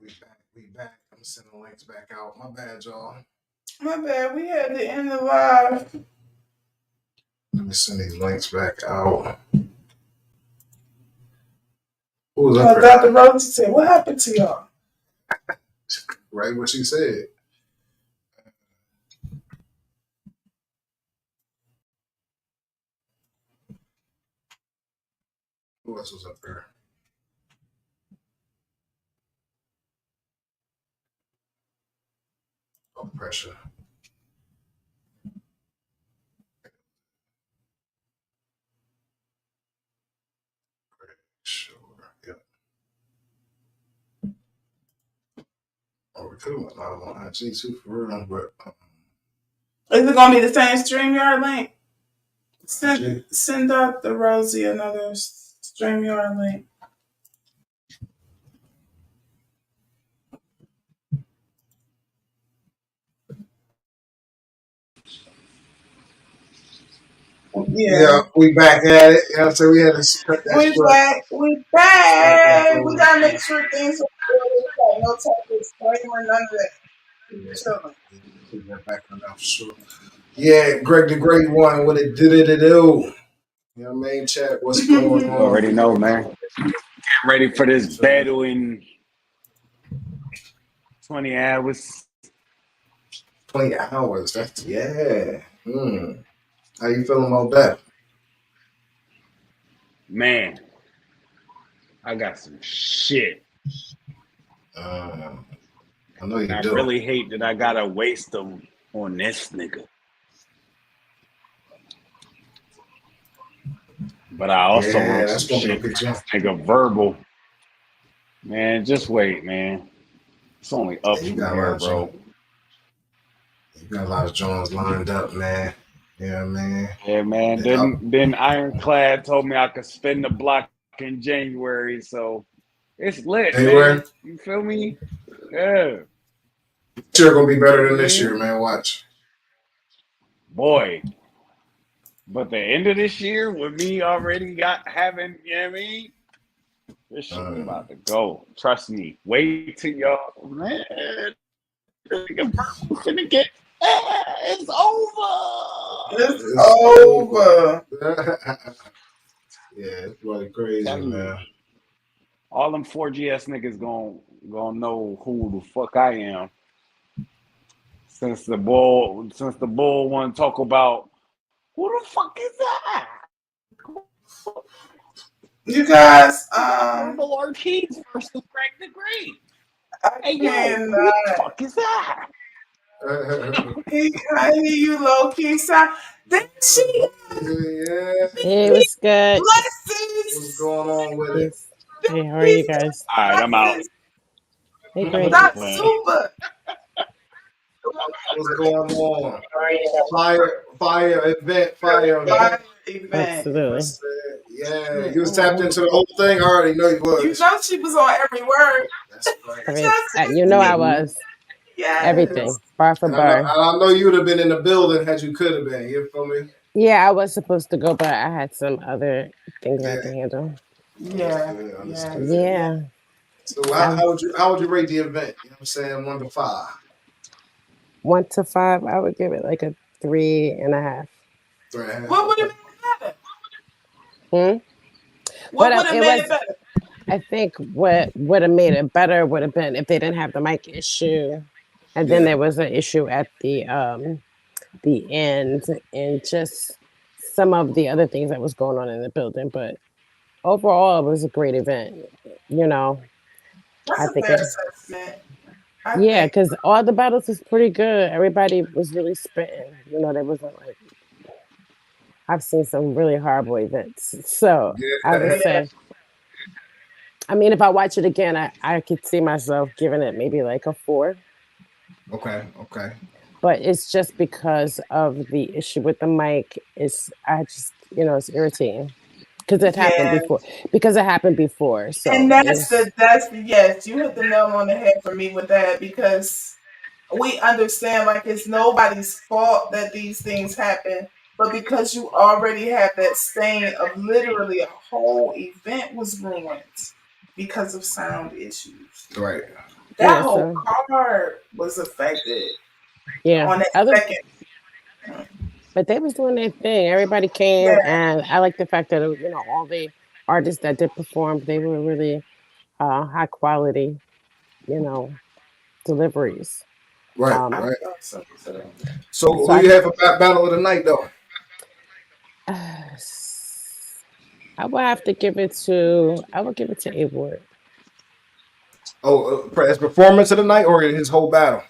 We back. I'm sending the links back out. My bad, y'all. My bad. We had to end the live. Let me send these links back out. Who was up Dr. Rosie said, "What happened to y'all?" Right what she said. Who else was up there? Oh, pressure. Sure. Yep. Oh, we could have went live on IG too for real, but Is it gonna be the same StreamYard link? Send Dr. Rosie another StreamYard link. yeah, we back at it. You know, so we had to cut that We short. back. We back. We gotta make sure things are good. No type of disclaimer, none of that. Keep that back on that for sure. Yeah, Greg the Great One, what it did it do? You know what I mean? Chat, what's going on? Already know, man. Getting ready for this battle in 20 hours. 20 hours. That's yeah. How you feeling about that? Man, I got some shit. I know you I do. really hate that I gotta waste them on this nigga. But I also wrote some shit for this nigga verbal. Man, just wait, man. It's only up from here, bro. You got a lot of Jones lined up, man. Yeah, man. Yeah, man. Then Ironclad told me I could spin the block in January, so it's lit, man. You feel me? Yeah. This year gonna be better than this year, man. Watch. Boy. But the end of this year, with me already having, you know what I mean? This shit about to go. Trust me. Wait till y'all, man. Finna get, it's over. It's over. Yeah, it's like crazy, man. All them 4GS niggas gonna know who the fuck I am. Since the bull want to talk about who the fuck is that? You guys, Verbal Ortiz versus Greg the Great. Hey, yo, who the fuck is that? I hear you low key sound. Then she. Hey, what's good? What's going on with it? Hey, how are you guys? All right, I'm out. Hey, Greg. That's super. What's going on? Fire event. Absolutely. Yeah, you was tapped into the whole thing. I already know you was. You know she was on every word. That's right. You know I was. Yeah. Everything. Bar for bar. I know you would have been in the building had you could have been. You feel me? Yeah, I was supposed to go, but I had some other things I had to handle. Yeah. Yeah. So how would you rate the event? You know what I'm saying? 1 to 5. 1 to 5, I would give it like a 3.5. 3.5. What would have made it better? What would have made it better? I think what would have made it better would have been if they didn't have the mic issue, and then there was an issue at the end, and just some of the other things that was going on in the building. But overall, it was a great event. You know, I think assessment. Yeah, because all the battles was pretty good. Everybody was really spitting. You know, there wasn't like I've seen some really horrible events. So I would say, I mean, if I watch it again, I could see myself giving it maybe like a 4. Okay. But it's just because of the issue with the mic. It's irritating because it happened before. So and that's yes, you hit the nail on the head for me with that, because we understand like it's nobody's fault that these things happen, but because you already have that stain of literally a whole event was ruined because of sound issues. Right. That Yeah, whole so card was affected yeah. on that Other second. but they was doing their thing. Everybody came, Yeah, and I like the fact that all the artists that did perform, they were really high quality, you know, deliveries. Right, I Um, right. thought so too. So so who I, you have for battle of the night though? I would have to give it to I would give it to A Ward. Oh, his performance of the night or his whole battle?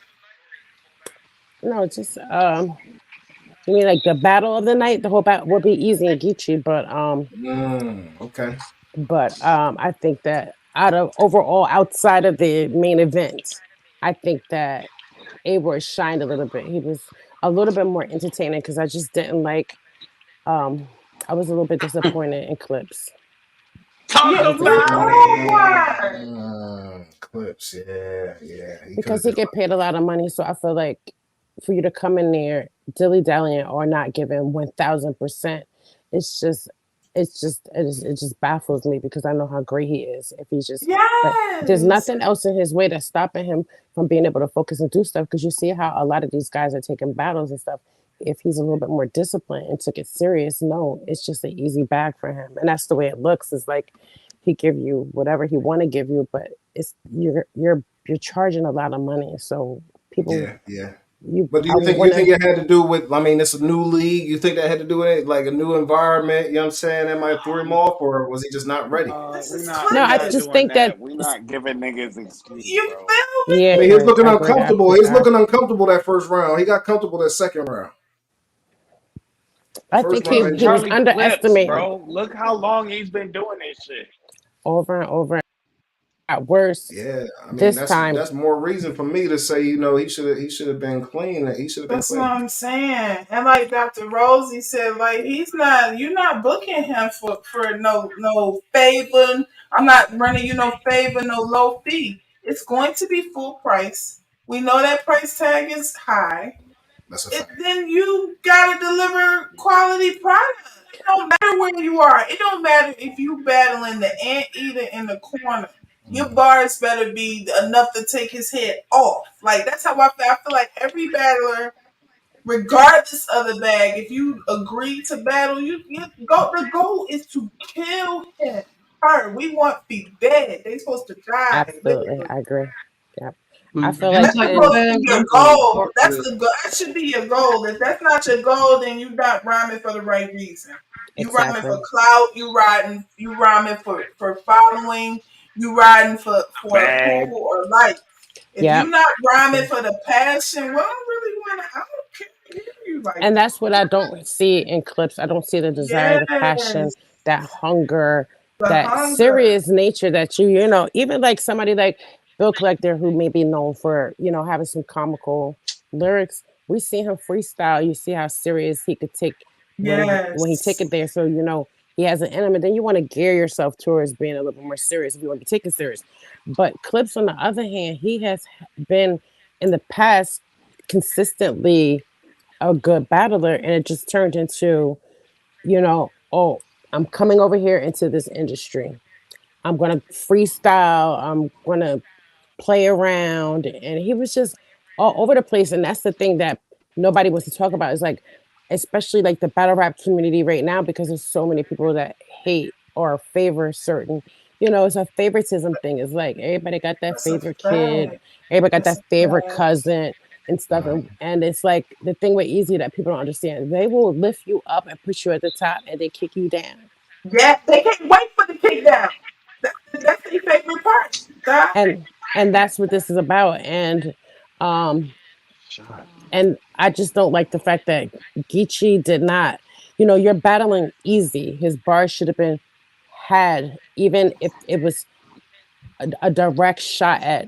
No, just you mean like the battle of the night? The whole battle would be easy and Geechee, Okay. I think that out of overall outside of the main event, I think that A Ward shined a little bit. He was a little bit more entertaining because I just didn't like um I was a little bit disappointed in clips. Talk Yeah, I was about disappointed so it. what? Clips, yeah, yeah. He could because have he did a get lot. paid a lot of money. So I feel like for you to come in there dilly dallying or not giving 1,000%, it's just it just baffles me because I know how great he is. If he's just but there's Yes. nothing else in his way that's stopping him from being able to focus and do stuff because you see how a lot of these guys are taking battles and stuff. If he's a little bit more disciplined and took it serious, no, it's just an easy bag for him, and that's the way it looks. It's like he give you whatever he want to give you, but it's you're charging a lot of money, so people Yeah, yeah. you But do I you think want to. it had to do with? I mean, it's a new league. You think that had to do with it, like a new environment? You know what I'm saying? That might have threw him off, or was he just not ready? Uh, This we is not No, we I not Clinton. just doing think that that. We not giving niggas excuse, You bro. feel I yeah, mean, he was me? looking agreed. uncomfortable. He was looking uncomfortable that first round. He got comfortable that second round. The I first think round, It's he he was was. Charlie Clips, underestimating bro. Look how long he's been doing this shit. over and over. Got worse Yeah, I mean this time. that's more reason for me to say he should have been clean. He should have been That's what clean. I'm saying. And like Dr. Rosie said, like you're not booking him for no favor. I'm not running you no favor, no low fee. It's going to be full price. We know that price tag is high. That's a It, fact. then you gotta deliver quality product. It don't matter where you are. It don't matter if you battling the anteater in the corner. Your Mhm. bars better be enough to take his head off. Like that's how I feel. I feel like every battler, regardless of the bag, if you agree to battle, you go. The goal is to kill him. Her. We want to be dead. They supposed to die. Absolutely, Literally. I agree. Yeah, I feel That's like Just like the supposed and to be fans your want the goal. That's corporate. the goal. That should be your goal. If that's not your goal, then you're not rhyming for the right reason. You rhyming for exactly. clout. You rhyming for following. You riding for Bag. approval or like. If Yeah, you're not rhyming for the passion, well, I really want to. I don't care to hear you like and that. that's what I don't see in clips. I don't see the desire, the passion, Yes, that hunger, the that hunger. serious nature that even like somebody like Bill Collector, who may be known for, having some comical lyrics. We see him freestyle. You see how serious he could take when he take Yes. it there. So, he has an element. Then you want to gear yourself towards being a little bit more serious if you want to be taken serious. But Clips, on the other hand, he has been in the past consistently a good battler, and it just turned into, oh, I'm coming over here into this industry. I'm gonna freestyle. I'm gonna play around, and he was just all over the place. And that's the thing that nobody wants to talk about. Is like, especially like the battle rap community right now, because there's so many people that hate or favor certain. It's a favoritism thing. It's like everybody got that That's a favorite kid, fact. everybody got That's that a favorite fact. cousin and stuff. And it's like the thing with Easy that people don't understand. They will lift you up and put you at the top, and they kick you down. Yeah, they can't wait for the takedown. That's their favorite part. God. And that's what this is about. Um Shot. and I just don't like the fact that Geechee did not. You're battling Easy. His bars should have been had, even if it was a direct shot at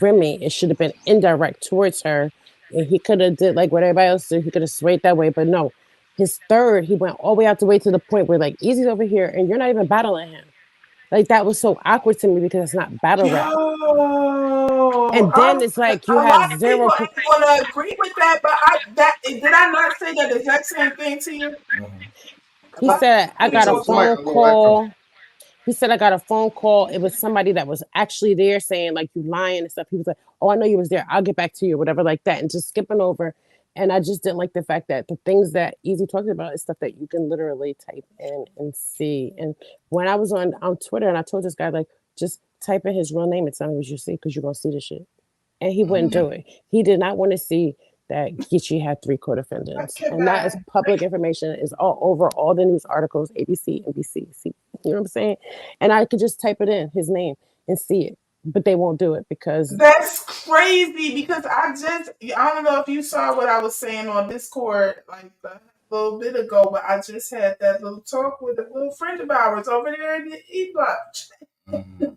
Remy. It should have been indirect towards her. And he could have did like what everybody else did. He could have swayed that way, but no. His third, he went all the way out the way to the point where like Easy's over here, and you're not even battling him. Like that was so awkward to me because it's not battle Yo, rap. And then it's like you a have lot of zero. people ain't gonna agree with that, but did I not say that exact same thing to you? A He lot said, of I Yeah, got a people the mic phone a little echo. call. He said I got a phone call. It was somebody that was actually there saying like you lying and stuff. He was like, "Oh, I know you was there. I'll get back to you," whatever like that, and just skipping over. And I just didn't like the fact that the things that Easy talked about is stuff that you can literally type in and see. And when I was on Twitter and I told this guy like, just type in his real name and tell me what you see because you're gonna see the shit. And he wouldn't do it. He did not want to see that Geechee had three co-defendants, Okay, and that is bye. public information. Is all over all the news articles, ABC, NBC. See, you know what I'm saying? And I could just type it in his name and see it, but they won't do it because That's crazy because I don't know if you saw what I was saying on Discord like a little bit ago, but I just had that little talk with a little friend of ours over there in the E block. Mhm.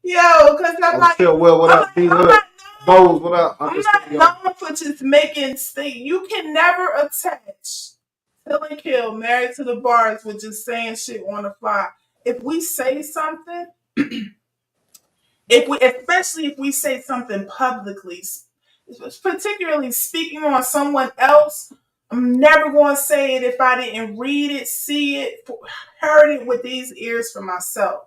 Yo, because I'm I like, feel well. What I'm up, like, B I'm Hood? not Bose, what up? I'm Understand y'all. not known for just making state. You can never attach Kill and Kill Married to the Bars with just saying shit on the fly. If we say something, especially if we say something publicly, particularly speaking on someone else, I'm never going to say it if I didn't read it, see it, heard it with these ears for myself.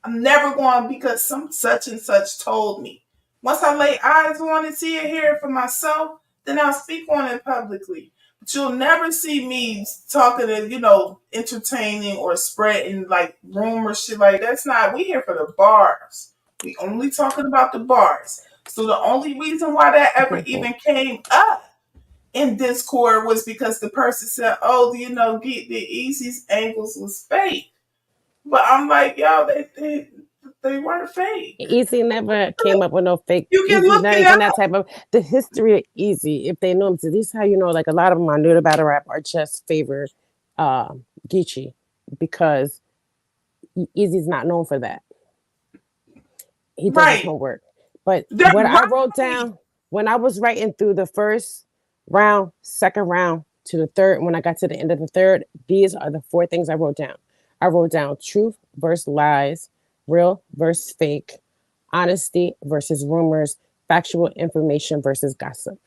I'm never going because some such and such told me. Once I lay eyes on it, see it, hear it for myself, then I'll speak on it publicly. But you'll never see me talking and, entertaining or spreading like rumors, shit like that's not. We here for the bars. We only talking about the bars. So the only reason why that ever even came up in Discord was because the person said, "Oh, get the Easy's angles was fake." But I'm like, yo, they weren't fake. Easy never came up with no fake. You can Easy's look not it even that up. type of the history of Easy. If they know him, so this is how you know. Like a lot of them are new to battle rap are just favor uh, Geechee because Easy's not known for that. He does his Right. homework. But They're what I wrote right. down when I was writing through the first round, second round to the third, when I got to the end of the third, these are the four things I wrote down. I wrote down truth versus lies, real versus fake, honesty versus rumors, factual information versus gossip.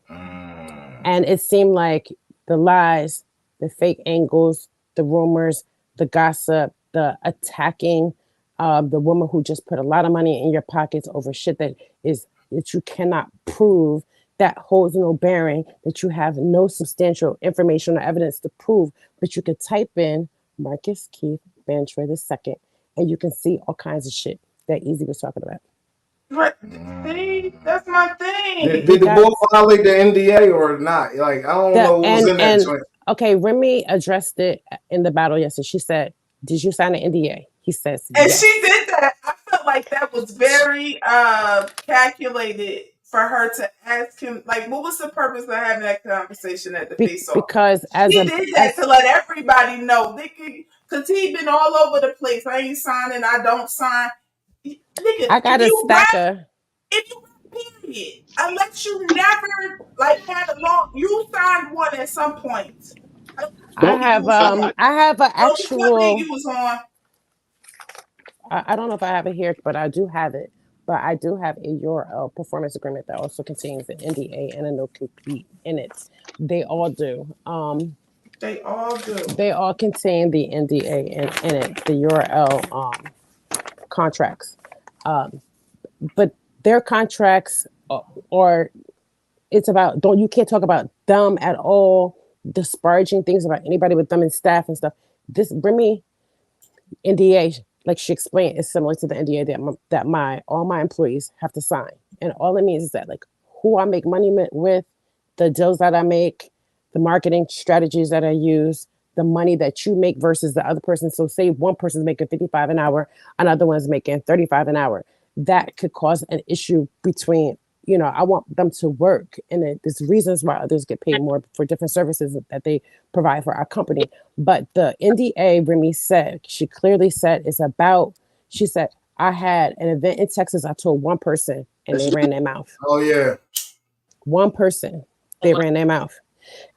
And it seemed like the lies, the fake angles, the rumors, the gossip, the attacking the woman who just put a lot of money in your pockets over shit that you cannot prove, that holds no bearing, that you have no substantial information or evidence to prove, but you can type in Marcus Keith Bantre II and you can see all kinds of shit that Easy was talking about. Right. See, that's my Did, thing. You did the boy guys, violate the NDA or not? Like, I don't the know what was in that and joint. okay, Remy addressed it in the battle yesterday. She said, "Did you sign an NDA?" He says, And she "Yes." did that. I felt like that was very calculated for her to ask him. Like, what was the purpose of having that conversation at the face off? Because She did that to let everybody know. Because he been all over the place. I ain't signing. I don't sign. Nigga, I got a stacker. if you period, unless you never like had a long, you signed one at some point. I don't So know what you was on. I have an Don't what thing actual you was on. I don't know if I have it here, but I do have it. But I do have a URL performance agreement that also contains an NDA and a no compete in it. They all do. They all do. They all contain the NDA in it, the URL contracts. But their contracts are it's about don't you can't talk about them at all, disparaging things about anybody with them and staff and stuff. This bring me NDA, like she explained, is similar to the NDA that my all my employees have to sign, and all it means is that like who I make money with, the deals that I make, the marketing strategies that I use, the money that you make versus the other person. So say one person's making 55 an hour, another one's making 35 an hour. That could cause an issue between I want them to work, and there's reasons why others get paid more for different services that they provide for our company. But the NDA, Remy said, she clearly said, is about, she said, I had an event in Texas. I told one person and they ran their mouth. Oh, yeah. One person, they ran their mouth.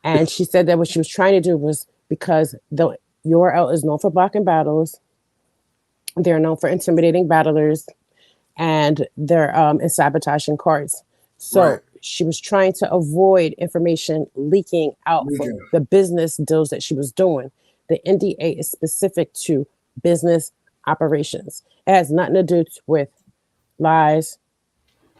And she said that what she was trying to do was because the URL is known for blocking battles, they're known for intimidating battlers, and they're in sabotaging cards. So Right. she was trying to avoid information leaking out Leaking. from the business deals that she was doing. The NDA is specific to business operations. It has nothing to do with lies,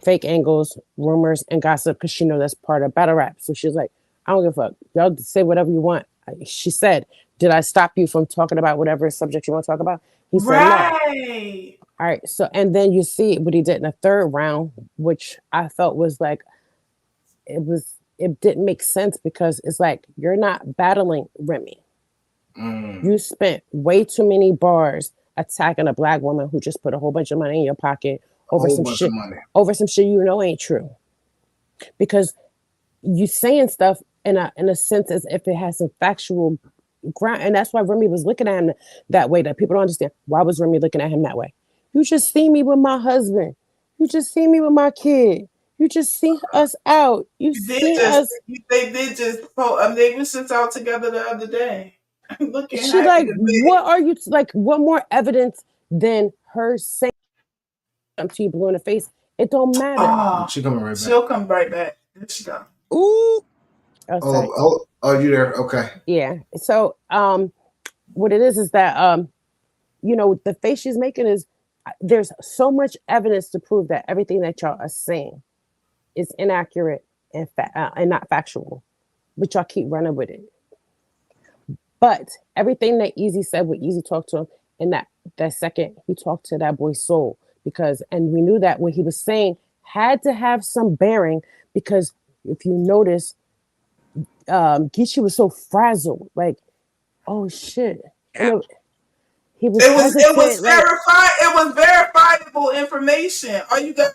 fake angles, rumors, and gossip because she knows that's part of battle rap. So she's like, I don't give a fuck. Y'all say whatever you want. She said, did I stop you from talking about whatever subject you want to talk about? He said, no. Right. All right. So, and then you see what he did in the third round, which I felt was like, it didn't make sense because it's like, you're not battling Remy. Mm. You spent way too many bars attacking a black woman who just put a whole bunch of money in your pocket A over whole some bunch of shit, money. you know ain't true. Because you saying stuff in a sense as if it has some factual ground, and that's why Remy was looking at him that way. That people don't understand. Why was Remy looking at him that way? You just see me with my husband. You just see me with my kid. You just see us out. You You did see just, us. they did just, they was just out together the other day. Looking She happy like, to be. what are you like? What more evidence than her saying something to you blue in the face? It don't matter. Oh, She coming right back. she'll come right back. There she go. Ooh, Oh, Oh, sorry. you there? Okay. Yeah. So, what it is that the face she's making is there's so much evidence to prove that everything that y'all are saying is inaccurate and not factual, but y'all keep running with it. But everything that Easy said, when Easy talked to him, in that second he talked to that boy's soul because, and we knew that what he was saying had to have some bearing because if you notice, Geechee was so frazzled, like, oh shit, and he was It was hesitant, like verified. It was verifiable information. All you got,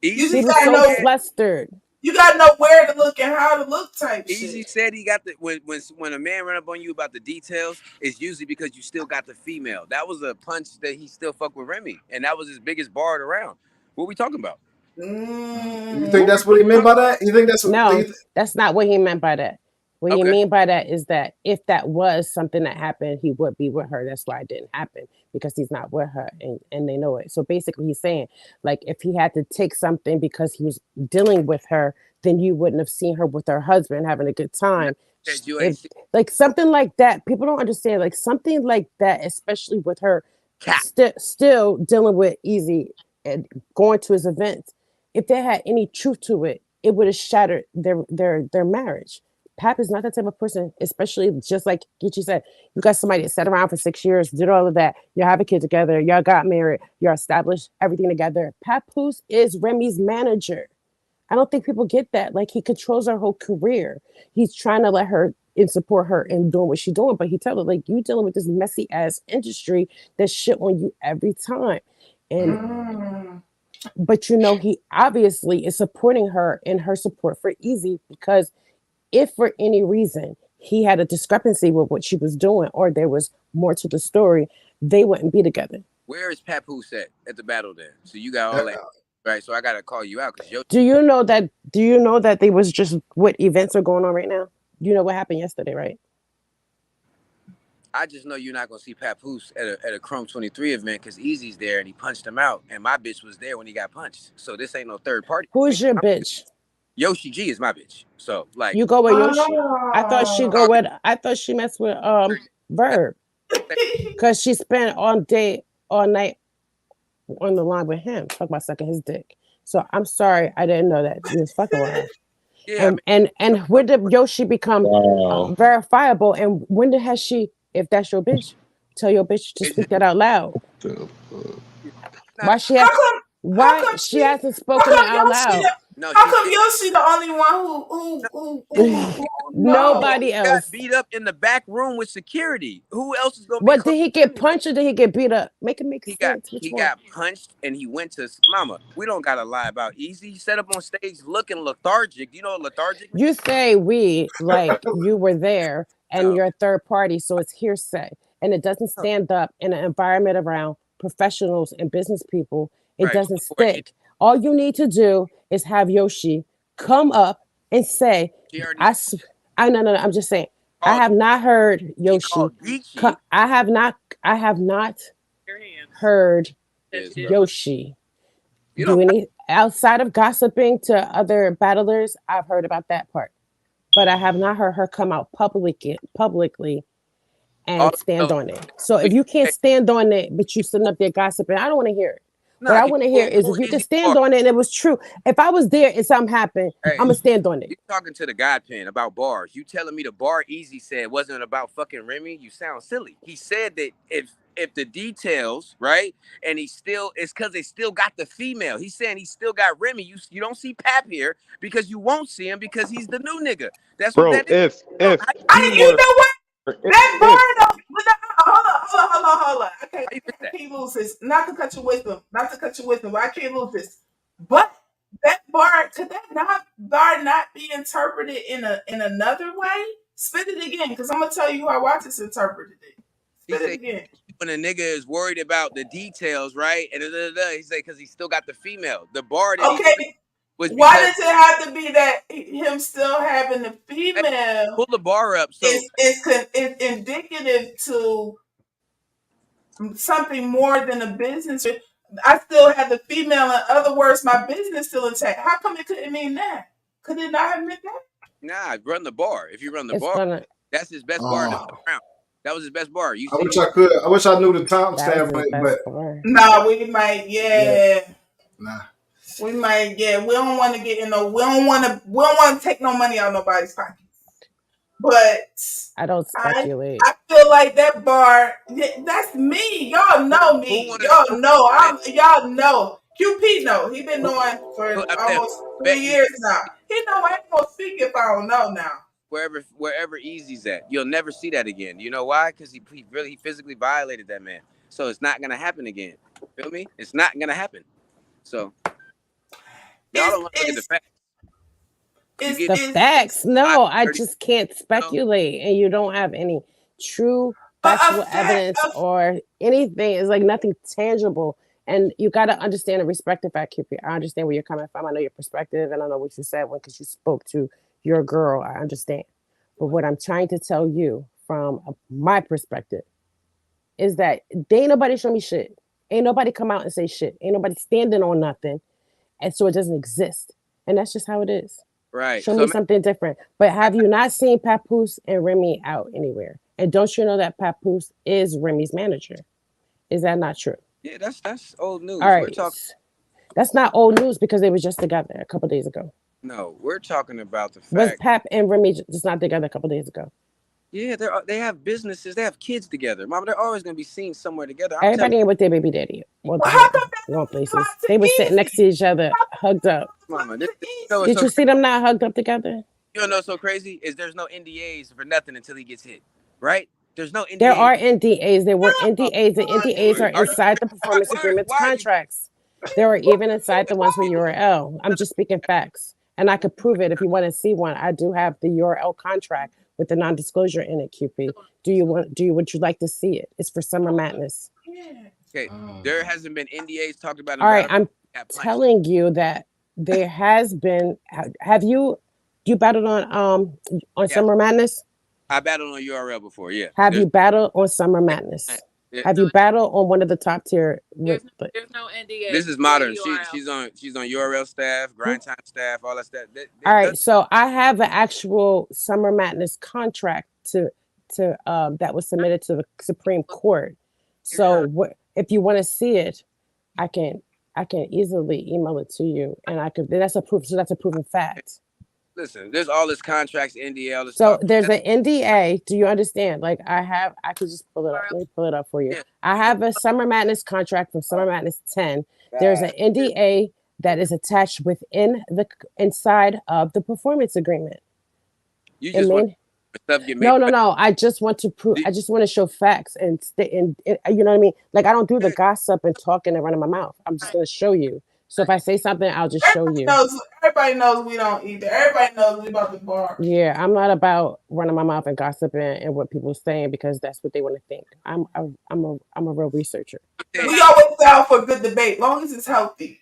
you he Easy just was gotta said so he know. had. flustered. You gotta know where to look and how to look. Type Easy shit. said he got the when a man run up on you about the details, it's usually because you still got the female. That was a punch that he still fucked with Remy, and that was his biggest bar around. What we talking about? You think What Mm. we that's what really he meant talking by about? that? You think that's what? No, that's not what he meant by that. What he Okay. mean by that is that if that was something that happened, he would be with her. That's why it didn't happen because he's not with her and they know it. So basically he's saying like if he had to take something because he was dealing with her, then you wouldn't have seen her with her husband having a good No, time. that you ain't If see like something like that, people don't understand like something like that, especially with her cap. still dealing with Easy and going to his events. If they had any truth to it, it would have shattered their marriage. Pap is not that type of person, especially just like Geechee said. You got somebody that sat around for 6 years, did all of that. You have a kid together, y'all got married, you're established, everything together. Papoose is Remy's manager. I don't think people get that. Like he controls her whole career. He's trying to let her and support her in doing what she's doing, but he tells her like you dealing with this messy ass industry that shit on you every time. And Mm. but he obviously is supporting her in her support for Easy because if for any reason he had a discrepancy with what she was doing or there was more to the story, they wouldn't be together. Where is Papoose at the battle there? So you got all that right. So I gotta call you out because yo, Do you know that they was just what events are going on right now? You know what happened yesterday, right? I just know you're not gonna see Papoose at a Chrome 23 event because Easy's there and he punched him out, and my bitch was there when he got punched. So this ain't no third party. Who is your bitch? Yoshi G is my bitch. So like, You go with Yoshi. Oh. I thought she messed with Verb because she spent all night on the line with him, talking about sucking his dick. So I'm sorry, I didn't know that you was fucking with her. yeah, I And mean, and and when did Yoshi become Wow. verifiable? And when did has she? If that's your bitch, tell your bitch to it's speak that out loud. not. Why she How ha- come? How why come she she? hasn't How spoken it come out Yoshi? loud? No, How she come did. Yoshi the only one who no? Nobody Got else. beat up in the back room with security. Who else is gonna be What close did he to get Remy? punched or did he get beat up? Make it make He got sense. Which he one? got punched and he went to Mama. We don't gotta lie about Easy. He set up on stage looking lethargic. You know what lethargic means? You say we like you were there and No, you're a third party, so it's hearsay. And it doesn't no. stand up in an environment around professionals and business people. It Right doesn't before any, stick. All you need to do is have Yoshi come up and say, she already I, I no, no, no, I'm just saying, I called. have not heard She Yoshi. called Geechee. I have not heard Is bro. Yoshi You do don't. any outside of gossiping to other battlers. I've heard about that part but I have not heard her come out publicly and stand Also, on it. So so if you you can't say, stand on it, but you sitting up there gossiping, I don't want to hear it. What nah, I want to hear is if you can easy stand bar. on it and it was true. If I was there and something happened, Hey, I'm gonna stand on it. you talking to the God pen about bars. You telling me the bar Easy said wasn't about fucking Remy? You sound silly. He said that if the details, right, and he still it's because they still got the female. He's saying he still got Remy. You don't see Pap here because you won't see him because he's the new nigga. That's what Bro, that is. if How he You were know what? That if bird don't. Hold on. how you think I that? can't lose this. Not to cut your wisdom. Not to cut your wisdom. But I can't lose this. But that bar could that not bar not be interpreted in another way? Spit it again, because I'm gonna tell you how I just interpreted it. He Spit it said again. when a nigga is worried about the details, right? And he said because he still got the female. The bar that he Okay. was Why because does it have to be that him still having the hey, female pull the bar up. So is indicative to something more than a business? I still have the female. In other words, my business still intact. How come it couldn't mean that? Could it not have meant that? nah, run the bar. If you run the It's bar, gonna. that's his best bar in the Oh, round. That was his best bar. You I see, wish I could. I wish I knew the That was timestamp on his it, but best bar. No, we might. yeah, Yeah, nah. we might. Yeah, we don't want to get in no. We don't want to. We don't want to take no money out of nobody's pocket. But I don't I speculate. I feel like that bar. That's me. Y'all know who me. wanted Y'all know. bet? Y'all know. QP know. He been Who, knowing for I said, almost bet 3 years now. He know I ain't gonna speak if I don't know now. wherever Easy's at, you'll never see that again. You know why? Because he physically violated that man. So it's not gonna happen again. Feel me? It's not gonna happen. So y'all It's don't want to look at the it's facts. You it's give The it's facts, no, I 30, just can't you know, speculate, and you don't have any true a factual fact evidence of or anything. It's like nothing tangible, and you got to understand and respect the fact, QP. I understand where you're coming from. I know your perspective, and I know what you said when because you spoke to your girl. I understand, but what I'm trying to tell you from my perspective is that they ain't nobody show me shit. Ain't nobody come out and say shit. Ain't nobody standing on nothing, and so it doesn't exist, and that's just how it is. right. Show So me something different. But have you not seen Papoose and Remy out anywhere? And don't you know that Papoose is Remy's manager? Is that not true? yeah, that's old All news. We're right. talking. That's not old news because they were just together a couple days ago. No, we're talking about the Was fact. Pap and Remy just not together a couple days ago? Yeah, they have businesses. They have kids together. Mama, they're always gonna be seen somewhere together. I'm telling Everybody ain't with their baby daddy. Well, well, how come going that don't places. apply They were to sitting next to Easy? each other, How hugged up. you, Mama. come You to know what's Easy? Did so you crazy? see them not hugged up together? You don't know what's so crazy is there's no NDAs for nothing until he gets hit, right? There's no There NDAs. are NDAs. There were No, NDAs. The NDAs are Are you? inside the performance agreements Why are you? contracts. There are even inside the ones with URL. I'm just speaking facts. And I could prove it if you want to see one. I do have the URL contract with the non-disclosure in it, QP. Would you like to see it? It's for Summer Madness. yeah. Okay, there hasn't been NDAs talked about in All right, battle. I'm Got punched. telling you that there has been have you battled on Yeah, Summer Madness? I battled on URL before. Yeah, Have there's you battled on Summer Madness? yeah, Have you battled on one of the top tier there's no NDA. This is modern. She's on URL staff, grind time staff, all that stuff. All right, so I have an actual Summer Madness contract to that was submitted to the Supreme Court. So if you want to see it, I can easily email it to you, and I could. That's a proof. So that's a proven fact. Listen, there's all this contracts, NDA, all this So stuff. there's an NDA. Do you understand? Like I could just pull it up. Let me pull it up for you. Yeah. I have a Summer Madness contract from Summer Madness 10. There's an NDA that is attached within the inside of the performance agreement. You It just want mean stuff get made. no. I just want to prove. I just want to show facts and you know what I mean. Like I don't do the gossip and talking and running my mouth. I'm just going to show you. So if I say something, I'll just show you. Everybody knows we don't either. Everybody knows we about the bar. Yeah, I'm not about running my mouth and gossiping and what people are saying because that's what they want to think. I'm a real researcher. We always down for a good debate, long as it's healthy.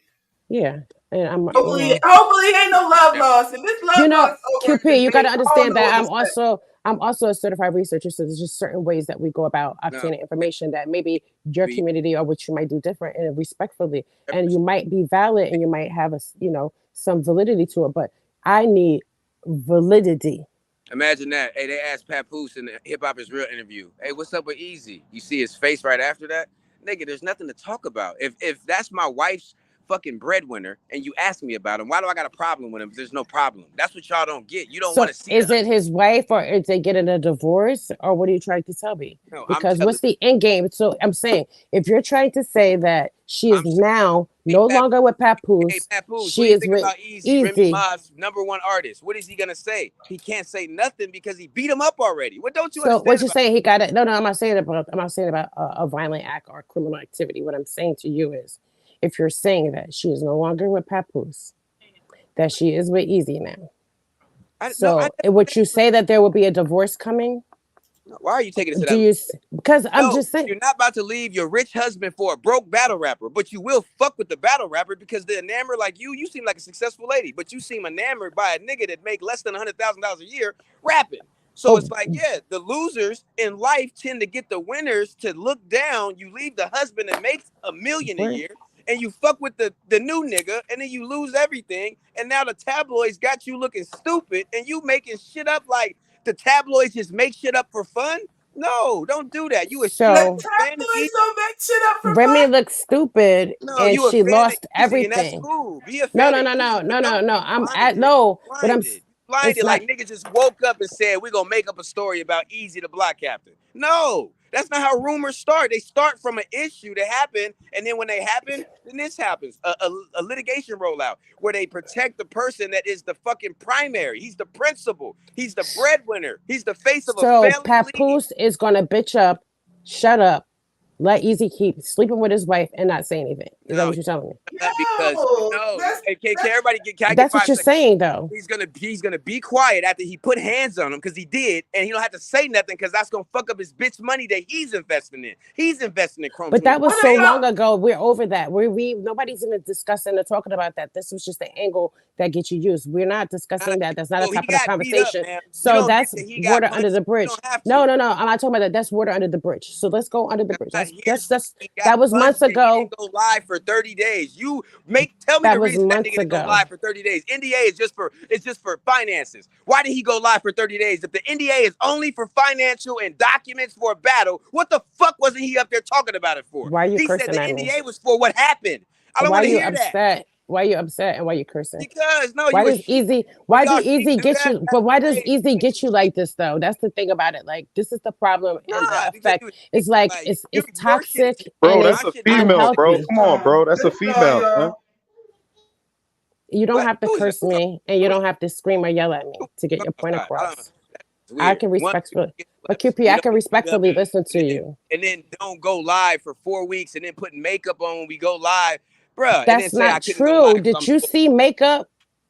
Yeah, and Hopefully, ain't no love loss. If it's love loss over a QP, you got to debate, I don't understand know that what to say. I'm also a certified researcher. So there's just certain ways that we go about No, obtaining information that maybe your be community or what you might do different and respectfully, and you might be valid and you might have some validity to it. But I need validity. Imagine that. Hey, they asked Papoose in the Hip Hop Is Real interview, hey, what's up with Easy? You see his face right after that? Nigga, there's nothing to talk about. If that's my wife's fucking breadwinner and you ask me about him, why do I got a problem with him if there's no problem? That's what y'all don't get. You don't want So to see is the it his wife or is they getting a divorce or what are you trying to tell me? no, I'm Because telling what's the end game? So I'm saying if you're trying to say that she is I'm saying, now hey, no longer with Hey, Papoose, Papoose, what do she you is think with about Easy, Remy Easy. Ma's #1 artist? What is he gonna say? He can't say nothing because he beat him up already. What don't you So what understand you're about saying? He got it. No, no, I'm not saying about a violent act or criminal activity. What I'm saying to you is, if you're saying that she is no longer with Papoose, that she is with Easy now. No, I So never would said you say that there will be a divorce coming? no, why are you taking it to Do that? you? Because I'm No, just saying. you're not about to leave your rich husband for a broke battle rapper, but you will fuck with the battle rapper because they're enamored like you seem like a successful lady, but you seem enamored by a nigga that make less than $100,000 a year rapping. So But it's like, yeah, the losers in life tend to get the winners to look down. You leave the husband that makes $1 million a where year, and you fuck with the new nigga, and then you lose everything. And now the tabloids got you looking stupid, and you making shit up like the tabloids just make shit up for fun. No, don't do that. You a The you so a fan of tabloids Easy? don't make shit up for Remy fun. looks stupid No, and you a she fan of lost Easy, and that's everything. cool. Be a No, fan no, of no, Easy, no, but no, no, don't no. be I'm at blinded. no, but Blinded. it's Blinded not. like niggas just woke up and said we're gonna make up a story about Easy the block captain. No, that's not how rumors start. They start from an issue that happened, and then when they happen, then this happens. A litigation rollout where they protect the person that is the fucking primary. He's the principal. He's the breadwinner. He's the face of a So failing league. Papoose is gonna bitch up, shut up, let Easy keep sleeping with his wife and not say anything. Is that No, what you're telling me? because No, no. that's Can that's everybody get? Can I get That's what five you're seconds? saying, though. He's gonna be quiet after he put hands on him because he did, and he don't have to say nothing because that's gonna fuck up his bitch money that he's investing in. He's investing in Chrome But that was 24. so They ain't. long ago. We're over that. We nobody's even discussing or talking about that. This was just the angle that gets you used. We're not discussing that. That's not a So he topic of got beat up, conversation. man. You So don't get that's that he got water under punched. the You bridge. don't have No, to. no, no. I'm not talking about that. That's water under the bridge. So let's go under the bridge. Not That's his bridge. that's He got that was months punched and he ago. didn't go live for 30 days. You tell me That the was reason that months nigga didn't go ago. live for 30 days. NDA is just for finances. Why did he go live for 30 days? If the NDA is only for financial and documents for a battle, what the fuck wasn't he up there talking about it for? Why are you He said cursing the at me? NDA was for what happened. I don't Why are want to you hear that. upset? Why are you upset and why are you cursing? Because no, Why you a does sheep. easy When why do y'all sheep easy do get that, you that's but why does crazy. easy get you like this though? That's the thing about it. Like this is the problem and the Nah, because effect. you a sheep. It's like Like it's your shit is toxic and Bro, different. that's My it's a shit not female, bro. unhealthy. Come on, bro. That's a Let's go, female, man. y'all. You don't what? have to Who is it? curse me and you Who is don't have to scream or yell at me to get it? your point Outside. I don't know. across. It's I weird. can One, you respectfully get but plus. QP, We I don't can get beat up respectfully listen to and then you. and then don't go live for 4 weeks and then put makeup on when we go live, bruh, and then That's say I not couldn't go live true. because Did I'm you see makeup?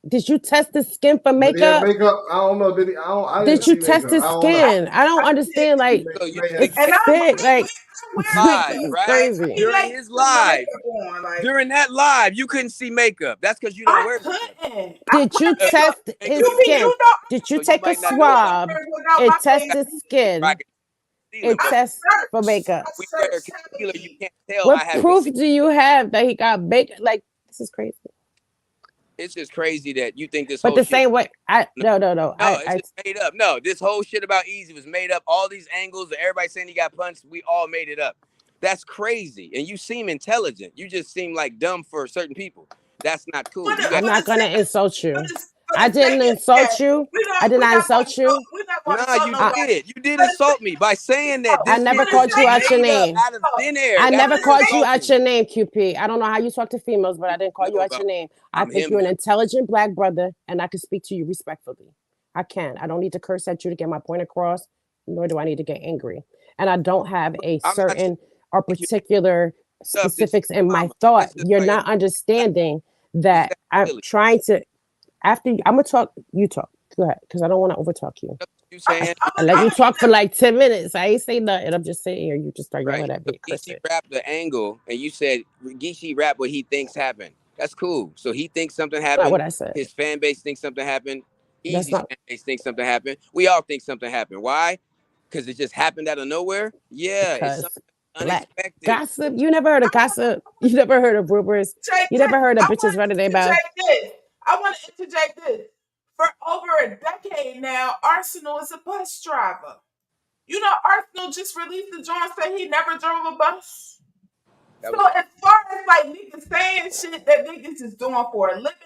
Did you test the skin for Did he have makeup? makeup? I don't know. Did he? I didn't Did you see test makeup. his I don't know. I, skin? I don't I understand. He Like may, so he you may have. it's and thick. Like I'm this wearing live, makeup. is right? Like crazy. he During like his put my live, makeup on. Like during that live, you couldn't see makeup. That's because you don't I wear makeup. couldn't. I Did you wear You don't makeup. test wear his makeup You be because skin? you know Did you so you take a might I not know don't about swab? wear without my It test makeup. his I skin. can concealer, It I but tests for makeup. I we wear searched concealer. You heavily. can't tell I What have proof concealer. do you have that he got makeup? Like this is crazy. It's just crazy that you think this But whole the shit. same way, I No, no no no. no, it's just made up. No, this whole shit about Easy was made up. All these angles that everybody saying he got punched, we all made it up. That's crazy. And you seem intelligent. You just seem like dumb for certain people. That's not cool. You got I'm For not the gonna sake insult you. for I the sake didn't of yeah, insult you. I did we not not going to insult talk. you. We're not going to nah, talk you no I, more. did. You did For the insult sake, me by saying that no, I this never shit for was the called just you sake out of your made up name. out of no, thin air. I That's for never what the you called you sake. told out me. your name, QP. I don't know how you talk to females, but I didn't call You you know out your about name. I I'm think him you're an now. intelligent black brother, and I can speak to you respectfully. I can. I don't need to curse at you to get my point across, nor do I need to get angry. And I don't have a I'm not trying certain or to make you particular stuff. This is specifics in my mama. thought. It's just You're like not understanding you that sound I'm silly. trying to. After I'm gonna talk, you talk. Go ahead, because I don't want to overtalk you. That's what you saying. I let you talk for like 10 minutes. I ain't say nothing. I'm just sitting here. You just start Right. yelling at So me, Geechee cursing. rapped the angle, and you said Geechee rap what he thinks happened. That's cool. So he thinks something Not happened. what I said. His fan base thinks something happened. That's Easy's not fan base thinks something happened. We all think something happened. Why? Because it just happened out of nowhere. Yeah, it's because something black unexpected. gossip. You never heard of gossip. You never heard of rumors. Interject You this. never heard of I bitches want running to their mouth. interject this. I want to interject this. For over a decade now, Arsenal is a bus driver. You know, Arsenal just released the joint saying he never drove a bus. That So was as far as like niggas saying shit that niggas is doing for a living,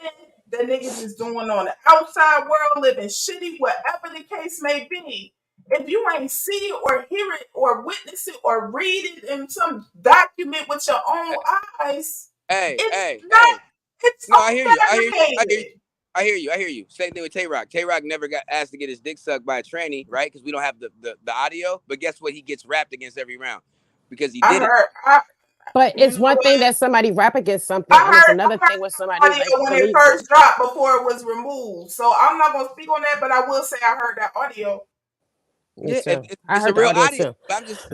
that niggas is doing on the outside world, living shitty, whatever the case may be, if you ain't see it or hear it or witness it or read it in some document with your own eyes, hey, it's hey, not. hey. It's No, all I hear you. I hear you. I hear you. fabricated. I hear you. Same thing with Tay Rock. Tay Rock never got asked to get his dick sucked by a tranny, right? Because we don't have the audio. But guess what? He gets rapped against every round because he I did it. heard. But You it's know one thing what? that somebody rap against something, and I it's heard. another I thing when heard somebody the like audio when it believes it. first dropped before it was removed. So I'm not gonna speak on that, but I will say I heard that audio. Me Yeah, too. I it's a heard the real audio audio. too. But I'm just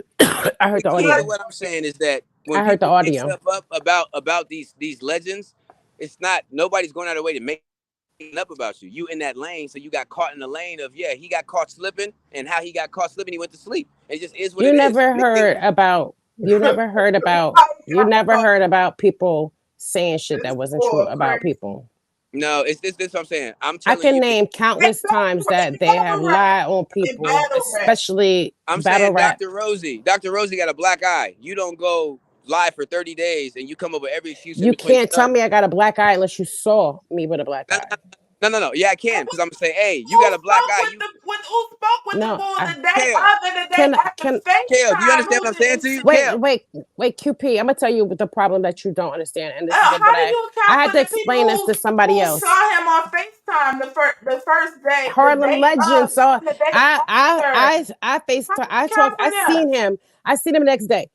I heard the the key to audio. what I'm saying is that when I heard the people make audio. stuff up about these legends, it's not nobody's going out of their way to make up about you. You in that lane, so you got caught in the lane of he got caught slipping, and how he got caught slipping, he went to sleep. It just is what You it is. never Nigga, heard about. You never heard about. You never heard about people saying shit This that wasn't true boy about crazy. people. no, it's this what I'm saying. I'm I telling can you, name countless times that It's they have battle rap. lied on It's people, battle rap. especially I'm battle saying rap. Dr. Rosie. Dr. Rosie got a black eye. You don't go live for 30 days and you come up with every excuse in You between can't the tell sun. me I got a black eye unless you saw me with a black No, eye. no. Yeah, I And can because I'm gonna say, hey, you got a black eye. You who spoke with the No, bull I the day Kale, other the day after can Kale. Do you FaceTime? understand Who what I'm saying didn't to you, see? wait, Kale? QP. I'm gonna tell you the problem that you don't understand, and this is How what do I you account I had for to the people explain this to somebody who else. saw him on FaceTime the first day, the Harlem day Legend. of, So and the day after? I faced How do you I account talked for I them? seen him. I seen him the next day.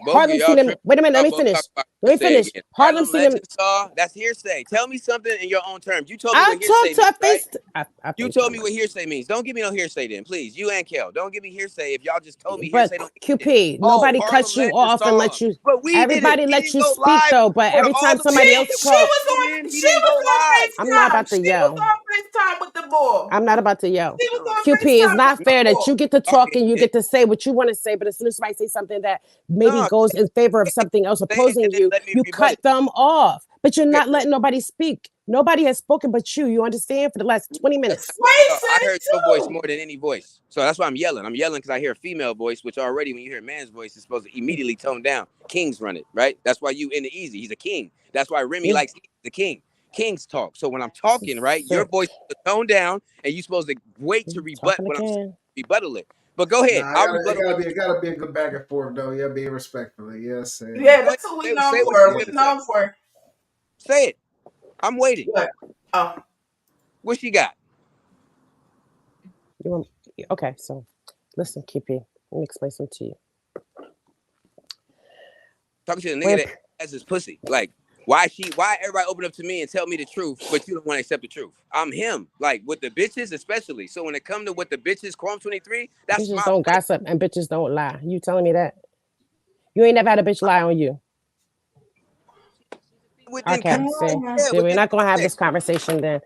Both of Harlem y'all seen him. tripping. Wait a minute, let Y'all me both finish. talking about Let me hearsay finish. again. Harlem Harlem seen him. Legend saw. That's hearsay. Tell me something in your own terms. You told me I what hearsay talked to means, a right? face. I You told FaceTime me her. what hearsay means. Don't give me no hearsay then, please. You and Kel. Don't give me hearsay if y'all just told me But hearsay don't mean shit. QP, Oh, nobody Harlem cuts you Legend off and saw him. lets you. But we didn't. Everybody He lets didn't you go speak live though. But for every all time the She somebody else motherfuckers talk, was to tune on in. He she didn't was go on live. I'm not FaceTime. about to She was yell. on FaceTime with the bull. I'm not about to yell. She was Oh, on QP is FaceTime with not the fair that you bull. get to talk okay, and you yeah. get to say what you want to say, but as soon as somebody say something that maybe No, goes in favor of say it, something else say it, and opposing then you, let me you rebut cut it. them off. But you're Okay. not letting nobody speak. Nobody has spoken but you. You understand? For the last 20 That's how minutes. I Wait felt. I said heard it your voice more too. than any voice. So that's why I'm yelling. I'm yelling because I hear a female voice, which already when you hear a man's voice, it's supposed to immediately tone down. Kings run it, right? That's why you in the easy. He's a king. That's why Remy Yeah. likes the king. Kings talk. So when I'm talking, right, your So, voice is supposed to tone down and you're supposed to wait to rebut talking what I'm saying. again. Rebuttal it. But go ahead. Nah, I'll rebuttal what it gotta be a good back and forth though. Yeah, be respectfully. Yes, and Yeah, go ahead. that's what we Say known what you for. was We gonna say. known for Say it. I'm waiting. what? Oh, What she got? You want, okay, so listen, QP. Let me explain something to you. Talking to the nigga When that has his pussy. Like, why everybody open up to me and tell me the truth, but you don't want to accept the truth? I'm him. Like with the bitches, especially. So when it come to what the bitches, Quorum 23, that's bitches my don't place. gossip and bitches don't lie. You telling me that? You ain't never had a bitch lie on you. Within Okay, context. see, mm, Yeah, see, we're within not gonna have this context. conversation then.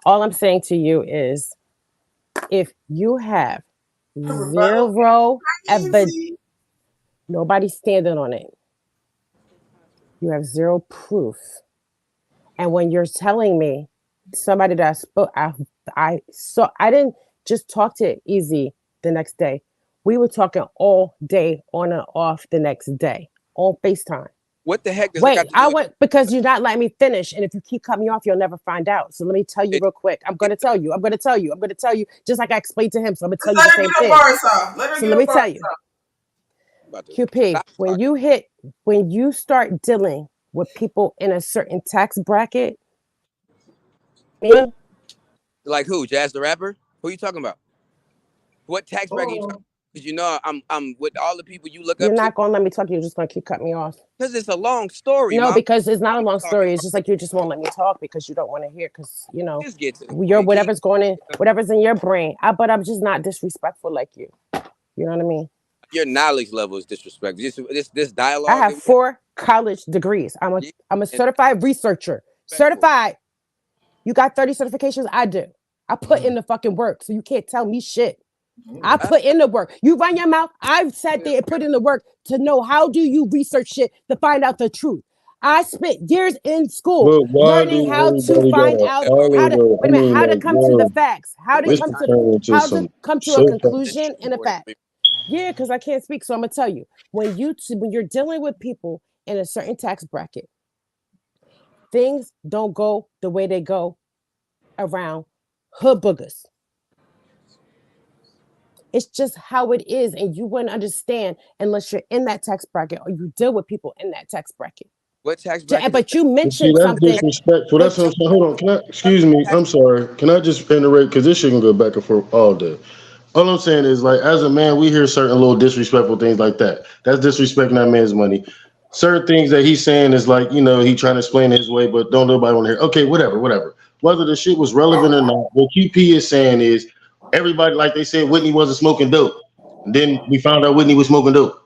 All I'm saying to you is if you have the rebuttal zero evidence, easy. nobody's standing on it. You have zero proof. And when you're telling me somebody that I spoke, I saw, I didn't just talk to Easy the next day. We were talking all day on and off the next day on FaceTime. What the heck does that Wait, got to do I with went because you're not letting me finish. And if you keep cutting me off, you'll never find out. So let me tell you it? real quick. I'm going to tell you. I'm going to tell you. I'm going to tell you just like I explained to him. So I'm going to tell Just you the let her same get her thing. bars off. Let her So get let her me bars tell you, off. About to QP, stop talking. when you start dealing with people in a certain tax bracket, me, Like who? Jazz the rapper? Who you talking about? What tax bracket you talking Oh, about? Because you know I'm with all the people you look you're up to. not going to let me talk. You're just going to keep cutting me off. Because it's a long story, No, mom. because it's not a Keep long talking. story. It's just like you just won't let me talk because you don't want to hear. Because Just get to the you're point. Keep. whatever's going in, whatever's in your brain. But I'm just not disrespectful like you. You know what I mean? Your knowledge level is disrespectful. This I dialogue have that we have, 4 college degrees. yeah, I'm a and certified researcher. respectful. Certified. You got 30 certifications? I do. I put in mm, the fucking work, so you can't tell me shit. I mm. I, put in the work. You run your mouth. I've sat there and put in the work to know how do you research shit to find out the truth. I spent years in school But why learning do how to everybody find gotta out how argue to though? I wait a minute, mean, how to like, come to the bro, facts, how to What this come is to turning into some a so conclusion and a for fact. Yeah, because I can't speak, so I'm gonna tell you when you're dealing with people in a certain tax bracket, things don't go the way they go around hood boogers. It's just how it is, and you wouldn't understand unless you're in that tax bracket or you deal with people in that tax bracket. What tax bracket is But you But see, mentioned that's something, disrespectful. That's but what I'm saying. Hold on. Can I, that? excuse me. I'm sorry. Can I just iterate? Because this shit can go back and forth all day. All I'm saying is, like, as a man, we hear certain little disrespectful things like that. That's disrespecting that man's money. Certain things that he's saying is like, he trying to explain his way, but don't nobody want to hear. Okay, whatever, whatever. Whether the shit was relevant or not, what QP is saying is everybody, like they said, Whitney wasn't smoking dope. And then we found out Whitney was smoking dope.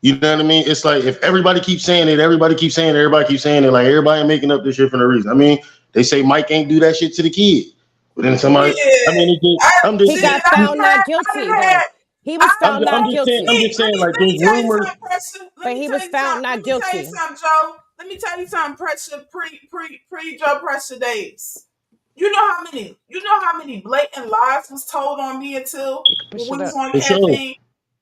You know what I mean? It's like if everybody keeps saying it, everybody keeps saying it, everybody keeps saying it, like everybody making up this shit for no reason. I mean, they say Mike ain't do that shit to the kid. But then Yeah, somebody, I mean, it's just, I I'm just he see. saying. got found not guilty though. He was I found not I'm guilty. just saying, like let there's me tell you rumors. something, Pressure. But he was found Let not me tell you guilty. something, Joe. Let me tell you something, Pressure. Pre Joe Pressure days. You know how many blatant lies was told on me until You can when push we it was up. on For sure. caffeine.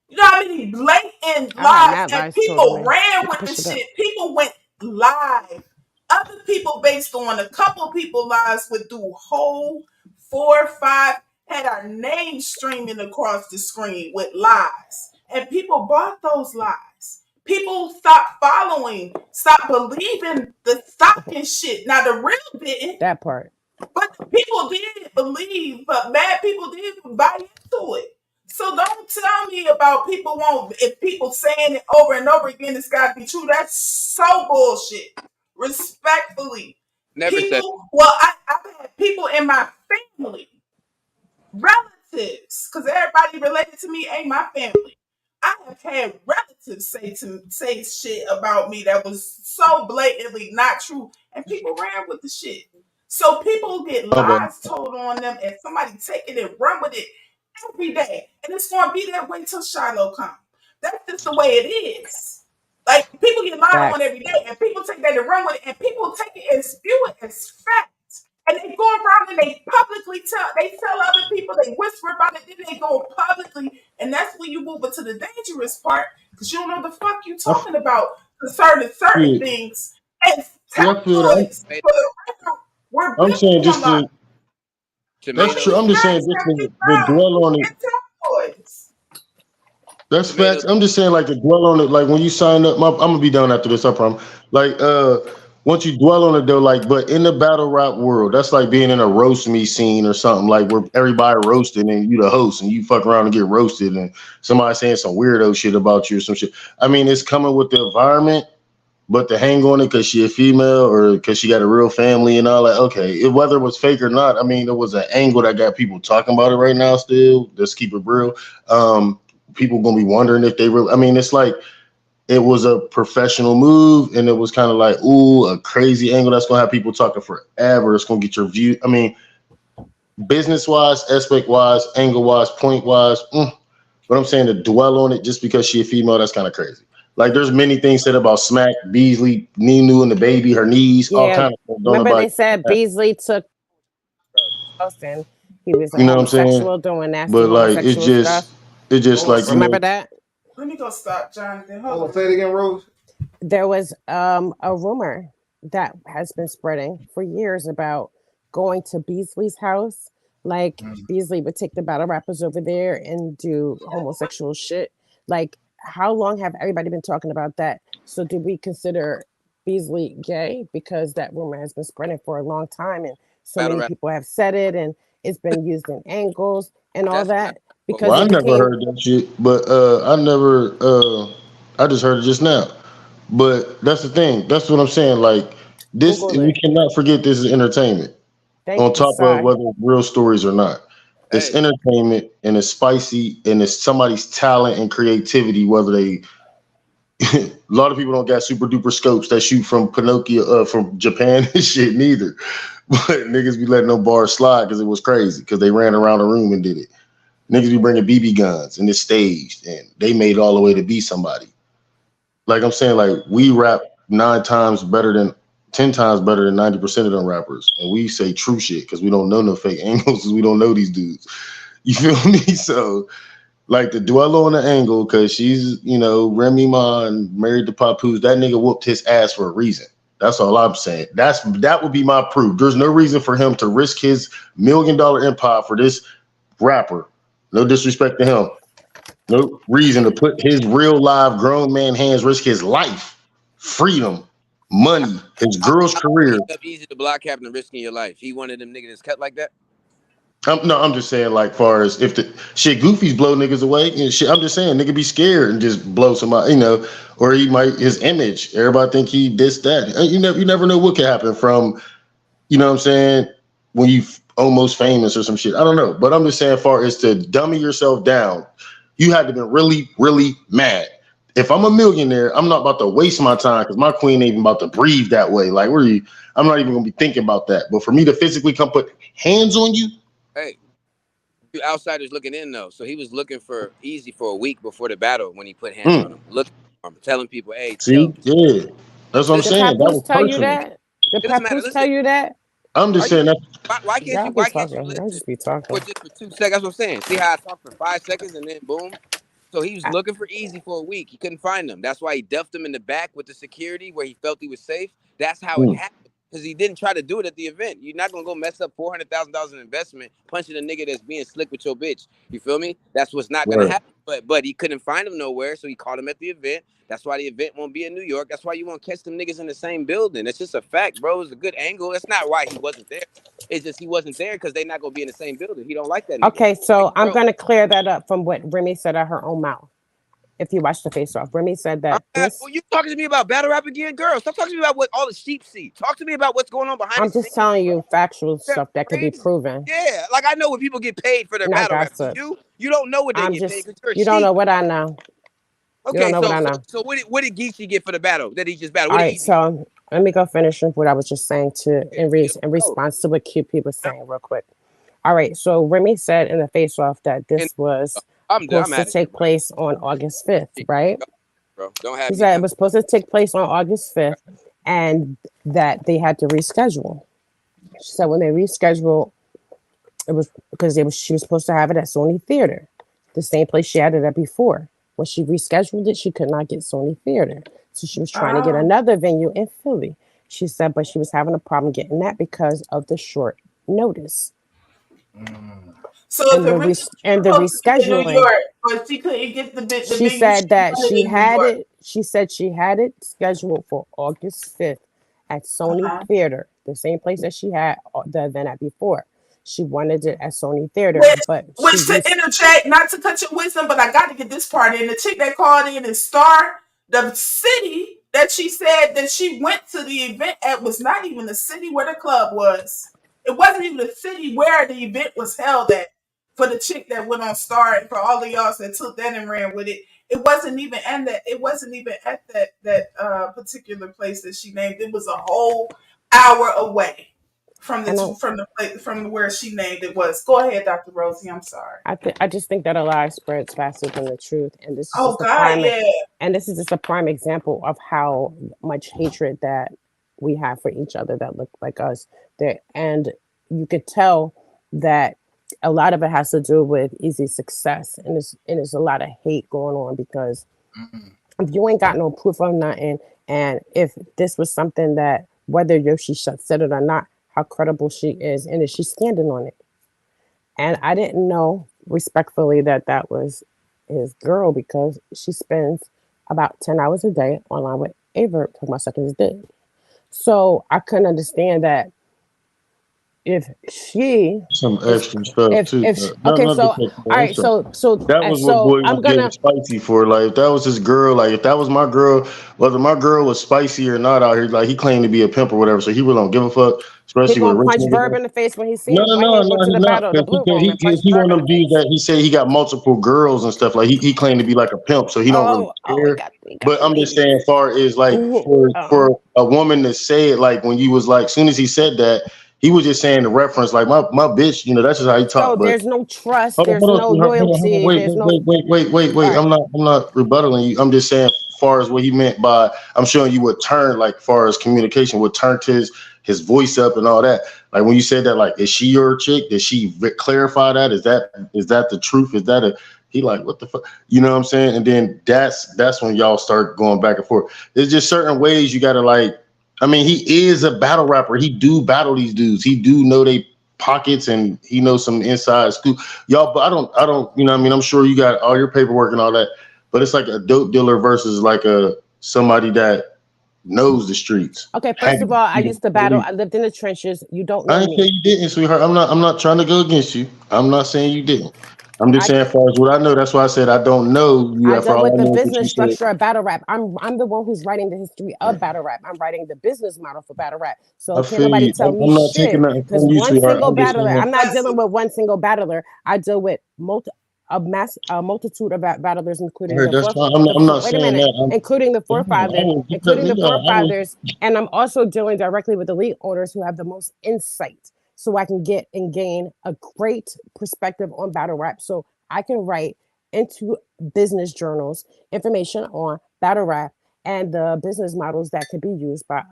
You know how many blatant I had lies mad and lies told on people me. ran You can with the push it up. shit. People went live. Other people based on a couple people lives would do whole 4 or 5, had our names streaming across the screen with lies. And people bought those lies. People stopped following, stopped believing the stock and shit. Now the real didn't, That part. but people did believe, but bad people did buy into it. So don't tell me about people won't, if people saying it over and over again, it's got to be true. That's so bullshit. Respectfully. Never said I've had people in my family, relatives, because everybody related to me ain't my family. I have had relatives say shit about me that was so blatantly not true, and people ran with the shit. So people get My bad. lies told on them, and somebody take it and run with it every day, and it's going to be that way till Shiloh comes. That's just the way it is. Like people get lied on Facts. every day, and people take that and run with it, and people take it and spew it as fact. And they go around and they publicly tell other people, they whisper about it, then they go publicly, and that's when you move into the dangerous part, because you don't know the fuck you I talking about concerning certain feel, things. And yeah, I feel that. tabloids, for the record, were I'm built saying on just lies. to, that's tomatoes. true. I'm just saying Facts just can be to found dwell on it. in tabloids. That's Tomatoes. facts. I'm just saying, like, to dwell on it, like when you sign up, I'm gonna be done after this, I promise. Like, once you dwell on it though, like, but in the battle rap world, that's like being in a roast me scene or something, like where everybody roasted and you the host and you fuck around and get roasted and somebody saying some weirdo shit about you or some shit. I mean, it's coming with the environment, but to hang on it because she a female or because she got a real family and all that, okay, whether it was fake or not, I mean, there was an angle that got people talking about it right now still. Let's keep it real. People gonna be wondering if they really, I mean, it's like it was a professional move and it was kind of like, ooh, a crazy angle that's gonna have people talking forever. It's gonna get your view. I mean, business wise, aspect wise, angle wise, point wise, but I'm saying to dwell on it just because she a female, that's kind of crazy. Like there's many things said about Smack, Beasley, Ninu and the baby, her knees, all Yeah. kind of stuff. Don't Remember nobody, they said Beasley took house and he was a you know what I'm saying? homosexual doing nasty But like homosexual stuff. it's just Hold on, like, Remember that? let me go stop, Jonathan. Hold Hold on, on. say it again, Rose. There was a rumor that has been spreading for years about going to Beasley's house. Like Mm. Beasley would take the battle rappers over there and do homosexual shit. Like, how long have everybody been talking about that? So, do we consider Beasley gay? Because that rumor has been spreading for a long time, and so Battle many rap. people have said it, and it's been used in angles and all That's not that because well, I it never became heard that shit, but I never, I just heard it just now. But that's the thing. That's what I'm saying. Like this, Google we it. cannot forget this is entertainment. On Thank you, top of Sai. whether it's real stories or not, it's hey, entertainment and it's spicy and it's somebody's talent and creativity. Whether they, a lot of people don't got super duper scopes that shoot from Pinocchio, from Japan and shit neither. But niggas be letting no bars slide because it was crazy because they ran around the room and did it. Niggas be bringing BB guns and it's staged and they made it all the way to be somebody. Like I'm saying, like we rap. nine times better than 10 times better than 90% of them rappers, and we say true shit because we don't know no fake angles, because we don't know these dudes. You feel me? So like to dwell on the angle because she's Remy Ma and married to Papoose. That nigga whooped his ass for a reason. That's all I'm saying. That would be my proof. There's no reason for him to risk his $1 million empire for this rapper. No disrespect to him. No reason to put his real live grown man hands, risk his life, freedom, money, his girl's How career. easy to block having risking your life. He wanted them niggas cut like that. I'm just saying, like, far as if the shit goofies blow niggas away and shit, I'm just saying, nigga be scared and just blow somebody, or he might his image. Everybody think he this that. You never know what could happen from, what I'm saying, when you almost famous or some shit. I don't know, but I'm just saying, far as to dummy yourself down, you had to be really, really mad. If I'm a millionaire, I'm not about to waste my time because my queen ain't even about to breathe that way. Like, I'm not even gonna be thinking about that. But for me to physically come put hands on you. Hey, you outsiders looking in though. So he was looking for Easy for a week before the battle when he put hands on him. Looking for him, telling people, hey, See, yeah, that's what I'm Did listen, saying. That Papoose was tell you personal. that? Did it doesn't matter. Papoose tell Listen, you that? I'm are just you? saying that. Why can't you? Y'all be Why can't you talking. Y'all listen just be talking. for just for 2 seconds? That's what I'm saying. See how I talked for 5 seconds and then boom. So he was I, looking for Easy for a week. He couldn't find him. That's why he duffed him in the back with the security where he felt he was safe. That's how it Mm, happened. Because he didn't try to do it at the event. You're not gonna go mess up $400,000 in investment punching a nigga that's being slick with your bitch. You feel me? That's what's not gonna right. happen. But he couldn't find him nowhere, so he caught him at the event. That's why the event won't be in New York. That's why you won't catch them niggas in the same building. It's just a fact, bro. It's a good angle. That's not why he wasn't there. It's just he wasn't there because they're not gonna be in the same building. He don't like that nigga. okay, Like, so I'm bro, gonna clear that up from what Remy said out her own mouth. If you watch the face off, Remy said that Well, this. you talking to me about battle rap again, girl? Stop talking to me about what all the sheep see. Talk to me about what's going on behind the I'm scenes. just telling you factual That's stuff that could be crazy. proven, Yeah, like I know when people get paid for their not battle rap. Do gossip. you? You don't know what they I'm get paid just. because you're a You don't know sheep. what I know. You don't Okay, know what so I so know. so what did Geechee get for the battle that he just battled? All What did right, Easy get? so let me go finish with what I was just saying to in Oh, response to what QP was saying real quick. All right, so Remy said in the face off that and this was I'm supposed to out of here, take bro. place on August 5th, right? Bro, don't have She me said it done. was supposed to take place on August 5th and that they had to reschedule. She said when they rescheduled, it was because she was supposed to have it at Sony Theater, the same place she had it at before. When she rescheduled it, she could not get Sony Theater. So she was trying to get Ah. another venue in Philly. She said, but she was having a problem getting that because of the short notice. Mm. So if And the the rich was supposed to be in New rescheduling, York, but she couldn't get the she venue said she that wanted in New York. she said she had it scheduled for August 5th at Sony Uh-huh. Theater, the same place that she had the event at before. She wanted it at Sony Theater, Which, but she which to reached. interject, not to cut your wisdom, but I got to get this part in. The chick that called in and Star, the city that she said that she went to the event at was not even the city where the club was. It wasn't even the city where the event was held at. For the chick that went on Star, and for all of y'all that took that and ran with it, it wasn't even at that. It wasn't even at that particular place that she named. It was a whole hour away from the And two from the place from where she named it was. Go ahead, Dr. Rosie. I'm sorry. I just think that a lie spreads faster than the truth, and this is Oh just a God, prime yeah. and this is just a prime example of how much hatred that we have for each other that look like us. There, and you could tell that a lot of it has to do with easy success, and there's a lot of hate going on because Mm. if you ain't got no proof of nothing, and if this was something that whether Yoshi said it or not, how credible she is, and is she standing on it? And I didn't know respectfully that that was his girl because she spends about 10 hours a day online with Ava till my second is dead. So I couldn't understand that if she Some is extra stuff too. if No, okay, not so to all cut you off. I'm right, sorry. so That was what so boy I'm was getting gonna spicy for. Like if that was his girl, like if that was my girl, whether my girl was spicy or not out here, like he claimed to be a pimp or whatever, so he really don't give a fuck, he especially with gonna rich punch Verb niggas. in the face when he see No, him. no, Why he no, ain't go no, to he the not. battle, the Because blue room and punch he Verb one in of the them dudes face? that he said he got multiple girls and stuff. Like he claimed to be like a pimp, so he don't really Oh, care. he got But the I'm just ladies. saying, far as like Mhm. for a woman to say it, like when you was like, soon as he said that, he was just saying the reference, like my bitch, that's just how he So talk. But there's no trust, there's hold on, no sweetheart. Hold on. loyalty, Wait, there's wait, no wait, wait, wait, wait, all wait. right. I'm not rebuttaling you. I'm just saying far as what he meant by I'm showing you what turn like far as communication, what turned his voice up and all that. Like when you said that, like, is she your chick? Did she clarify that? Is that the truth? Is that a he like what the fuck? You know what I'm saying? And then that's when y'all start going back and forth. There's just certain ways you gotta like. I mean, he is a battle rapper. He do battle these dudes. He do know they pockets and he knows some inside scoop. Y'all, but I don't, you know what I mean? I'm sure you got all your paperwork and all that, but it's like a dope dealer versus like a somebody that knows the streets. Okay, Had, first of all, I you used to battle. know, I lived in the trenches. You don't I know didn't say me. you didn't, sweetheart. I'm not trying to go against you. I'm not saying you didn't. I'm just I saying as far as what I know, that's why I said I don't know you I for dealt all with I the know is what you business said. structure of battle rap. I'm the one who's writing the history of battle rap. I'm writing the business model for battle rap. So I can't feel nobody you. tell me I'm not taking shit. nothing Because from you, one sweetheart. single I'm just battler, saying. I'm not Bless dealing you. with one single battler. I deal with a multitude of battlers, I including heard the that's fourth. fine. I'm not Wait a saying minute, that. including the Damn, forefather, you cut including me the off. forefathers, and I'm also dealing directly with elite owners who have the most insight, so I can get and gain a great perspective on battle rap. So I can write into business journals information on battle rap and the business models that could be used by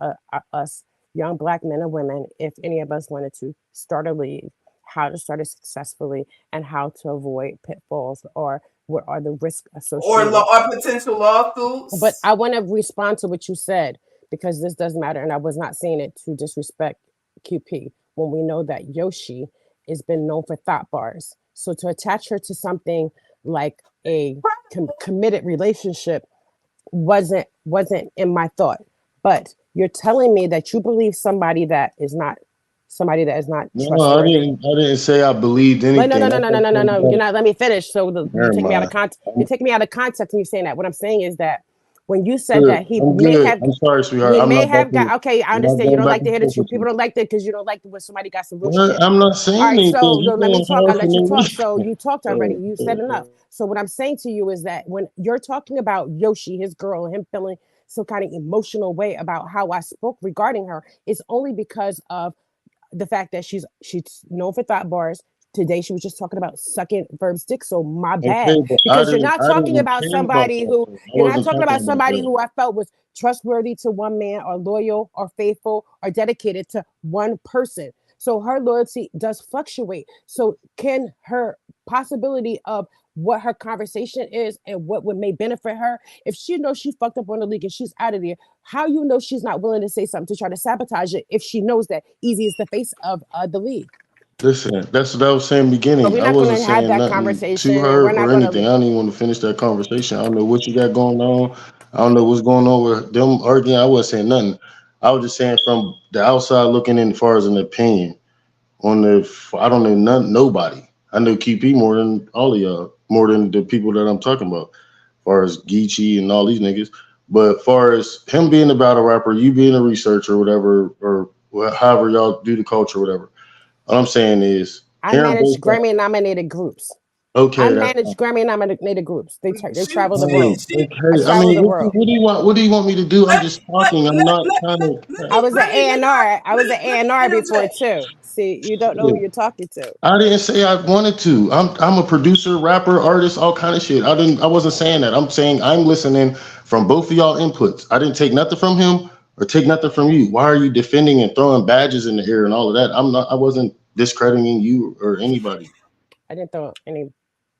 us young black men and women if any of us wanted to start a league, how to start it successfully, and how to avoid pitfalls or what are the risks associated. Or potential But lawsuits. I want to respond to what you said because this does matter, and I was not saying it to disrespect QP when we know that Yoshi has been known for thought bars. So to attach her to something like a committed relationship wasn't in my thought. But you're telling me that you believe somebody that is not No, I trustworthy. didn't. I didn't say I believed Wait, no, anything. no, no, That's no, what no, no, no, I'm no. You're saying. not. Let me finish. So you Never take me out of mind. context. You I'm take me out of context when you're saying that. What I'm saying is that when you said good. that he I'm may good. have I'm sorry, sweetheart. he I'm may not have about got to. okay. I I'm not understand you going don't back like to and hear the forth truth. with People you. don't like that because you don't like when somebody got some real What? shit. I'm not All saying right, anything. so You let me going talk. I'll hard for let you no talk. So reason. you talked already. You said enough. So what I'm saying to you is that when you're talking about Yoshi, his girl, and him feeling some kind of emotional way about how I spoke regarding her, it's only because of the fact that she's known for thought bars. Today she was just talking about sucking Verb's dick. So my Okay, bad. but I Because you're didn't. not I talking didn't about care about somebody that. who Though. I you're not wasn't talking talking about about somebody that. who I felt was trustworthy to one man or loyal or faithful or dedicated to one person. So her loyalty does fluctuate. So can her possibility of what her conversation is and what would may benefit her, if she knows she fucked up on the league and she's out of there, how you know she's not willing to say something to try to sabotage it if she knows that Easy is the face of the league? Listen, that's what I was saying in the So beginning. we're I not wasn't going to have saying that nothing to conversation, and her we're not or going anything. to. I don't even want to finish that conversation. I don't know what you got going on. I don't know what's going on with them arguing. I wasn't saying nothing. I was just saying from the outside looking in, as far as an opinion on the. I don't know nobody. I know QP more than all of y'all, more than the people that I'm talking about, as far as Geechee and all these niggas. But as far as him being a battle rapper, you being a researcher or whatever, or however y'all do the culture, or whatever. All I'm saying is I hearing both manage sides. Grammy nominated groups. I Okay, that's manage fine. Grammy nominated groups. They She travel the she world. Right. she I Okay. I travel mean, the she world. what do you want? What do you want me to do? I'm let, just talking. I'm not trying to. I was an let me A&R. I was an let me A&R before interject. too. See, you don't know who Shit. you're talking to. I didn't say I wanted to. I'm a producer, rapper, artist, all kind of shit. I didn't. I wasn't saying that. I'm saying I'm listening from both of y'all inputs. I didn't take nothing from him or take nothing from you. Why are you defending and throwing badges in the air and all of that? I'm not. I wasn't discrediting you or anybody. I didn't throw any.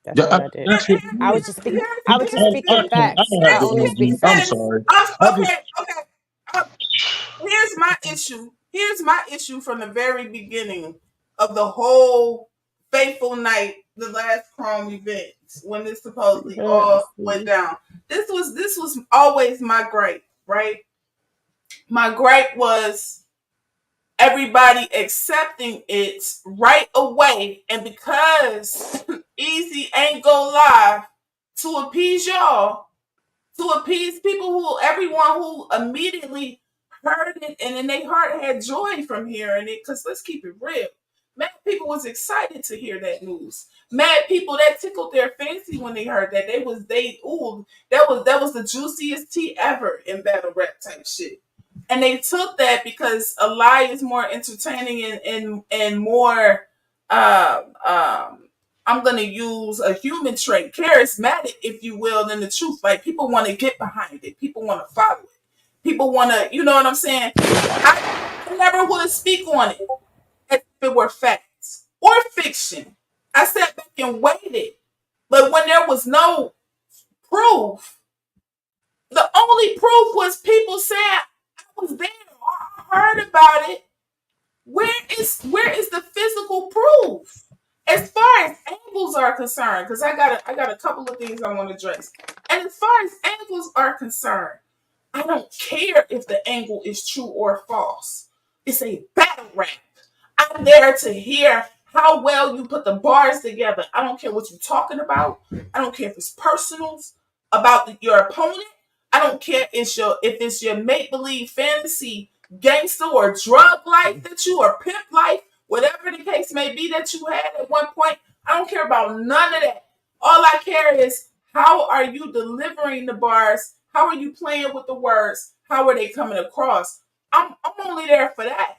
That's Yeah, not what I did. that's what. I was just speaking. I was just Here's speaking the Okay, I facts. don't have I to only speak argue. I'm facts. sorry. I just. okay, okay. Uh, here's my issue. Here's my issue from the very beginning of the whole fateful night, the last Chrome event, when this supposedly all went down. This was always my gripe, right? My gripe was everybody accepting it right away, and because Easy ain't go live to appease y'all, to appease people who everyone who immediately heard it and in their heart had joy from hearing it. Because let's keep it real, mad people was excited to hear that news. Mad people that tickled their fancy when they heard that ooh, that was the juiciest tea ever in battle rap type shit. And they took that because a lie is more entertaining and more um, um, I'm gonna use a human trait, charismatic, if you will, than the truth. Like people want to get behind it, people want to follow it, people want to, you know what I'm saying? I, I never would speak on it as if it were facts or fiction. I sat back and waited, but when there was no proof, the only proof was people saying I was there or I heard about it. Where is the physical proof? As far as angles are concerned, because I got a couple of things I want to address. And as far as angles are concerned, I don't care if the angle is true or false. It's a battle rap. I'm there to hear how well you put the bars together. I don't care what you're talking about. I don't care if it's personals about your opponent. I don't care if it's your make believe fantasy gangster or drug life that you or pimp life, whatever the case may be that you had at one point. I don't care about none of that. All I care is how are you delivering the bars? How are you playing with the words? How are they coming across? I'm only there for that.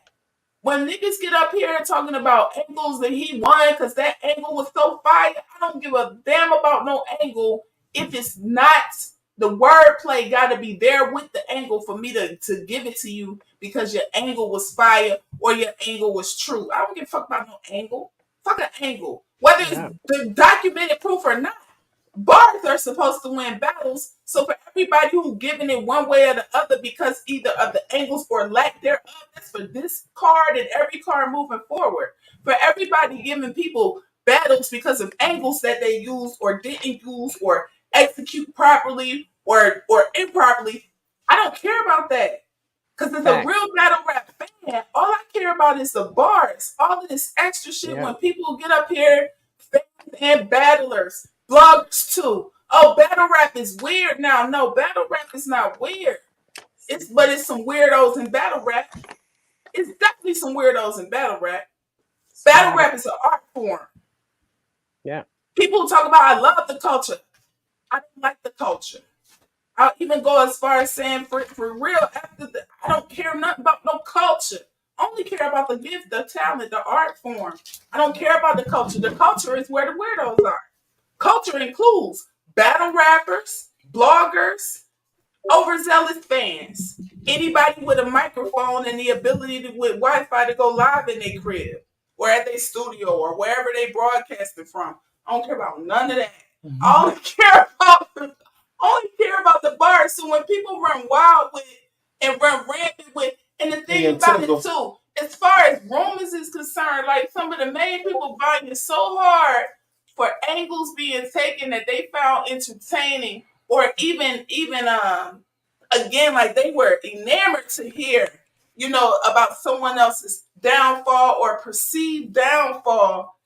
When niggas get up here talking about angles that he won because that angle was so fire, I don't give a damn about no angle if it's not the wordplay got to be there with the angle for me to give it to you because your angle was fire or your angle was true. I don't give a fuck about no angle. Fuck an angle. Whether it's Yeah. the documented proof or not. Bars are supposed to win battles. So for everybody who giving it one way or the other because either of the angles or lack thereof, that's for this card and every card moving forward. For everybody giving people battles because of angles that they used or didn't use or execute properly or improperly, I don't care about that. Because as a real Facts. battle rap fan, all I care about is the bars. All of this extra shit Yeah. when people get up here, fans and battlers, bloggers too. Oh, battle rap is weird now. No, battle rap is not weird. But it's some weirdos in battle rap. It's definitely some weirdos in battle rap. Battle Yeah. rap is an art form. Yeah. People talk about I love the culture. I don't like the culture. I'll even go as far as saying for real, I don't care nothing about no culture. I only care about the gift, the talent, the art form. I don't care about the culture. The culture is where the weirdos are. Culture includes battle rappers, bloggers, overzealous fans, anybody with a microphone and the ability to with Wi-Fi to go live in their crib or at their studio or wherever they broadcasting from. I don't care about none of that. I only care about the bars. So when people run wild with it and run rampant with, and the thing about it too, as far as rumors is concerned, like some of the main people fighting so hard for angles being taken that they found entertaining, or even again, like they were enamored to hear, about someone else's downfall or perceived downfall.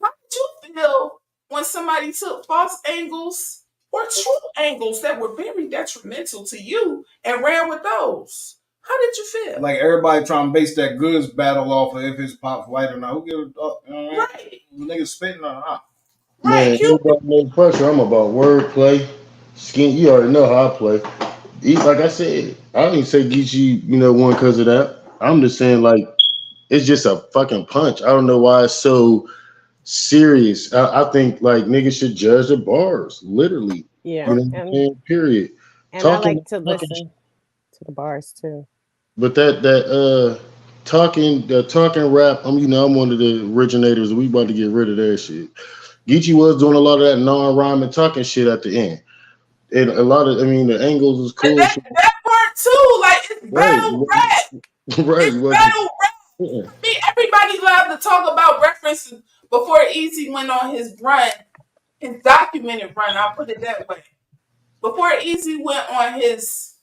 How did you feel when somebody took false angles or true angles that were very detrimental to you and ran with those? How did you feel? Like everybody trying to base that goods battle off of if it's pop white or not. Who gives a fuck? You know what I mean? Right, The niggas spitting on hot. right. Man, ain't got no pressure. I'm about wordplay. Skin, you already know how I play. Like I said, I didn't say Geechee, one because of that. I'm just saying, like, it's just a fucking punch. I don't know why it's so serious. I think, like, niggas should judge the bars, literally. Yeah. You know what I'm saying? Period. And I Talking, like to talking, listen to the bars too. but the talking rap. I'm one of the originators. We about to get rid of that shit. Geechee was doing a lot of that non-rhyming talking shit at the end. And a lot of, the angles was And cool. that Shit. that part too, like it's Right. battle rap. Right. It's You wasn't. battle rap. Yeah. Me, everybody loved to talk about references before Easy went on his documented run. I'll put it that way. Before Easy went on his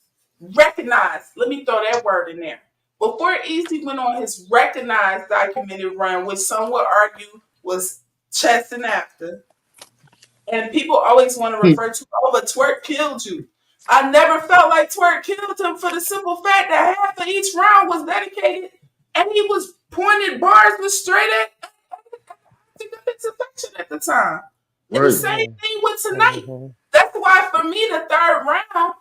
recognized, let me throw that word in there. Before Easy went on his recognized documented run, which some would argue was chasing after, and people always want to refer to, oh, but Twerk killed you. I never felt like Twerk killed him for the simple fact that half of each round was dedicated, and he was pointed bars was straight at its affection at the time. And the Right. same Yeah. thing with tonight. Hmm. That's why for me the third round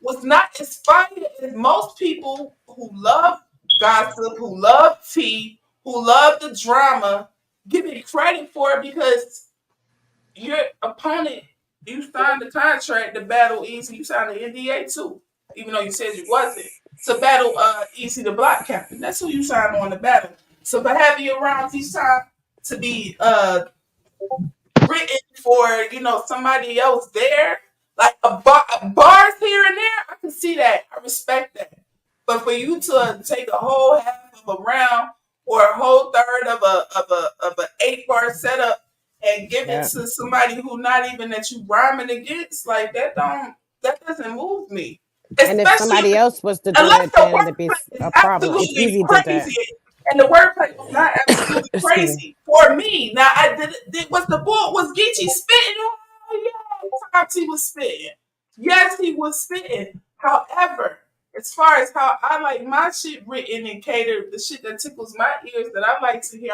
was not as fire as most people who love gossip, who love tea, who love the drama. give it credit for it because your opponent, you signed the contract to battle Easy. You signed the NDA too, even though you said you wasn't. To battle Easy the Block Captain. That's who you signed on the battle. So for having your rounds each time to be written for, somebody else there, like bars here and there, I can see that. I respect that. But for you to take a whole half of a round or a whole third of a 8 bar setup and give it Yeah. to somebody who not even that you rhyming against, like that doesn't move me. And if Especially somebody else was to do unless it, the then it'd be wordplay is a problem. If absolutely Easy did that, crazy, and the wordplay was not absolutely excuse me. crazy for me. Now, was the bull was Geechee spitting? Oh yeah, times he was spitting. Yes, he was spitting. However, as far as how I like my shit written and catered, the shit that tickles my ears that I like to hear,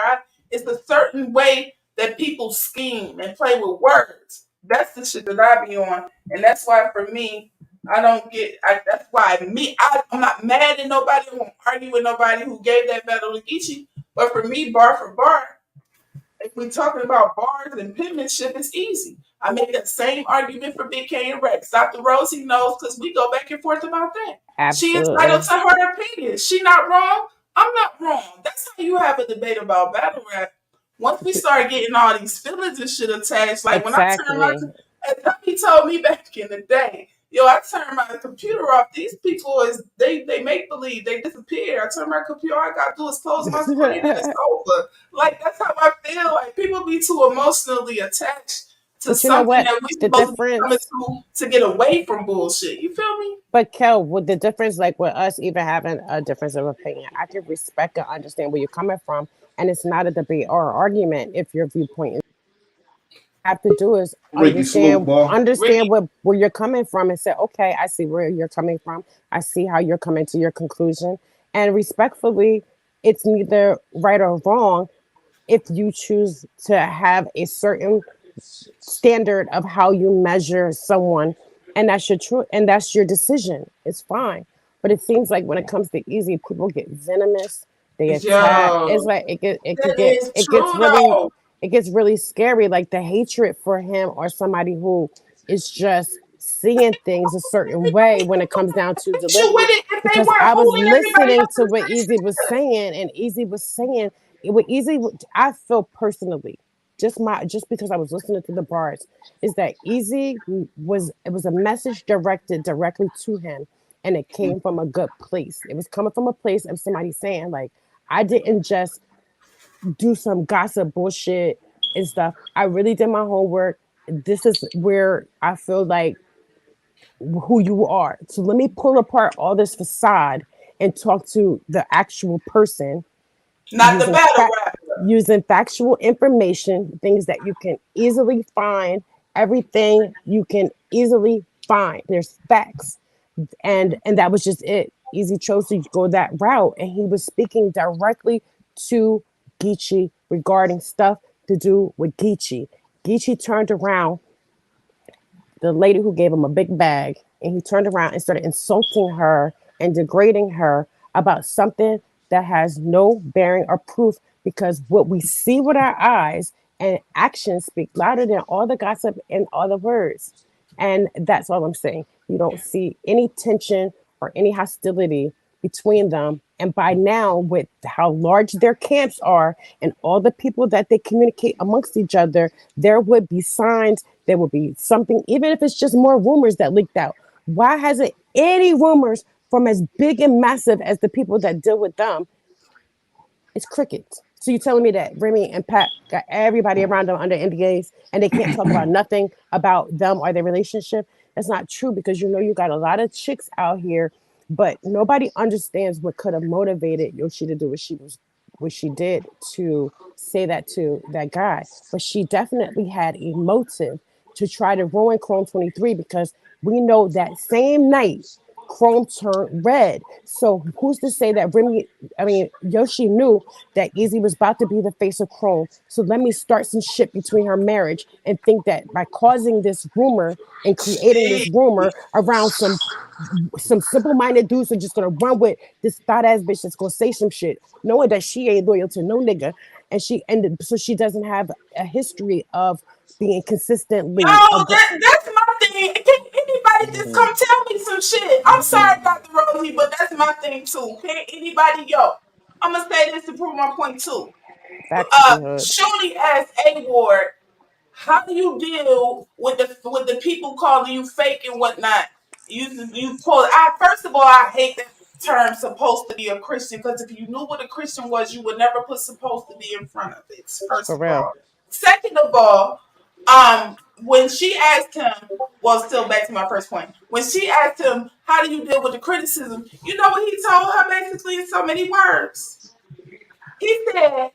it's a certain way that people scheme and play with words. That's the shit that I be on, and that's why for me, I don't get. That's why I'm not mad at nobody. I won't argue with nobody who gave that battle to Geechee. But for me, bar for bar, if we're talking about bars and penmanship, it's easy. I make that same argument for Big K and Rex. Dr. Rosie knows because we go back and forth about that. She is entitled Absolutely. to her opinion. She not wrong. I'm not wrong. That's how you have a debate about battle rap. Once we start getting all these feelings and shit attached, like when I turn my, Exactly. as he told me back in the day, yo, I turn my computer off. These people they make believe they disappear. I turn my computer. All I gotta do is close my screen and it's over. Like that's how I feel. Like people be too emotionally attached to But you know something what? that we The supposed to be coming difference, to get away from bullshit. You feel me? but Kel, with the difference, like with us even having a difference of opinion, I can respect and understand where you're coming from. And it's not a debate or argument if your viewpoint is have to do is Ricky Salute, boy. Ricky, understand where you're coming from and say, okay, I see where you're coming from. I see how you're coming to your conclusion. And respectfully, it's neither right or wrong if you choose to have a certain standard of how you measure someone and that's your true and that's your decision. It's fine. But it seems like when it comes to Easy, people get venomous, they attack. It's yo, like it could that get is true though. it gets really scary, like the hatred for him or somebody who is just seeing things a certain way when it comes down to Hit you with delivery. it if they Because weren't I was moving everybody listening else to to the what same Easy was shit. saying, and Easy was saying it would easy. I feel personally, just because I was listening to the bars, is that Easy was it was a message directed directly to him, and it came from a good place. It was coming from a place of somebody saying like, I didn't just do some gossip bullshit and stuff. I really did my homework. This is where I feel like who you are. So let me pull apart all this facade and talk to the actual person Not the using battle fact rapper. using factual information, things that you can easily find, everything you can easily find. There's facts. And that was just it. Easy chose to go that route and he was speaking directly to Geechee regarding stuff to do with Geechee. Geechee turned around the lady who gave him a big bag, and he turned around and started insulting her and degrading her about something that has no bearing or proof because what we see with our eyes and actions speak louder than all the gossip and all the words. And that's all I'm saying. You don't see any tension or any hostility between them. And by now, with how large their camps are and all the people that they communicate amongst each other, there would be signs, there would be something, even if it's just more rumors that leaked out. Why hasn't any rumors from as big and massive as the people that deal with them? It's crickets. So you're telling me that Remy and Pat got everybody around them under NDAs and they can't talk about nothing about them or their relationship? That's not true because you got a lot of chicks out here, but nobody understands what could have motivated Yoshi to do what she did to say that to that guy. But she definitely had a motive to try to ruin Chrome 23 because we know that same night Chrome turned red. So who's to say that Yoshi knew that Easy was about to be the face of Chrome. So let me start some shit between her marriage and think that by causing this rumor and creating this Shit. rumor around some simple-minded dudes who are just gonna run with this thought ass bitch that's gonna say some shit, knowing that she ain't loyal to no nigga. and she ended, so she doesn't have a history of being Yo, consistently a girl. that's my thing. Can anybody just come tell me some shit? I'm sorry, Dr. Rosie, but that's my thing too. Can anybody, yo, I'm gonna say this to prove my point too. Facts, sweetheart. Shorty asked A Ward, how do you deal with the people calling you fake and whatnot? You pull. I first of all, I hate that term "supposed to be a Christian" because if you knew what a Christian was, you would never put "supposed to be" in front of it. For First of real. all, second of all, when she asked him, well, still back to my first point. When she asked him, "How do you deal with the criticism?" You know what he told her basically in so many words. He said,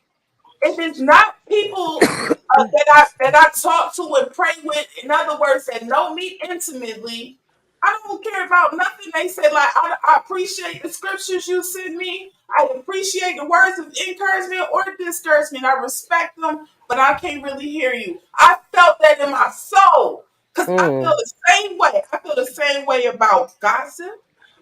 if it's not people that I talk to and pray with, in other words, that know me intimately, I don't care about nothing they say. Like I appreciate the scriptures you send me. I appreciate the words of encouragement or discouragement. I respect them, but I can't really hear you. I felt that in my soul because I feel Mm. the same way. I feel the same way about gossip.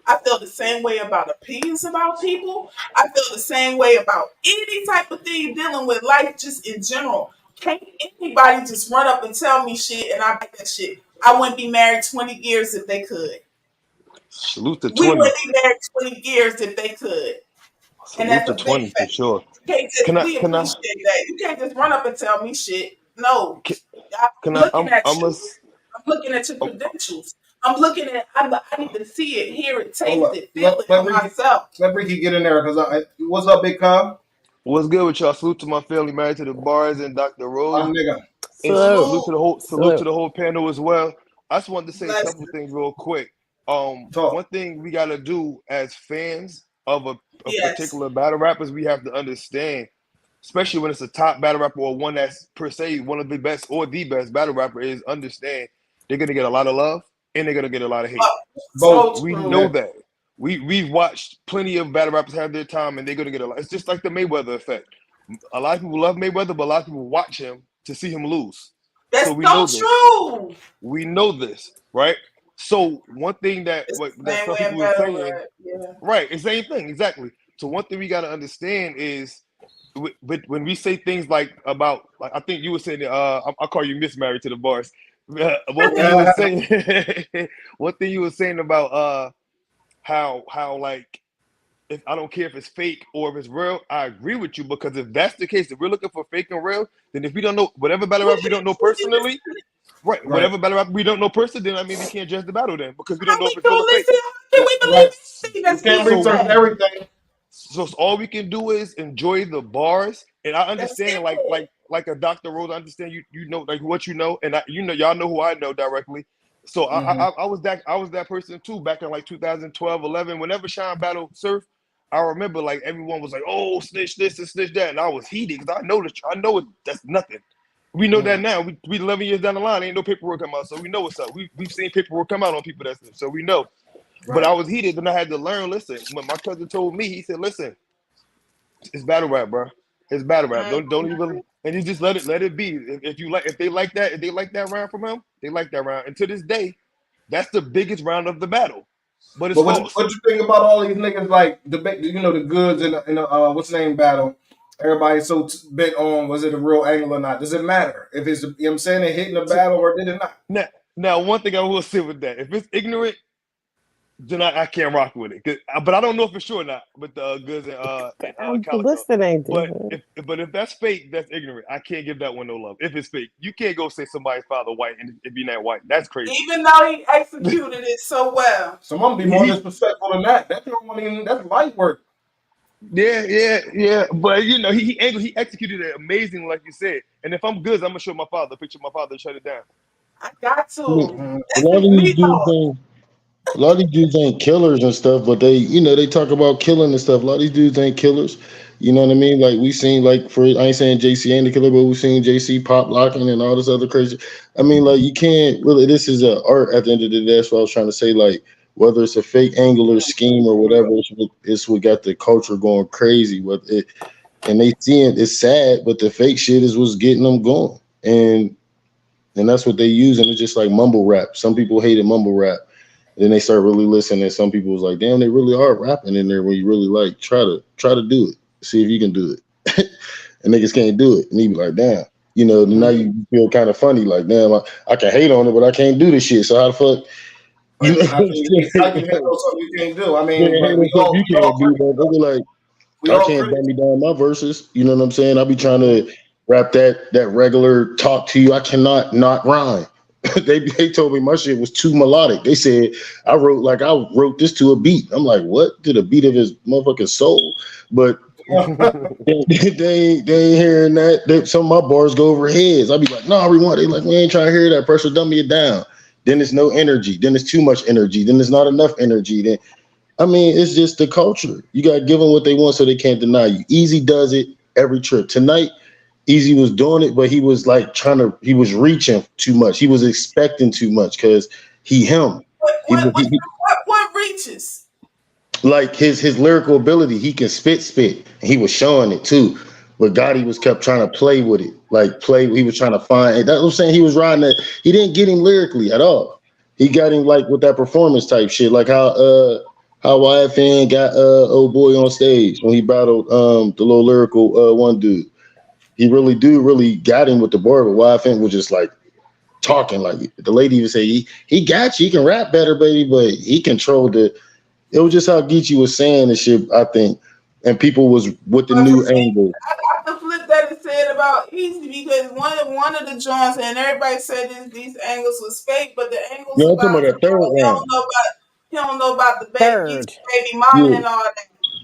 I feel the same way about opinions about people. I feel the same way about any type of thing dealing with life just in general. Can't anybody just run up and tell me shit and I like that shit. I wouldn't be married 20 years if they could. Salute to We 20. wouldn't be married 20 years if they could. And Salute that's to a big 20 for fact. sure. You can't just, Can I we can I appreciate that. You can't just run up and tell me shit. No. can, I'm can I looking at I'm a you. I'm looking at your credentials. I'm looking at, I need to see it, hear it, Hold taste up. it, feel it for myself. Let Ricky get in there because what's up, big Cobb? What's good with y'all? Salute to my family, married to the bars and Dr. My Rosie, nigga. and Salute. Salute. salute to Salute. the whole panel as well. I just wanted to say a couple Blessings. things real quick. One Talk. thing we gotta do as fans of a Yes. particular battle rappers, we have to understand, especially when it's a top battle rapper or one that's per se one of the best or the best battle rapper, is understand they're gonna get a lot of love and they're gonna get a lot of hate. Both. So We true. know Yeah. that. We've watched plenty of battle rappers have their time, and they're gonna get a lot. It's just like the Mayweather effect. A lot of people love Mayweather, but a lot of people watch him to see him lose. So That's we so know this. true. We know this, right? So one thing It's the that same some way in people were battle saying, rap. Yeah. right? It's the same thing, exactly. So one thing we got to understand is, when we say things like about, like I think you were saying, I'll call you Miss Married to the Bars. One thing you were saying, one thing you were saying about how like, if I don't care if it's fake or if it's real, I agree with you, because if that's the case, if we're looking for fake and real, then if we don't know whatever battle We rap we can don't know truly personally, listen. right, Right. whatever battle rap we don't know personally, then I mean we can't judge the battle then, because we How don't know if we it's real gonna or fake. listen? How can we believe Right. anything You that's can't being So research said? everything. so all we can do is enjoy the bars, and I That's understand, it. like a Dr. Rose, I understand you know like what you know, and y'all know who I know directly. So Hmm. I was that person too back in like 2012, 11. Whenever Sean battled Surf, I remember like everyone was like, "Oh, snitch this and snitch that," and I was heated because I know that's nothing. We know that Hmm. now. We 11 years down the line, ain't no paperwork come out, so we know what's up. We've seen paperwork come out on people that snitch, so we know. But Right. I was heated, and I had to learn. Listen, when my cousin told me, he said, "Listen, it's battle rap, bro. It's battle rap. Mhm. Don't even." And you just let it be. If you like, if they like that round from him, they like that round. And to this day, that's the biggest round of the battle. But it's But false. what you think about all these niggas like the goods in the what's the name battle? Everybody's so bent on was it a real angle or not? Does it matter if it's you know what I'm saying it hitting the So battle or did it not? now, one thing I will say with that, if it's ignorant, then I can't rock with it. But I don't know for sure or not with the goods and I'm Calico. listening, But dude. if that's fake, that's ignorant. I can't give that one no love. If it's fake, you can't go say somebody's father white and it be not white. That's crazy. Even though he executed it so well. Some of them be more he, disrespectful than that. That don't even that's light work. yeah. But he executed it amazing, like you said. And if I'm good, I'm gonna show my father a picture of my father and shut it down. I got I mean, to. Mhm. a That's lot the of these me dudes though. ain't a lot of these dudes ain't killers and stuff, but they talk about killing and stuff. A lot of these dudes ain't killers. You know what I mean? Like we seen like for I ain't saying JC ain't the killer, but we seen JC pop locking and all this other crazy. I mean, like you can't really. This is a art at the end of the day. That's what I was trying to say. Like whether it's a fake angle or scheme or whatever, it's what got the culture going crazy. But it and they seeing it's sad, but the fake shit is what's getting them going. And that's what they use, and it's just like mumble rap. Some people hated mumble rap. Then they start really listening. Some people was like, "Damn, they really are rapping in there." When you really like try to do it, see if you can do it. and niggas can't do it. And he be like, damn. You know, now Mhm. you feel kind of funny, like, damn, I can hate on it, but I can't do this shit. So how the fuck, you But know how what I'm can how can you hate saying? on something you can't do? I Yeah, mean, hate but on something you we all can't do, but they be like, we I all can't critics. dummy down my verses. You know what I'm saying? I be trying to rap that regular talk to you. I cannot not rhyme. They told me my shit was too melodic. They said I wrote this to a beat. I'm like, what? To the beat of his motherfucking soul. But they ain't hearing that. Some of my bars go over heads. I be like, no, we want. They like, we ain't trying to hear that. Pressure dummy it down. Then there's no energy. Then it's too much energy. Then there's not enough energy. Then I mean, it's just the culture. You got to give them what they want so they can't deny you. Easy does it every trip. Tonight, Easy was doing it, but he was like he was reaching too much. He was expecting too much because him. What He, what what he, what reaches? like his lyrical ability, he can spit, and he was showing it too. But Gotti was kept trying to play with it, like play. He was trying to find. That's what I'm saying. He was riding that. He didn't get him lyrically at all. He got him like with that performance type shit, like how YFN got old boy on stage when he battled the little lyrical one dude. He really got him with the board, but YFN was just like talking like the lady even say he got you. He can rap better, baby, but he controlled it. It was just how Geechee was saying the shit, I think, and people was with the But for new me, angle. I can flip that and say it about Easy because one of the joints and everybody said these angles was fake, but the angles Yeah, I'm talking about about that third round. he don't know about the Geechee Third. baby mama Yeah, and all that.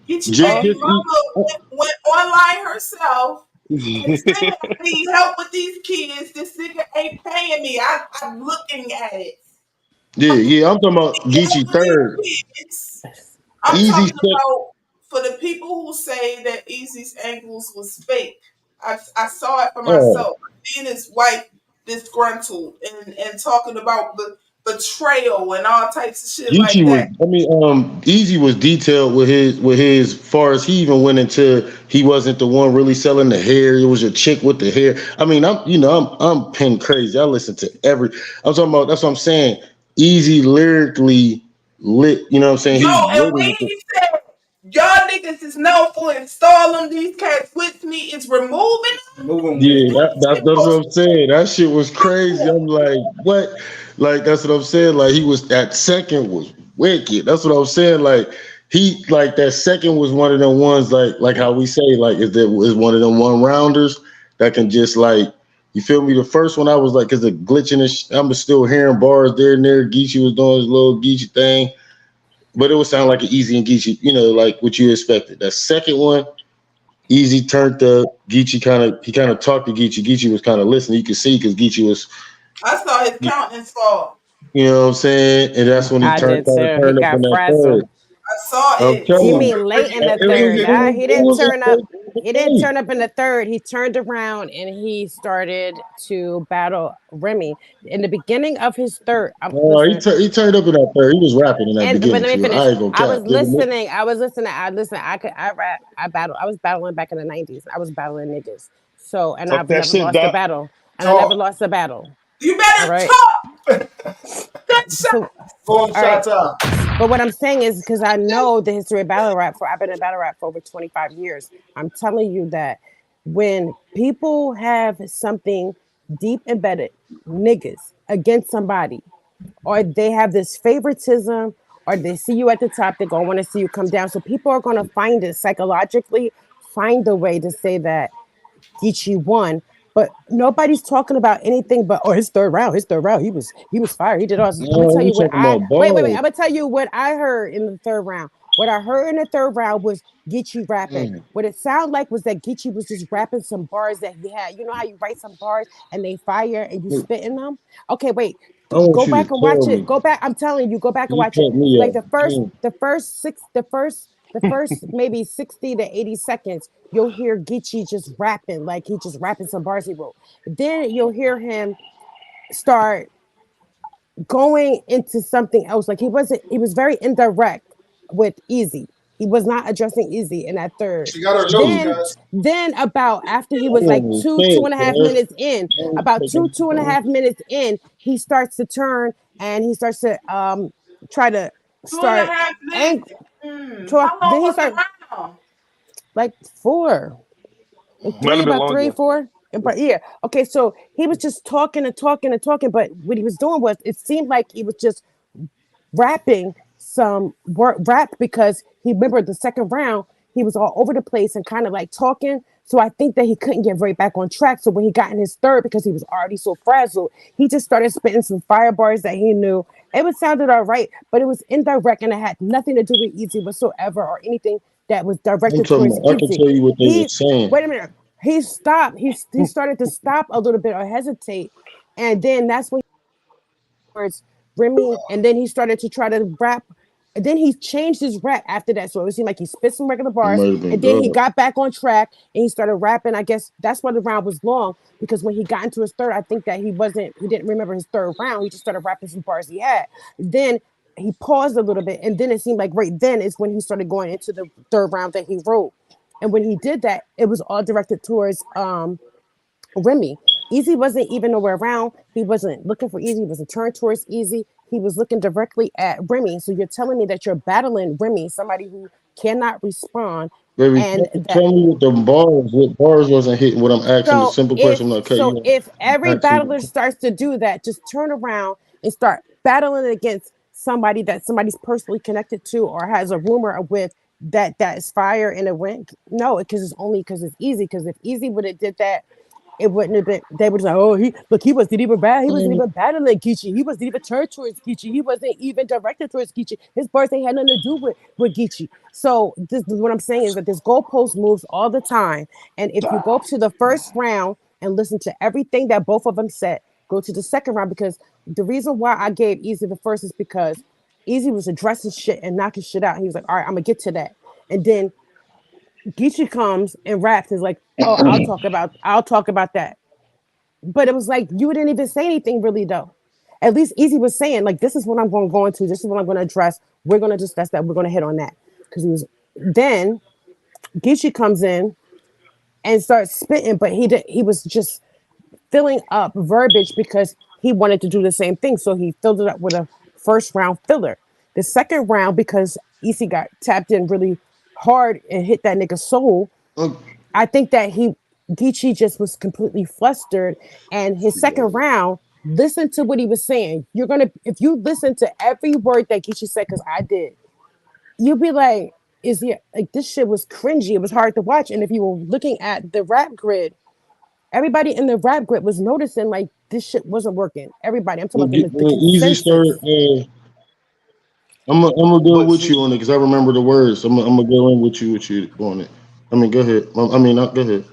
Geechee just baby Oh, just eat. mama went online herself and said, I need help with these kids. This nigga ain't paying me. I'm looking at it. Yeah. I'm talking about Help Geechee with these third. kids. I'm Easy talking set. about for the people who say that Easy's ankles was fake. I saw it for Oh, myself. Seeing his wife disgruntled and talking about the betrayal and all types of shit like Geechee was. that. I mean, Easy was detailed with his. Far as he even went into, he wasn't the one really selling the hair. It was a chick with the hair. I mean, I'm pin crazy. I listen to every. I'm talking about. That's what I'm saying. Easy lyrically lit. You know what I'm saying? Yo, He and lit when it. he said, y'all niggas is known for installing these cats with me, is removing them. Moving with Yeah, me. that's what I'm saying. That shit was crazy. I'm like, what? Like that's what I'm saying. Like he was that second was wicked. That's what I'm saying. Like he like that second was one of them ones like how we say like is one of them one rounders that can just like you feel me. The first one I was like, cause the glitching and I'm still hearing bars there and there. Geechee was doing his little Geechee thing, but it would sound like an easy and Geechee, like what you expected. That second one. Easy turned up. Geechee he kind of talked to Geechee. Geechee was kind of listening. You could see because Geechee was, I saw his countenance fall. you know what I'm saying, and that's when he I turned did kind of too. He turned up in got that frazzled. third. I saw I'm it. telling You you, mean late in the it was third? it was He it didn't was turn up. a He didn't fight. turn up in the third. He turned around and he started to battle Remy. In the beginning of his third, listen, He turned up in that third. He was rapping in that and but beginning let me too. finish. I ain't gonna I was cap. Give him it. listening. I listen. I rap. I battle. I was battling back in the '90s. I was battling niggas. So and Talk I've that never shit, lost a Doc. battle. And I Talk. never lost a battle. You All better right. talk. Good shot. So Boom, all right. shot time. But what I'm saying is because I know the history of battle rap for I've been in battle rap for over 25 years. I'm telling you that when people have something deep embedded, niggas against somebody, or they have this favoritism, or they see you at the top, they're gonna want to see you come down. So people are gonna find it psychologically, find a way to say that Geechee won, but nobody's talking about anything but his third round. His third round, he was fired. He did all this. I'm gonna No, tell we you what talking I about wait. balls. I'm gonna tell you what I heard in the third round. What I heard in the third round was Geechee rapping. Mm. What it sounded like was that Geechee was just rapping some bars that he had. You know how you write some bars and they fire and you spit in them? Okay, wait. I want Go you to back and watch tell it. me. Go back. I'm telling you, go back and You watch it. cut me Like off. Mm. the first maybe 60 to 80 seconds, you'll hear Geechee just rapping, like he just rapping some bars he wrote. Then you'll hear him start going into something else. Like he was very indirect with Easy. He was not addressing Easy in that third. She got her notes, Mm. Then guys. then about after he I was like want to two say and a half it, minutes in, about two and a cuz. half minutes in, he starts to turn and he starts to try to Two and a start half ang- minutes. talk. How long Then he was the start round? like four. like Might three, have been about three, longer. four. But yeah, okay. So he was just talking and talking and talking, but what he was doing was, it seemed like he was just rapping some rap, because he remembered the second round he was all over the place and kind of like talking. So I think that he couldn't get right back on track. So when he got in his third, because he was already so frazzled, he just started spitting some fire bars that he knew. It was sounded all right, but it was indirect and it had nothing to do with Easy whatsoever, or anything that was I'm directed talking towards about, I can Easy. tell you what they were He saying. Wait a minute. He stopped. He started to stop a little bit or hesitate, and then that's when words Remy, and then he started to try to rap. And then he changed his rap after that. So it seemed like he spit some regular It bars, might have been and then he God. got back on track and he started rapping. I guess that's why the round was long, because when he got into his third, I think that he didn't remember his third round. He just started rapping some bars he had. Then he paused a little bit, and then it seemed like right then is when he started going into the third round that he wrote. And when he did that, it was all directed towards Remy. Easy wasn't even nowhere around. He wasn't looking for Easy. He wasn't turned towards Easy. He was looking directly at Remy. So you're telling me that you're battling Remy, somebody who cannot respond, Baby, and that. tell me what the bars, what bars wasn't hitting what I'm asking. The So simple question, I'm not cutting you off. if every I'm asking battler you. starts to do that, just turn around and start battling against somebody that somebody's personally connected to or has a rumor with, that is fire and it went. No, because it's only because it's Easy. Because if Easy would have did that, it wouldn't have been. They were just like, oh, he look, he wasn't even bad. He wasn't even battling Geechee. He wasn't even turned towards Geechee. He wasn't even directed towards Geechee. His birthday had nothing to do with Geechee. So this is what I'm saying, is that this goalpost moves all the time. And if you go up to the first round and listen to everything that both of them said, go to the second round, because the reason why I gave Easy the first is because Easy was addressing shit and knocking shit out. He was like, all right, I'm gonna get to that. And then Geechee comes and raps, is like, oh, I'll talk about that. But it was like you didn't even say anything really though. At least Easy was saying, like, this is what I'm going to go into. This is what I'm going to address. We're going to discuss that. We're going to hit on that. Because he was then Geechee comes in and starts spitting, but he was just filling up verbiage because he wanted to do the same thing. So he filled it up with a first round filler. The second round, because Easy got tapped in really hard and hit that nigga's soul, Uh, I think that Geechee just was completely flustered. And his second round, listen to what he was saying. If you listen to every word that Geechee said, because I did, you'll be like, is he like, this shit was cringy? It was hard to watch. And if you were looking at the rap grid, everybody in the rap grid was noticing like this shit wasn't working. Everybody, I'm talking about the when Easy started, consensus. I'm gonna go But with see, you on it because I remember the words. I'm gonna go in with you on it. I mean, go ahead. Go ahead.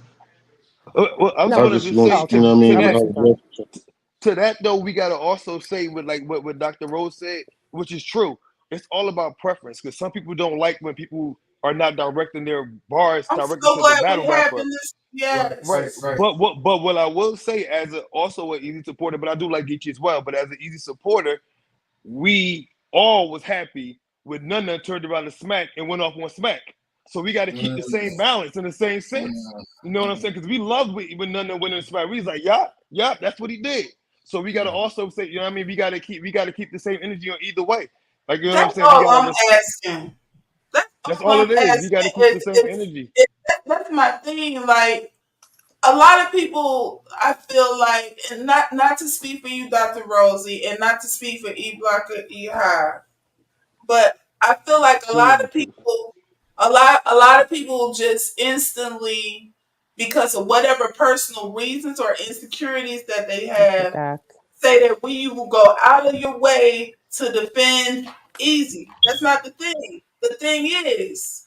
well, I was No, I gonna just just want say oh, you okay. know what I to mean. I'll that let you go. to that though, we gotta also say with like what Dr. Rose said, which is true. It's all about preference because some people don't like when people are not directing their bars I'm directly so to the glad we battle rapper. having this. Right, right, Yes. right. But what I will say as also an easy supporter, but I do like Geechee as well. But as an easy supporter, we all was happy when Nunna turned around to Smack and went off on Smack. So we got to keep the Mm, same balance in the same sense. mm, You know what I'm saying? Because we loved when Nunna went on Smack. We was like, yup, yup, that's what he did. So we got to mm. also say, you know what I mean? We got to keep the same energy on either way. Like you know what I'm That's saying? We all got to I'm respect. asking. That's That's all all I'm it is. We got to asking. keep the same energy. That's my thing. Like a lot of people, I feel like, and not to speak for you, Dr. Rosie, and not to speak for E Block or E High, but I feel like a True, lot the of truth. people, a lot of people just instantly, because of whatever personal reasons or insecurities that they After have, that, say that we will go out of your way to defend Easy. That's not the thing. The thing is,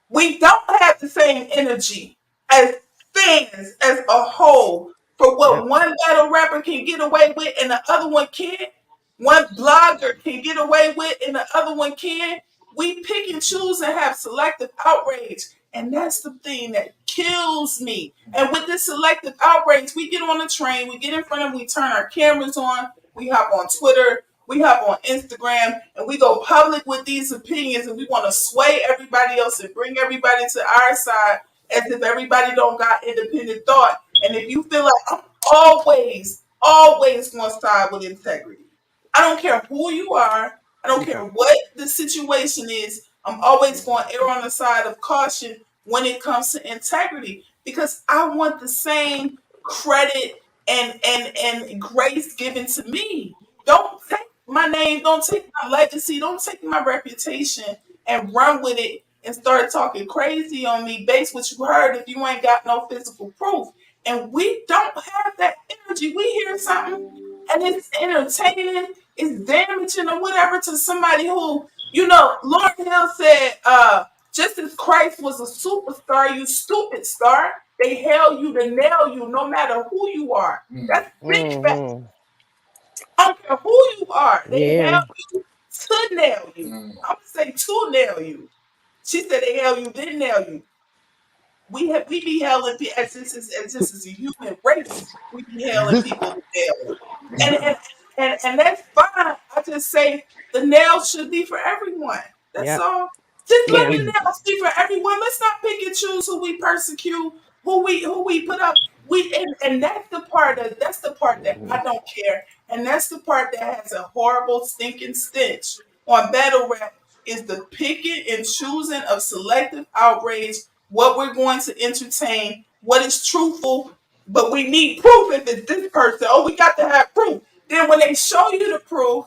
we don't have the same energy as fans as a whole for Yeah. what one battle rapper can get away with and the other one can't. One blogger can get away with and the other one can't. We pick and choose and have selective outrage. And that's the thing that kills me. And with this selective outrage, we get on the train, we get in front of, we turn our cameras on, we hop on Twitter, we hop on Instagram, and we go public with these opinions, and we want to sway everybody else and bring everybody to our side as if everybody don't got independent thought. And if you feel like I'm always going to side with integrity, I don't care who you are. I don't care what the situation is. I'm always going to err on the side of caution when it comes to integrity. because I want the same credit and grace given to me. Don't take my name, don't take my legacy, don't take my reputation and run with it and start talking crazy on me based what you heard if you ain't got no physical proof. And we don't have that energy. We hear something and it's entertaining, it's damaging or whatever to somebody who, Lauren Hill said, just as Christ was a superstar, you stupid star, they held you to nail you no matter who you are. That's big facts. Mm-hmm. I don't care who you are. They Yeah. held you to nail you. I'm gonna say to nail you. She said they held you, didn't nail you. We be hailing as this is a human race. We be hailing This people to nail. And that's fine. I just say the nails should be for everyone. That's Yep. all. Just let Yeah. the nails be for everyone. Let's not pick and choose who we persecute, who we put up. And that's the part that I don't care. And that's the part that has a horrible stinking stench on battle rap is the picking and choosing of selective outrage, what we're going to entertain, what is truthful, but we need proof if it's this person. Oh, we got to have proof. Then when they show you the proof,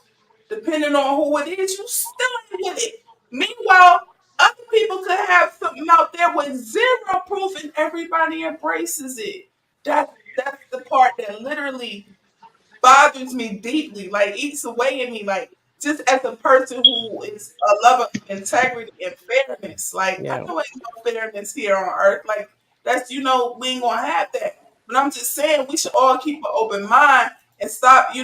depending on who it is, you still ain't with it. Meanwhile, other people could have something out there with zero proof and everybody embraces it. That's the part that literally bothers me deeply, like eats away at me, like just as a person who is a lover of integrity and fairness. Like I Yeah. know ain't no fairness here on earth. Like that's we ain't gonna have that. But I'm just saying we should all keep an open mind and stop,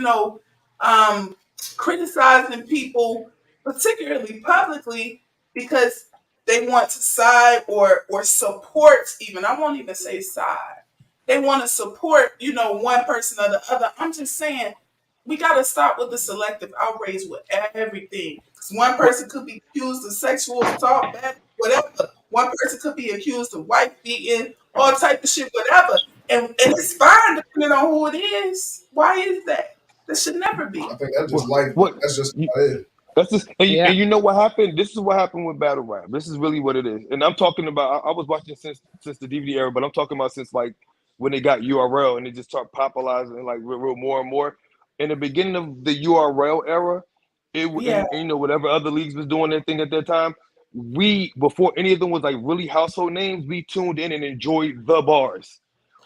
um, criticizing people, particularly publicly, because they want to side or support. Even I won't even say side, they want to support, one person or the other. I'm just saying we got to stop with the selective outrage with everything. 'Cause one what person could be accused of sexual assault, bad, whatever. One person could be accused of wife beating, all type of shit, whatever. And it's fine depending on who it is. Why is that? That should never I be. think that's just what life, though. what That's just you, how it is. that's just Yeah. and you know what happened? This is what happened with battle rap. This is really what it is. And I'm talking about I was watching since the DVD era, but I'm talking about since like when they got URL and they just start popularizing like real more and more. In the beginning of the URL era, Yeah. and, you know whatever other leagues was doing their thing at that time, we before any of them was like really household names, we tuned in and enjoyed the bars.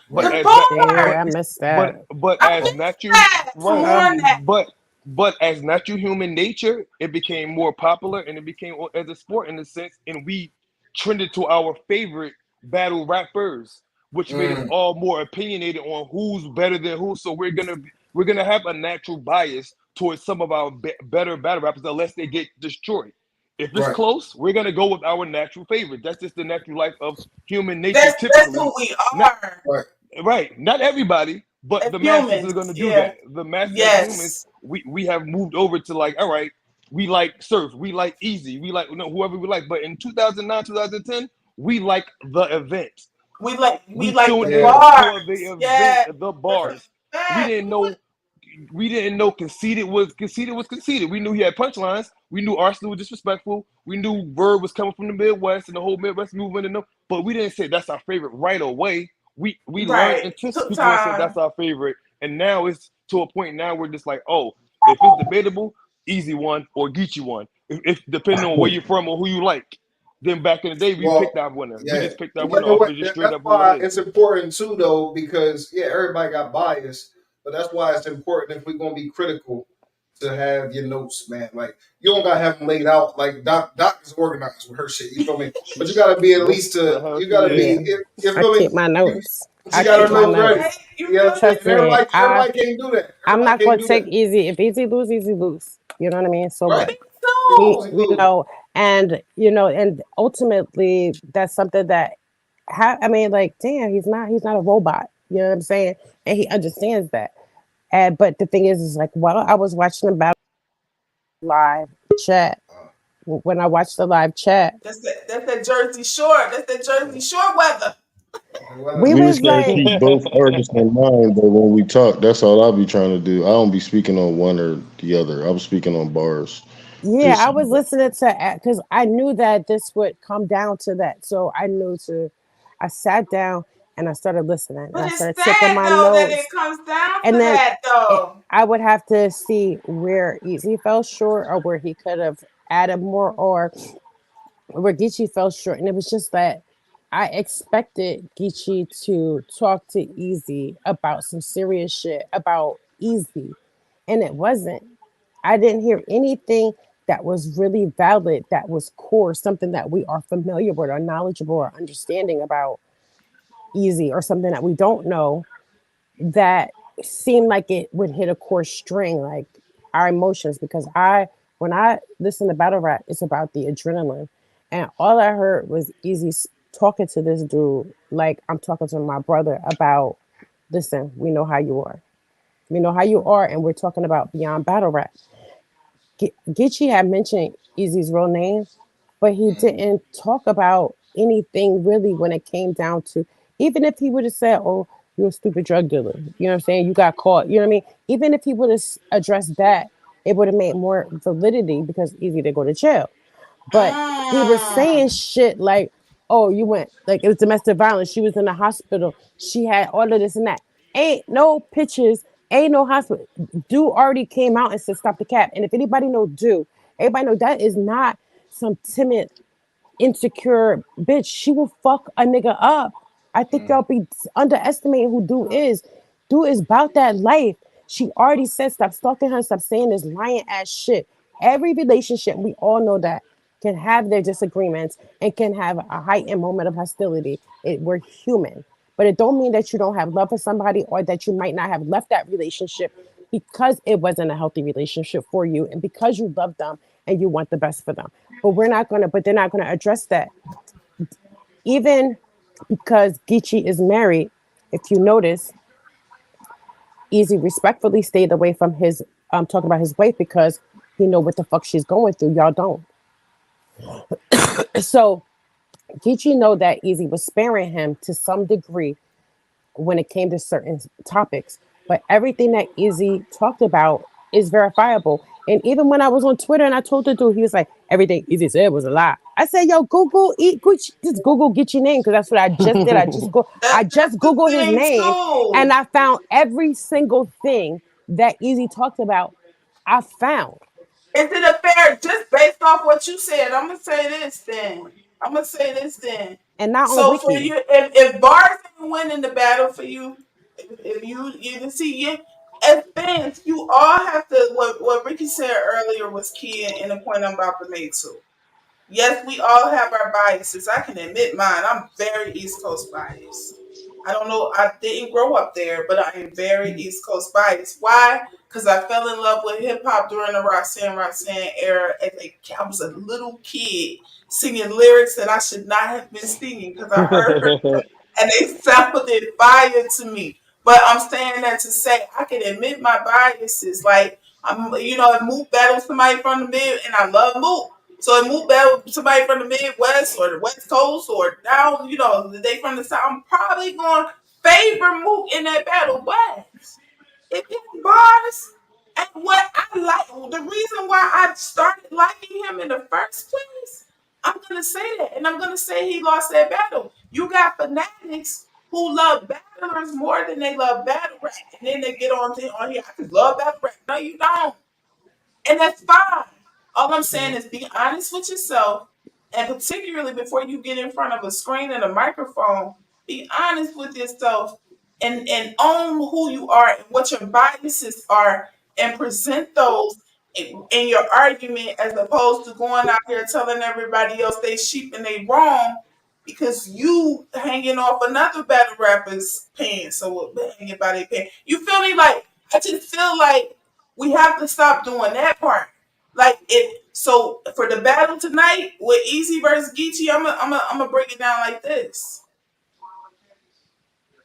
But The Right. as that, bar. Yeah. I missed that. but I as missed natural, that. Come right? on, that. But as natural human nature, it became more popular and it became as a sport in a sense, and we trended to our favorite battle rappers, which made us Mm, all more opinionated on who's better than who. So we're gonna have a natural bias towards some of our better battle rappers unless they get destroyed. If it's right. close, we're gonna go with our natural favorite. That's just the natural life of human nature, That's who typically. we Not are Right. right, not everybody, but as the masses are humans. going to do Yeah. that. The masses as humans, Yes. we have moved over to like, all right, we like surf, we like easy, we like whoever we like. But in 2009, 2010, we like the event. We We like tuned the Yeah. in for the bars. event, Yeah. the That's a bars. We fact. didn't know conceited. We knew he had punchlines. We knew Arsenal was disrespectful. We knew Verb was coming from the Midwest and the whole Midwest movement and them. But we didn't say that's our favorite right away. We learned Right. and took Took people and said time. that's our favorite. And now it's to a point now where just like, oh, if it's debatable, easy one or Geechee one. If depending on where you're from or who you like. Then back in the day, we picked Well, our winner. We yeah. just picked our And you winner know off what? of just straight That's up who it why is. it's important too, though, because yeah, everybody got bias, but that's why it's important if we're gonna be critical to have your notes, man. Like you don't gotta have them laid out. Like Doc is organized with her shit. You feel me? But you gotta be at That's least the to. hell You she gotta is. be. Yeah. You I feel me? keep my You, notes. she I got keep her my notes ready. Okay. notes. You Yeah, feel me? Trust and me. everybody can't do that. I'm Everybody not gonna can't do take that, easy. If easy lose, easy lose. You know what I mean? So right? what? Me You too. lose, you lose. And and ultimately that's something that I mean, like, damn, he's not a robot. You know what I'm saying? And he understands that. And but the thing is like, while I was watching about live chat, Uh, when I watched the live chat, That's that Jersey Shore. That's that Jersey Shore weather. we We well, was just gotta like, keep both artists in mind, but when we talk, that's all I'll be trying to do. I don't be speaking on one or the other. I'm speaking on bars. yeah, Just I was listening to because I knew that this would come down to that. So I knew to, I sat down and I started listening and But I it's started taking sad my though that it notes. comes down And to then that though. I would have to see where Easy fell short or where he could have added more or where Geechee fell short. And it was just that I expected Geechee to talk to Easy about some serious shit about Easy. And it wasn't. I didn't hear anything that was really valid, that was core, something that we are familiar with or knowledgeable or understanding about Easy or something that we don't know that seemed like it would hit a core string, like our emotions. Because when I listen to battle rap, it's about the adrenaline, and all I heard was Easy talking to this dude like I'm talking to my brother about. Listen, we know how you are. We know how you are, and we're talking about beyond battle rap. Geechee had mentioned Easy's real name, but he didn't talk about anything really when it came down to, even if he would have said, "Oh, you're a stupid drug dealer," you know what I'm saying? You got caught, you know what I mean? Even if he would have addressed that, it would have made more validity because Easy to go to jail. But he was saying Mm. shit like, "Oh, you went like it was domestic violence. She was in the hospital. She had all of this and that. Ain't no pictures. Ain't no hospital. Dude already came out and said stop the cap. And if anybody know Dude, everybody know that is not some timid insecure bitch. She will fuck a nigga up. I think y'all be underestimating who Dude is. Dude is about that life. She already said stop stalking her, stop saying this lying ass shit. Every relationship, we all know that, can have their disagreements and can have a heightened moment of hostility. We're human. But it don't mean that you don't have love for somebody or that you might not have left that relationship because it wasn't a healthy relationship for you and because you love them and you want the best for them. But they're not gonna address that. Even because Geechee is married, if you notice, Easy respectfully stayed away from his talking about his wife because he know what the fuck she's going through. Y'all don't. So Geechee know that Easy was sparing him to some degree when it came to certain topics. But everything that Izzy talked about is verifiable. And even when I was on Twitter and I told the dude, he was like, everything Izzy said was a lie. I said, yo, Google, just Google get your name because that's what I just did. I That's just the Googled his thing name and too. I found every single thing that Izzy talked about. I found, Is it a fair just based off what you said? I'm gonna say this then. I'm gonna say this then. and not on So for Wiki. you, if bars didn't win in the battle for you, if you can see you as fans, you all have to. What Ricky said earlier was key in the point I'm about to make too. Yes, we all have our biases. I can admit mine. I'm very East Coast biased. I don't know. I didn't grow up there, but I am very East Coast biased. Why? Because I fell in love with hip hop during the Roxanne era. I was a little kid singing lyrics that I should not have been singing because I heard and they sounded fire to me. But I'm saying that to say I can admit my biases. Like if Mook battles somebody from the mid, and I love Mook. So if Mook battle somebody from the Midwest or the West Coast or down, they from the South, I'm probably going to favor Mook in that battle. But it hit bars. And what I like, the reason why I started liking him in the first place, I'm gonna say that, and I'm gonna say he lost that battle. You got fanatics who love battlers more than they love battle rap, and then they get on here. I just love battle rap. No, you don't. And that's fine. All I'm saying is be honest with yourself, and particularly before you get in front of a screen and a microphone, be honest with yourself and own who you are and what your biases are, and present those in your argument as opposed to going out here telling everybody else they sheep and they wrong because you hanging off another battle rapper's pants or hanging by their pants. You feel me? Like I just feel like we have to stop doing that part. Like it. So for the battle tonight with Easy versus Geechee, I'm gonna break it down like this.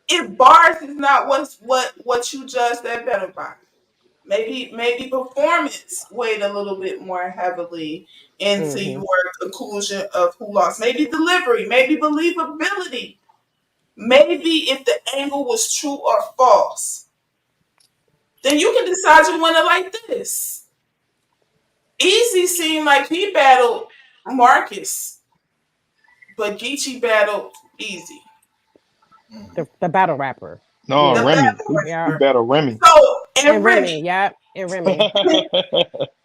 If bars is not what you judge that battle by, maybe performance weighed a little bit more heavily into Mm-hmm. your conclusion of who lost. Maybe delivery, maybe believability, maybe if the angle was true or false. Then you can decide you want it like this. Easy seemed like he battled Marcus, but Geechee battled Easy. The battle rapper. No, The Yeah, Remy. battle We yeah. rapper. battle Remy. So And and Remy, Remy, yeah, and Remy.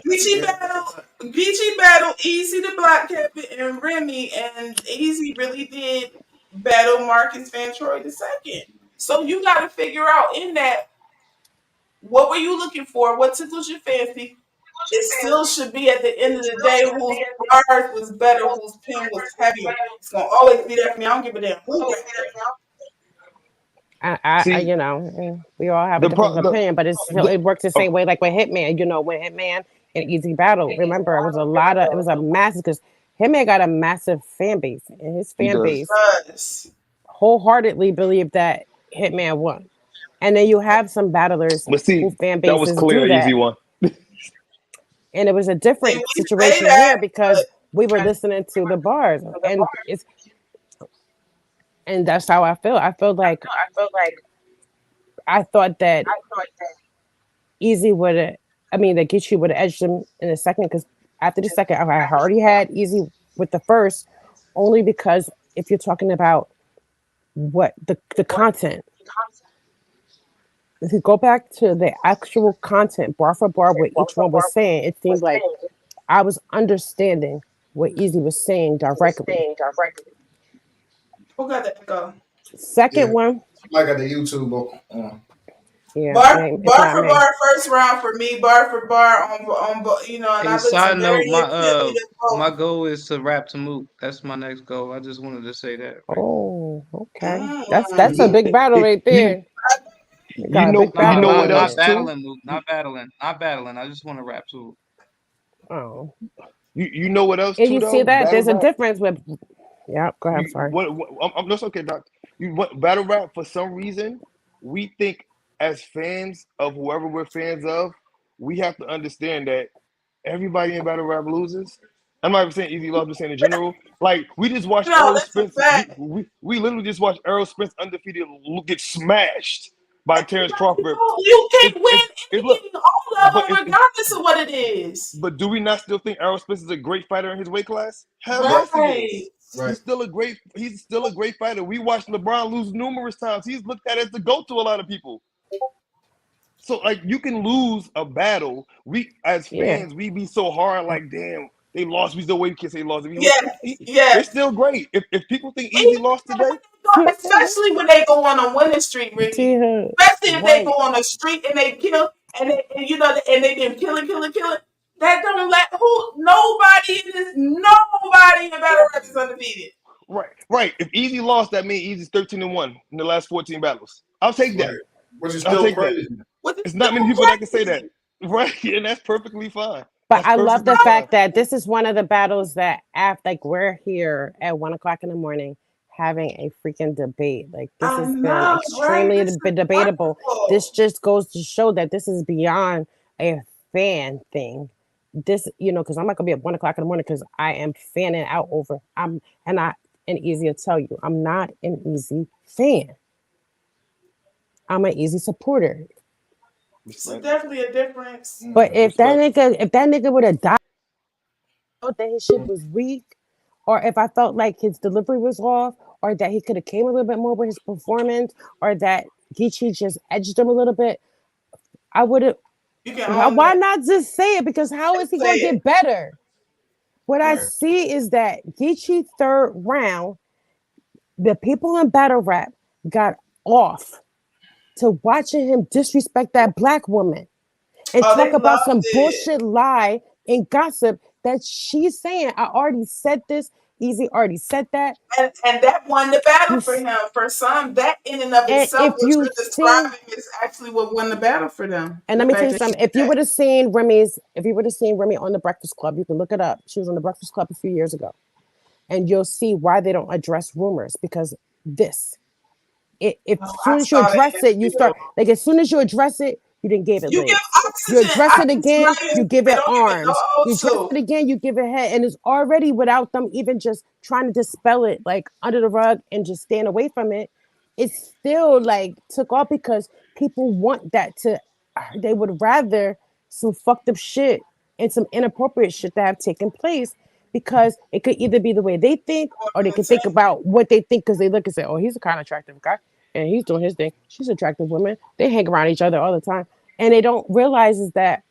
Geechee Yeah. battle, Geechee battle, Easy the Block Captain and Remy, and Easy really did battle Marcus Van Troy the second. So you got to figure out in that what were you looking for, what tickled your fancy. It still should be at the end of the day whose bars was better, whose pen was heavier. It's gonna always be that for me. I don't give a damn who rap See, You know, we all have a the different pro opinion, but the it works the oh, same way like with Hitman. You know, when Hitman and Easy Battle, remember, it was a massive because Hitman got a massive fan base, and his he fan does. base was. wholeheartedly believed that Hitman won. And then you have some battlers But who see, fan that was bases clear, do an easy that. one. And it was a See, different we say situation that, here because we were listening to the bars, and that's how I feel. I feel like I thought that Easy would have, I mean, that Get You would have edged him in the second because after the second, I already had Easy with the first, only because if you're talking about what the content, if you go back to the actual content, bar for bar, what each one was saying, it seemed like I was understanding what Easy was saying directly. who got that go? Second Yeah. one, Somebody got the YouTube on. yeah, Bar, it's bar not for me. bar, first round for me. Bar for bar you know, and Hey, I listen side note, very intently to my both. goal is to rap to Mook. That's my next goal. I just wanted to say that right now. Oh, okay. That's a Mm. big battle right You there. We got a big you Nah, battle know right what not else there. too? battling, Mook. Not battling. Not battling. I just want to rap too. Oh, You know what else and too you see though? that Battle there's a rap. difference with. Yeah, go ahead. I'm You sorry. that's okay, Doc. You what battle rap for some reason we think as fans of whoever we're fans of, we have to understand that everybody in battle rap loses. I'm not even saying Easy Loss, I'm just saying in general. Like we just watched No, Errol that's a Spence. fact. We literally just watched Errol Spence undefeated get smashed by Terrence Crawford. You It can win it it look, any, all of but them, regardless of what it is. but do we not still think Errol Spence is a great fighter in his weight class? Hell Yeah. yes, he Right. is. Right. He's still a great fighter. We watched LeBron lose numerous times. He's looked at as the GOAT to a lot of people. So like you can lose a battle. We as Yeah. fans, we be so hard, like, damn, they lost. We still wait, can't say lost. Yes, They're yes. still great. If people think Easy Even lost today, especially when they go on a winning streak, See Ricky. her Especially if they go right. on a streak and they kill and you know and they been killing. That don't let nobody in battle rap is undefeated. right. If Easy lost, that means Easy's 13-1 in the last 14 battles. I'll take that. Right. Which is I'll still take that. crazy. Which is It's not many still people that can say that. crazy. Right. And that's perfectly fine. But That's I love perfectly the fine. fact that this is one of the battles that after like we're here at 1 o'clock in the morning having a freaking debate. Like this I has been know, right? extremely This is debatable. This wonderful. just goes to show that this is beyond a fan thing. This, because I'm not gonna be at 1 o'clock in the morning because I am fanning out over. And Easy to tell you, I'm not an Easy fan. I'm an Easy supporter. So Respect. definitely a difference. But Respect. if that nigga would have died, thought that his shit was weak, or if I felt like his delivery was off, or that he could have came a little bit more with his performance, or that Geechee just edged him a little bit, I would have. You can own Why that. not just say it? Because how is he Say going to it. get better? What I Right. see is that Geechee third round, the people in battle rap got off to watching him disrespect that black woman and Oh, talk they about loved some it. bullshit lie and gossip that she's saying. I already said this. Easy already said that. And that won the battle You for him. For some, that in and of and itself, if what you you're see, describing is actually what won the battle for them. and The let me tell fact you that he something. did that. If you would have seen Remy on the Breakfast Club, you can look it up. She was on the Breakfast Club a few years ago, and you'll see why they don't address rumors because this if Oh, as I soon as you saw that address it, you interview. start like as soon as you address it, you didn't give it You give legs. You oxygen. address it Oxygen again, not even you give they it don't give it no arms. You address O2. it again, you give it head, and it's already without them even just trying to dispel it like under the rug and just stand away from it. It's still like took off because people want that to. They would rather some fucked up shit and some inappropriate shit to have taken place because it could either be the way they think or they could think about what they think because they look and say, "Oh, he's a kind of attractive guy." and he's doing his thing. She's an attractive woman. They hang around each other all the time, and they don't realize is that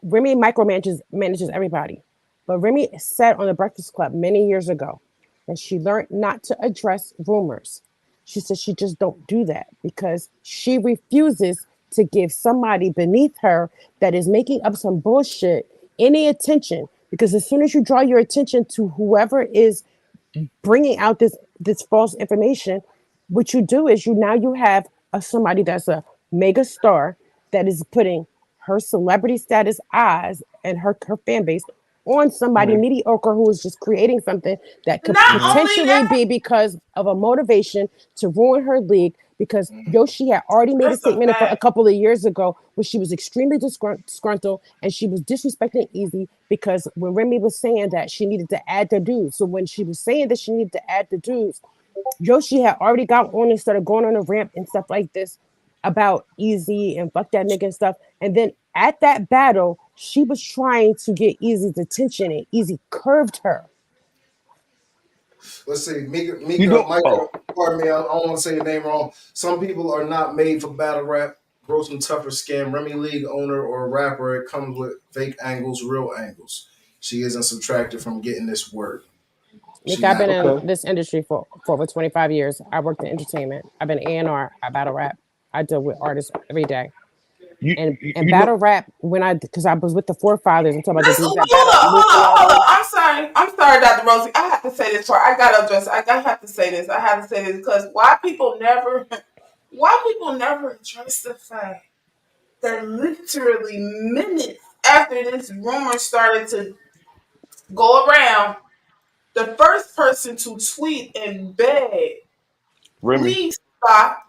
Remy manages everybody. But Remy said on the Breakfast Club many years ago that she learned not to address rumors. She said she just don't do that because she refuses to give somebody beneath her that is making up some bullshit any attention. Because as soon as you draw your attention to whoever is bringing out this false information, what you do is you have somebody that's a mega star that is putting her celebrity status eyes and her fan base on somebody Mhm. mediocre who is just creating something that could Not Mhm. only potentially that, be because of a motivation to ruin her league. Because Yoshi had already made a that's a statement a fact. couple of years ago where she was extremely disgruntled and she was disrespecting Easy because when Remy was saying that she needed to add the dudes. So when she was saying that she needed to add the dudes, Yoshi had already got on and started going on a ramp and stuff like this about Easy and fuck that nigga and stuff. And then at that battle, she was trying to get Easy's attention and Easy curved her. Let's see, You Mika, know, Micah. oh, Pardon me, I don't want to say your name wrong. Some people are not made for battle rap. Grow some tougher skin. Remy League owner or rapper, it comes with fake angles, real angles. She isn't subtracted from getting this work. Nick, She I've been not. in okay. this industry for over 25 years. I worked in entertainment. I've been A&R. I battle rap. I deal with artists every day. And You know, battle rap, because I was with the forefathers, I'm talking about the Let's dudes hold that battle up, Luke hold and up, all hold up. them. I'm sorry, Dr. Rosie. I have to say this part. I gotta address. I have to say this. I have to say this because why people never address the fact that literally minutes after this rumor started to go around, the first person to tweet and beg, Remy. please stop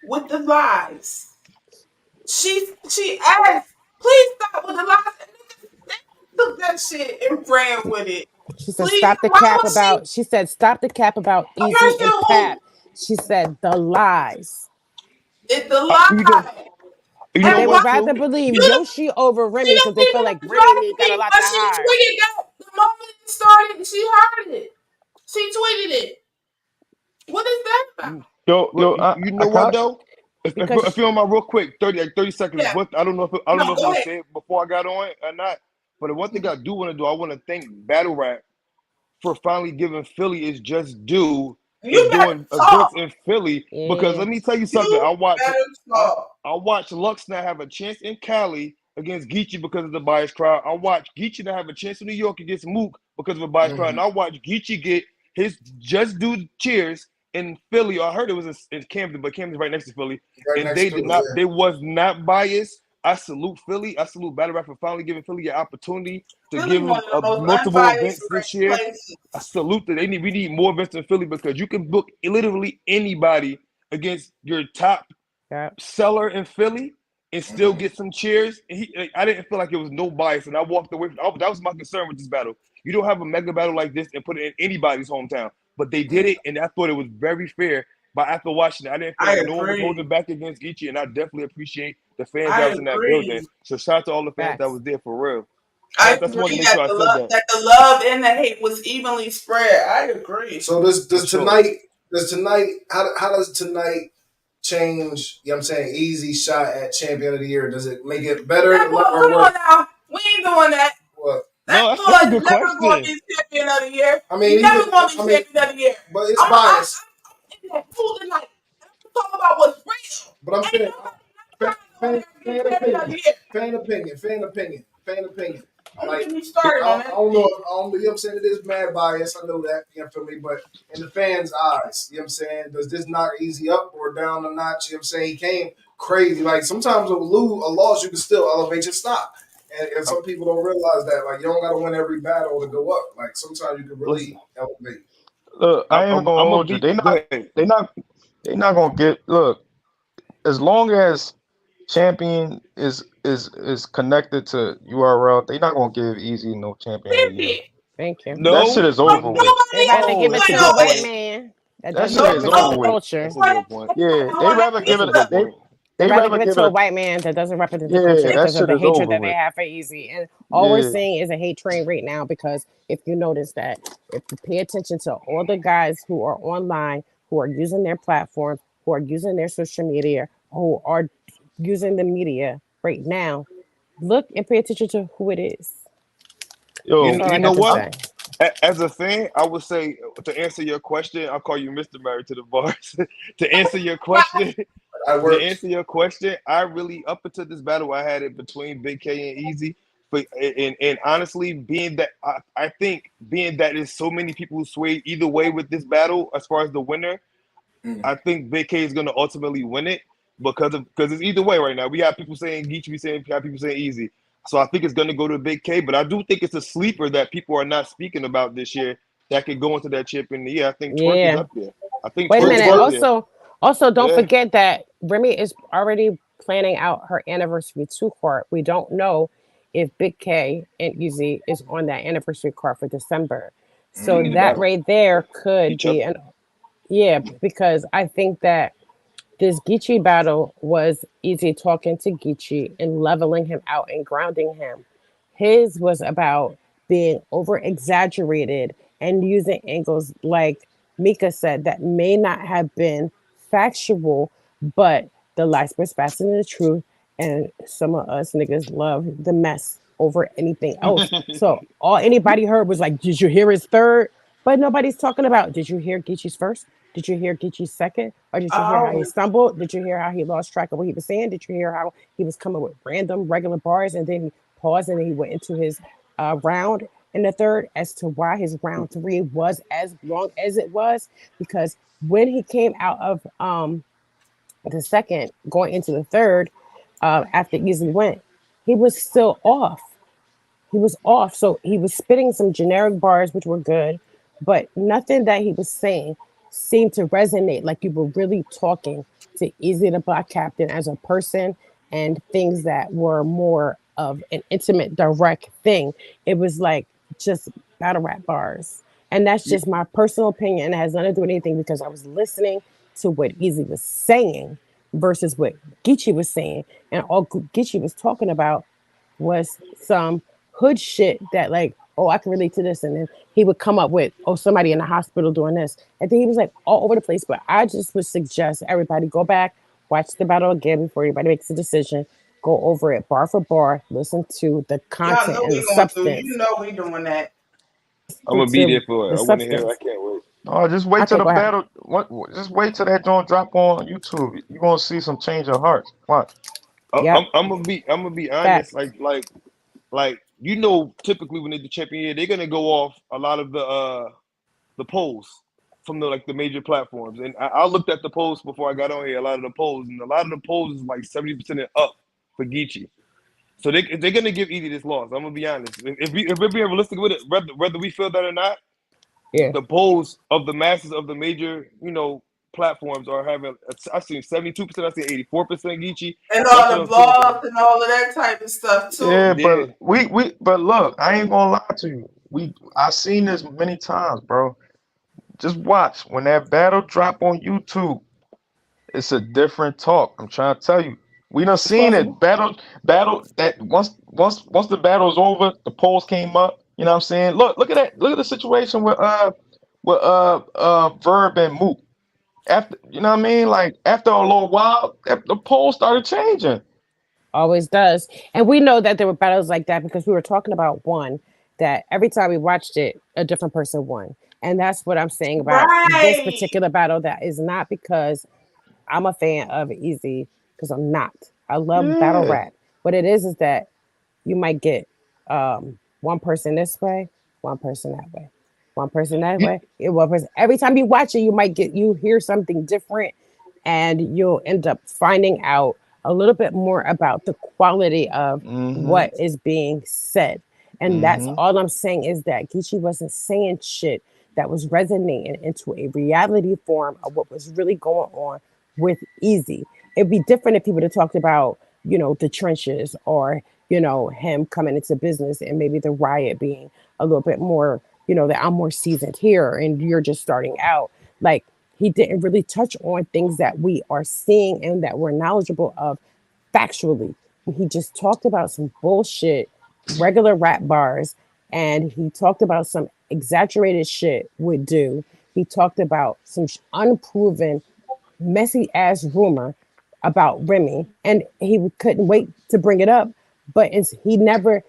with the lies. She asked, please stop with the lies. And niggas took that shit and ran with it. She said, Please, stop the why cap was she about, she said, stop the cap about a Easy person and who Pap. She said, the lies. is the You know, lie? you know They And why what would rather too? believe you don't Yoshi over she Remy because don't they need feel to like Remy address got a me, lot but to she hide. tweeted that the moment it started, she heard it. She tweeted it. What is that about? Well, Yo, you I know what can't. though? If Because you on my real quick, 30 seconds. Yeah. What I don't No, know if it go was ahead. said before I got on or not. But the one thing I do want to do, I want to thank Battle Rap for finally giving Philly its just due and You better doing events talk. in Philly. Because yeah, let me tell you something. You better I talk. I watched Lux not have a chance in Cali against Geechee because of the biased crowd. I watched Geechee not have a chance in New York against Mook because of a biased crowd. Mm-hmm. And I watched Geechee get his just due cheers in Philly. I heard it was in Camden, but Camden's right next to Philly. Right And next they to did it. not, they was not biased. I salute Philly. I salute Battle Rap for finally giving Philly an opportunity to Philly give one him of the most multiple unbiased events this year. places. I salute that. We need more events in Philly because you can book literally anybody against your top yeah. seller in Philly and Yeah. still get some cheers. And I didn't feel like it was no bias, and I walked away. That was my concern with this battle. You don't have a mega battle like this and put it in anybody's hometown, but they did it, and I thought it was very fair. But after watching it, I didn't feel I like no one was holding agree. back against Geechee, and I definitely appreciate the fans I that was in that building. agree. So shout out to all the fans that Facts. was there for real. I That's wanted agree to make sure I said that that the love and the hate was evenly spread. I agree. So does for does sure. tonight does tonight how does tonight change? You know what I'm saying, easy shot at champion of the year. Does it make it better That boy, or come on what? now. We ain't doing that. What? That No, that's a boy good is never going to question. be champion of the year. I He mean, he never could. going to be I mean, champion of the year. but it's I'm biased. in that pool tonight. I'm talking about what's real. But I'm Ain't saying, nobody fan, trying to go in fan, there and fan get champion of opinion, the year. fan opinion, fan opinion, fan opinion. Don't Like, get me started on I that don't know, shit. if, I don't, you know what I'm saying? It is mad bias. I know that, you know what I mean? But in the fans' eyes, you know what I'm saying? Does this knock easy up or down a notch? You know what I'm saying? He came crazy. Like, sometimes a loss, you can still elevate your stock. And I'm, some people don't realize that. Like, you don't got to win every battle to go up. Like, sometimes you can listen, really elevate. Look, I ain't gonna I'm gonna hold you. be. Go ahead. They not, they not gonna get. Look, as long as champion is connected to URL, they not gonna give Easy no champion of the year. Period. Thank you. That shit No, is But over with. They nobody has rather to oh, give it that's a to a good white insinuate. point. man that That doesn't shit No, is represent over the no. with. culture. That's a good point. Yeah, Everybody they on that rather give That's a it. A, good pizza. point. They they rather rather give it give to it a a. white man that doesn't represent the culture Yeah, that because of shit the is hatred over that they with. have for Easy. And all we're Yeah, seeing is a hate train right now because if you notice that if you pay attention to all the guys who are online who are using their platforms, who are using their social media, who are using the media right now, look and pay attention to who it is. That's Yo, all You I know got to what? say. As a fan, I would say to answer your question, I'll call you Mr. Married to the Bars. to answer your question, That to works. answer your question, I really up until this battle, I had it between Big K and Easy. But and honestly, being that I think being that there's so many people who sway either way with this battle as far as the winner, Mm. I think Big K is going to ultimately win it because it's either way right now. We have people saying Geechee, we have people saying Easy. So I think it's going to go to Big K, but I do think it's a sleeper that people are not speaking about this year that could go into that champion. Yeah, I think Twerk is Yeah. up there. I think Wait a Twerk is minute. up Twerk. there. Also, don't Yeah. forget that Remy is already planning out her anniversary two card. We don't know if Big K and Easy is on that anniversary card for December. They So need to Mm. that battle right there could each be other. an yeah, because I think that this Geechee battle was Easy talking to Geechee and leveling him out and grounding him. His was about being over exaggerated and using angles like Mika said that may not have been factual, but the lies was faster than the truth. And some of us niggas love the mess over anything else. So all anybody heard was like, did you hear his third? But nobody's talking about, did you hear Geechee's first? Did you hear Geechee's second? Or did you hear how he Oh, stumbled? Did you hear how he lost track of what he was saying? Did you hear how he was coming with random regular bars and then he paused and then he went into his round in the third as to why his round three was as long as it was? Because when he came out of the second, going into the third, after Easy went, he was still off. He was off. So he was spitting some generic bars, which were good, but nothing that he was saying seemed to resonate like you were really talking to Easy the Black Captain as a person and things that were more of an intimate, direct thing. It was like just battle rap bars. And that's Yeah, just my personal opinion. It has nothing to do with anything because I was listening to what Easy was saying versus what Geechee was saying. And all Geechee was talking about was some hood shit that like, oh, I can relate to this. And then he would come up with, oh, somebody in the hospital doing this. And then he was like all over the place. But I just would suggest everybody go back, watch the battle again before anybody makes a decision. Go over it bar for bar, listen to the y'all content know and the we going through. You substance. know we doing that. I'm Listen gonna be there to for the it. I want to hear it. I substance. can't wait. no, just wait till Okay, the go ahead. battle. Just wait till that joint drop on YouTube. You gonna see some change of hearts. Watch. Yep. I'm gonna be honest. Facts. Typically when they do champion year, they're gonna go off a lot of the polls from the major platforms. And I looked at the polls before I got on here. A lot of the polls, and a lot of the polls is like 70% and up for Geechee. So they're gonna give Edie this loss. I'm gonna be honest. If we're being realistic with it, whether we feel that or not, Yeah. the polls of the masses of the major platforms are having. I've seen 72%. I've seen 84% Geechee. And That's all what the I'm seeing from blogs and all of that type of stuff Yeah, too. yeah. but but look, I ain't gonna lie to you. I seen this many times, bro. Just watch when that battle drop on YouTube. It's a different talk. I'm trying to tell you. We done It's seen it. possible. Battle that once the battle's over, the polls came up. You know what I'm saying? Look at that. Look at the situation with Verb and Mook. After you know what I mean? Like after a little while, the polls started changing. Always does. And we know that there were battles like that because we were talking about one that every time we watched it, a different person won. And that's what I'm saying about this Right. particular battle. That is not because I'm a fan of Easy, because I'm not. I love battle Yeah. rap. What it is that you might get one person this way, one person that way, one person that You, way, one person. Every time you watch it, you hear something different, and you'll end up finding out a little bit more about the quality of Mm-hmm. what is being said. And that's Mm-hmm. all I'm saying is that Geechee wasn't saying shit that was resonating into a reality form of what was really going on with Easy. It'd be different if he would have talked about, the trenches or, him coming into business and maybe the riot being a little bit more, that I'm more seasoned here and you're just starting out. Like he didn't really touch on things that we are seeing and that we're knowledgeable of factually. He just talked about some bullshit, regular rap bars, and he talked about some exaggerated shit would do he talked about some unproven messy ass rumor about Remy, and he couldn't wait to bring it up. But he never.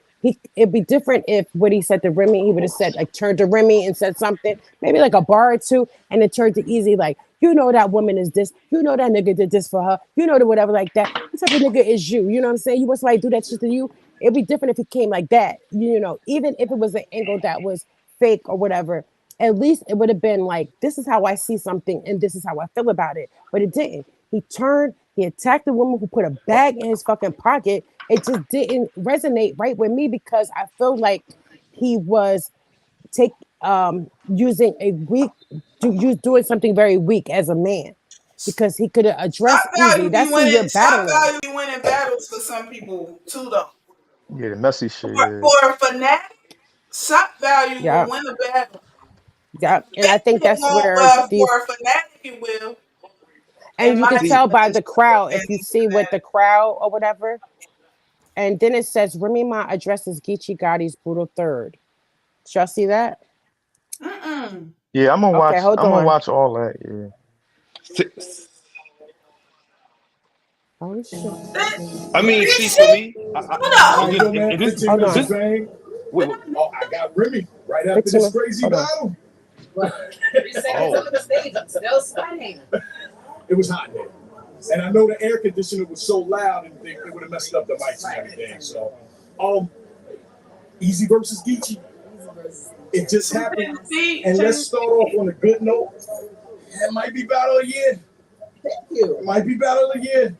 It'd be different if what he said to Remy, he would have said like turned to Remy and said something, maybe like a bar or two, and then turned to Easy like, you know that woman is this, you know that nigga did this for her, you know that whatever like that. What type of nigga is you? You know what I'm saying? You want somebody to do that shit to you? It'd be different if he came like that. You know, even if it was an angle that was fake or whatever, at least it would have been like, this is how I see something and this is how I feel about it. But it didn't. He turned, he attacked the woman who put a bag in his fucking pocket. It just didn't resonate right with me because I feel like he was take using a weak doing something very weak as a man because he could have Shock addressed Easy. value be That's who winning. you're Shock battling. value be winning battles for some people too, though. Yeah, the messy shit. For a fanatic, shock value will Yeah, win a battle. yeah, and I Fake think people that's won't. where For these a fanatic, it will. and And you my can See, tell by definition the crowd and if you he's see what the fanatic. crowd or whatever. And then it says Remy Ma addresses Geechee Gotti's brutal third. Shall I see that? Mm-mm. Yeah, I'm gonna Okay, watch. hold I'm gonna on. watch all that. Yeah. see, Oh shit. I mean, This see, for shit. me, Hold on. and How you this, doing, man? and this, 15 Hold minutes on. of this, fame. wait, Oh, I got Remy right after 15 this minutes. crazy Hold on. battle. 3 seconds oh, on the stage, I'm still sweating. It was hot there. And I know the air conditioner was so loud and it would have messed up the mics and everything. So, um, Easy versus Geechee. It just happened. And let's start off on a good note. It might be battle of the year. Thank you. It might be battle of the year.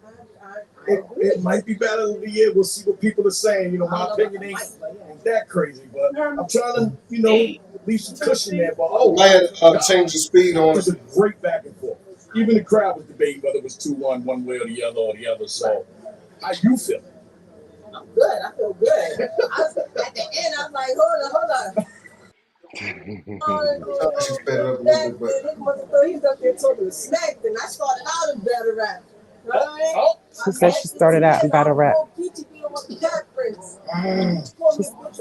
It might be battle of the year. We'll see what people are saying. You know, my opinion ain't that crazy, but I'm trying to, leave some cushion there. But You might have change the speed on. It was a great back and forth. Even the crowd was debating whether it was 2-1, one way or the other. So, how you feel? I'm good. I feel good. At the end, I was like, hold on. She sped it up a little bit, but he's up there talking smack, and I started out in battle rap. Right? She says she started out in battle rap.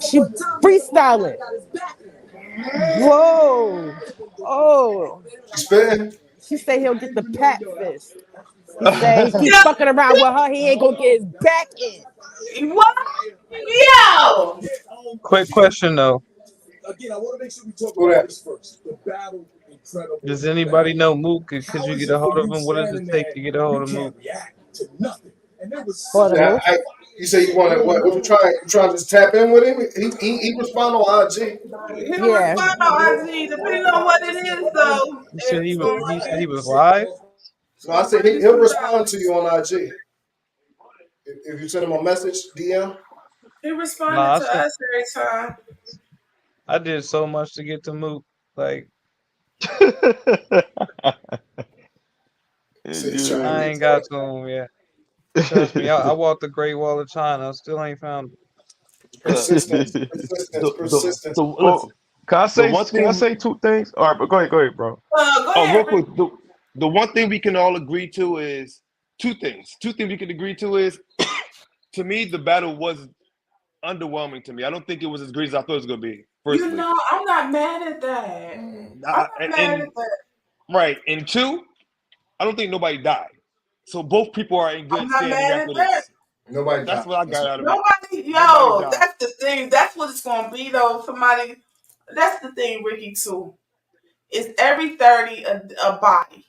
She freestyling. Whoa. Oh. She spitting. She said he'll get the pat fist. He said he keep fucking around with her, he ain't gonna get his back in. what? Yo. Quick question though. Again, I want to make sure we talk about this first. The battle, incredible. Does anybody know Mook? Could How you is get it a for hold of you him? What does it standing take there to get a and hold you of Mook? can't react to nothing? And there was For the so move. you say you want to what you trying to just tap in with him? He respond on IG. He'll Yeah. respond on IG depending on what it is, though. He said It's gonna he said bring. he was live. It's No, I gonna said bring you he'll some respond to dollars. you on IG if you send him a message DM. He responded Nah, to us every time. I did so much to get to Mook. Like Say he's trying to Yeah. I get ain't to got to him yet. Trust me, I walked the Great Wall of China. I still ain't found him. persistence, the, persistence, the, persistence. the, Well, listen, can the I one thing, say two things? All right, but go ahead, bro. Go oh, real ahead, quick, Ricky. the one thing we can all agree to is two things. Two things we can agree to is, to me, the battle was underwhelming to me. I don't think it was as great as I thought it was going to be, You firstly. know, I'm not mad at that. I'm I, not mad at that. right, and two, I don't think nobody died. So both people are in I'm good not standing mad at after that. this. Nobody That's died. what I That's got right. out of it. Nobody, Nobody yo, died. that's the thing. That's what it's gonna be though. Somebody, that's the thing, Ricky. Too. Is every 30 a body?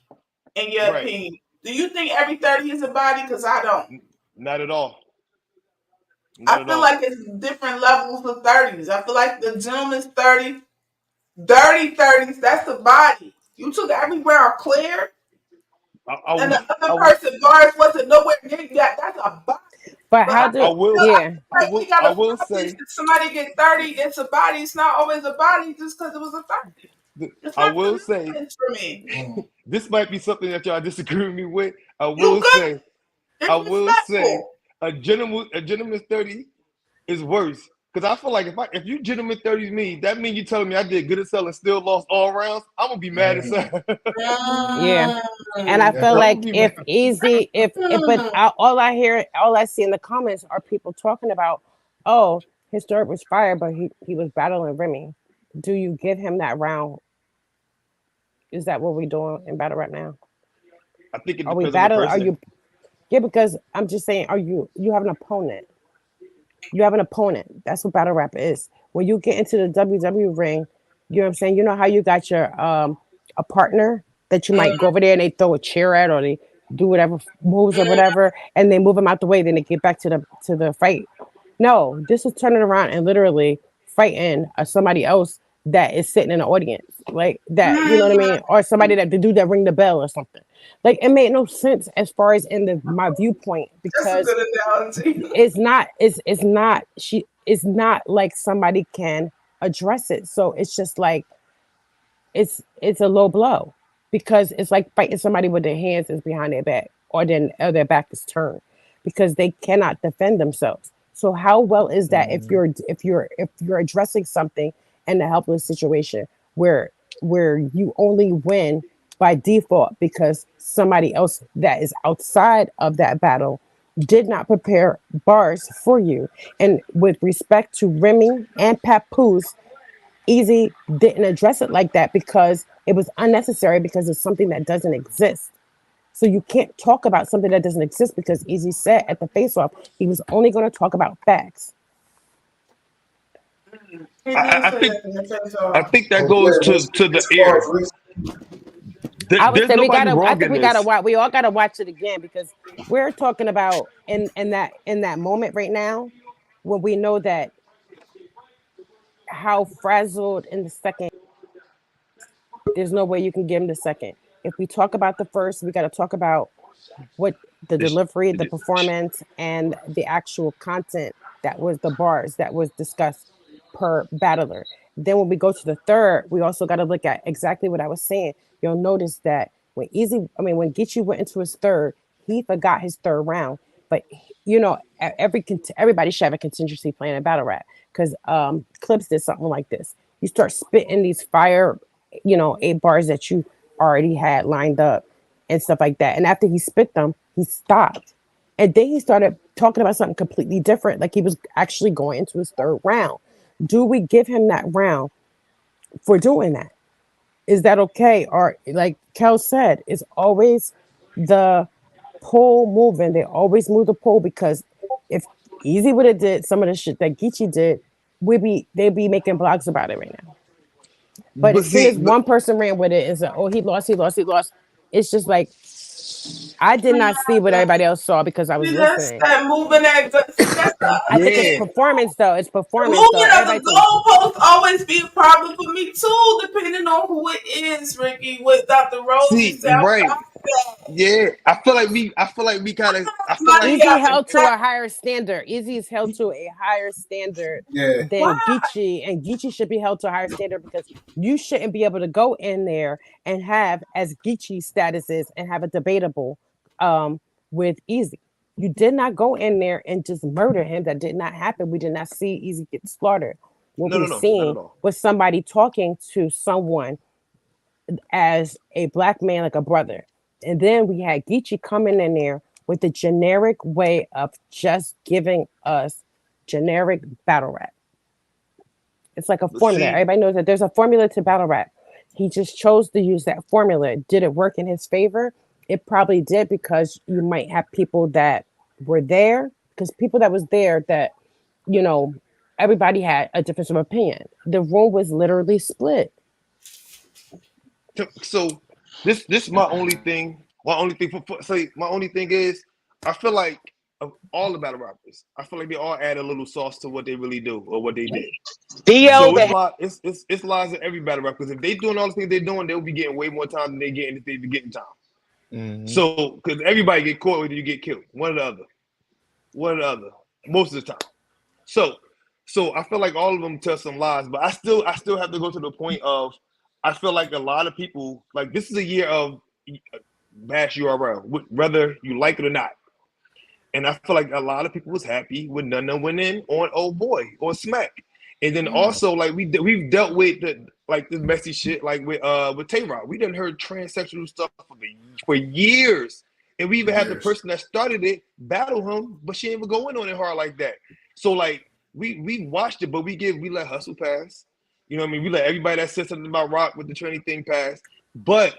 In your Right. opinion, do you think every 30 is a body? Because I don't. Not at all. Not I at feel all. like it's different levels of 30s. I feel like the gentleman's 30, dirty 30s. That's the body. You took everywhere clear, and the I, other will- person bars wasn't nowhere near you. That's a body. But But how I do will I yeah. feel like we I gotta will process say that somebody get 30, it's a body. It's not always a body just because it was a 30. It's I not will say significant for me. this might be something that y'all disagree with me with. You good? I It's will say respectful. a gentleman's 30 is worse. Because I feel like if you gentleman 30 me, that means you telling me I did good as hell and still lost all rounds. I'm gonna be mad as hell. Yeah. And I Mm. feel Yeah. I'm gonna like be if mad. easy, all I hear, all I see in the comments are people talking about, oh, his third was fire, but he was battling Remy. Do you give him that round? Is that what we're doing in battle rap now? I think it Are we depends on the battle? Are person. you? Yeah, because I'm just saying. Are you have an opponent? You have an opponent. That's what battle rap is. When you get into the WWE ring, you know what I'm saying? You know how you got your a partner that you might go over there and they throw a chair at or they do whatever moves or whatever and they move them out the way, then they get back to the fight. No, this is turning around and literally fighting somebody else that is sitting in the audience. Like that, you know what I mean? Or somebody that the dude that ring the bell or something. Like it made no sense as far as in the my viewpoint That's a because good analogy. it's not she it's not like somebody can address it, so it's just like it's a low blow because it's like fighting somebody with their hands is behind their back or their back is turned because they cannot defend themselves. So how well is that if Mhm. you're addressing something in a helpless situation where you only win by default because somebody else that is outside of that battle did not prepare bars for you. And with respect to Remy and Papoose, Easy didn't address it like that because it was unnecessary because it's something that doesn't exist. So you can't talk about something that doesn't exist because Easy said at the face off he was only going to talk about facts. He I, did I say think that in the face I off. think that And yeah, goes once to the as far as ear. I would There's say we nobody gotta. I wrong think in we gotta this. watch. We all gotta watch it again because we're talking about in that moment right now when we know that how frazzled in the second. There's no way you can give him the second. If we talk about the first, we got to talk about what the It's- delivery, the performance, and the actual content that was the bars that was discussed per battler. Then when we go to the third, we also got to look at exactly what I was saying. You'll notice that when Geechee went into his third, he forgot his third round. But you know, everybody should have a contingency plan in battle rap because Clips did something like this. You start spitting these fire, 8 bars that you already had lined up and stuff like that. And after he spit them, he stopped. And then he started talking about something completely different, like he was actually going into his third round. Do we give him that round for doing that? Is that okay? Or like Kel said, it's always the pole moving. They always move the pole because if Easy would have did some of the shit that Geechee did, they'd be making blogs about it right now. But But as soon see, as one person ran with it and said, "Oh, he lost, he lost, he lost," it's just like I did not see what everybody else saw because I was See, that's listening. that moving see, that's the I think it's yeah. thing. performance though. It's The performance though. moving of Everybody the think goalposts always be a problem for me too, depending on who it is, Ricky. With Dr. Rosie See, said, right. Yeah. I feel like we kind of. I feel somebody like. Easy got to held to a higher standard. Easy is held to a higher standard yeah, than why? Geechee, and Geechee should be held to a higher standard because you shouldn't be able to go in there and have as Geechee statuses and have a debatable with Easy. You did not go in there and just murder him. That did not happen. We did not see Easy get slaughtered. What No, we no, no, not seen at all. was somebody talking to someone as a black man, like a brother. And then we had Geechee coming in there with the generic way of just giving us generic battle rap. It's like a But formula. see, Everybody knows that there's a formula to battle rap. He just chose to use that formula. Did it work in his favor? It probably did because you might have people that were there, because people that was there that, you know, everybody had a difference of opinion. The room was literally split. so this is my only thing. My only thing say my only thing is I feel like of all the battle rappers, I feel like they all add a little sauce to what they really do or what they did. Theo, So they it's lies in every battle rap because if they doing all the things they're doing, they'll be getting way more time than they getting if they be getting time. Mhm. So because everybody get caught whether you get killed, one or the other, one or the other, most of the time. So I feel like all of them tell some lies, but I still have to go to the point of I feel like a lot of people like this is a year of bash URL, whether you like it or not. And I feel like a lot of people was happy when none of them went in on Old Boy or Smack. And then also like we've dealt with the like this messy shit like with Tay Rock. We done heard transsexual stuff for years. And we even had the years. person that started it battle him, but she ain't even go in on it hard like that. So like we watched it, but we let Hustle pass. You know what I mean? We let everybody that said something about Rock with the training thing pass. But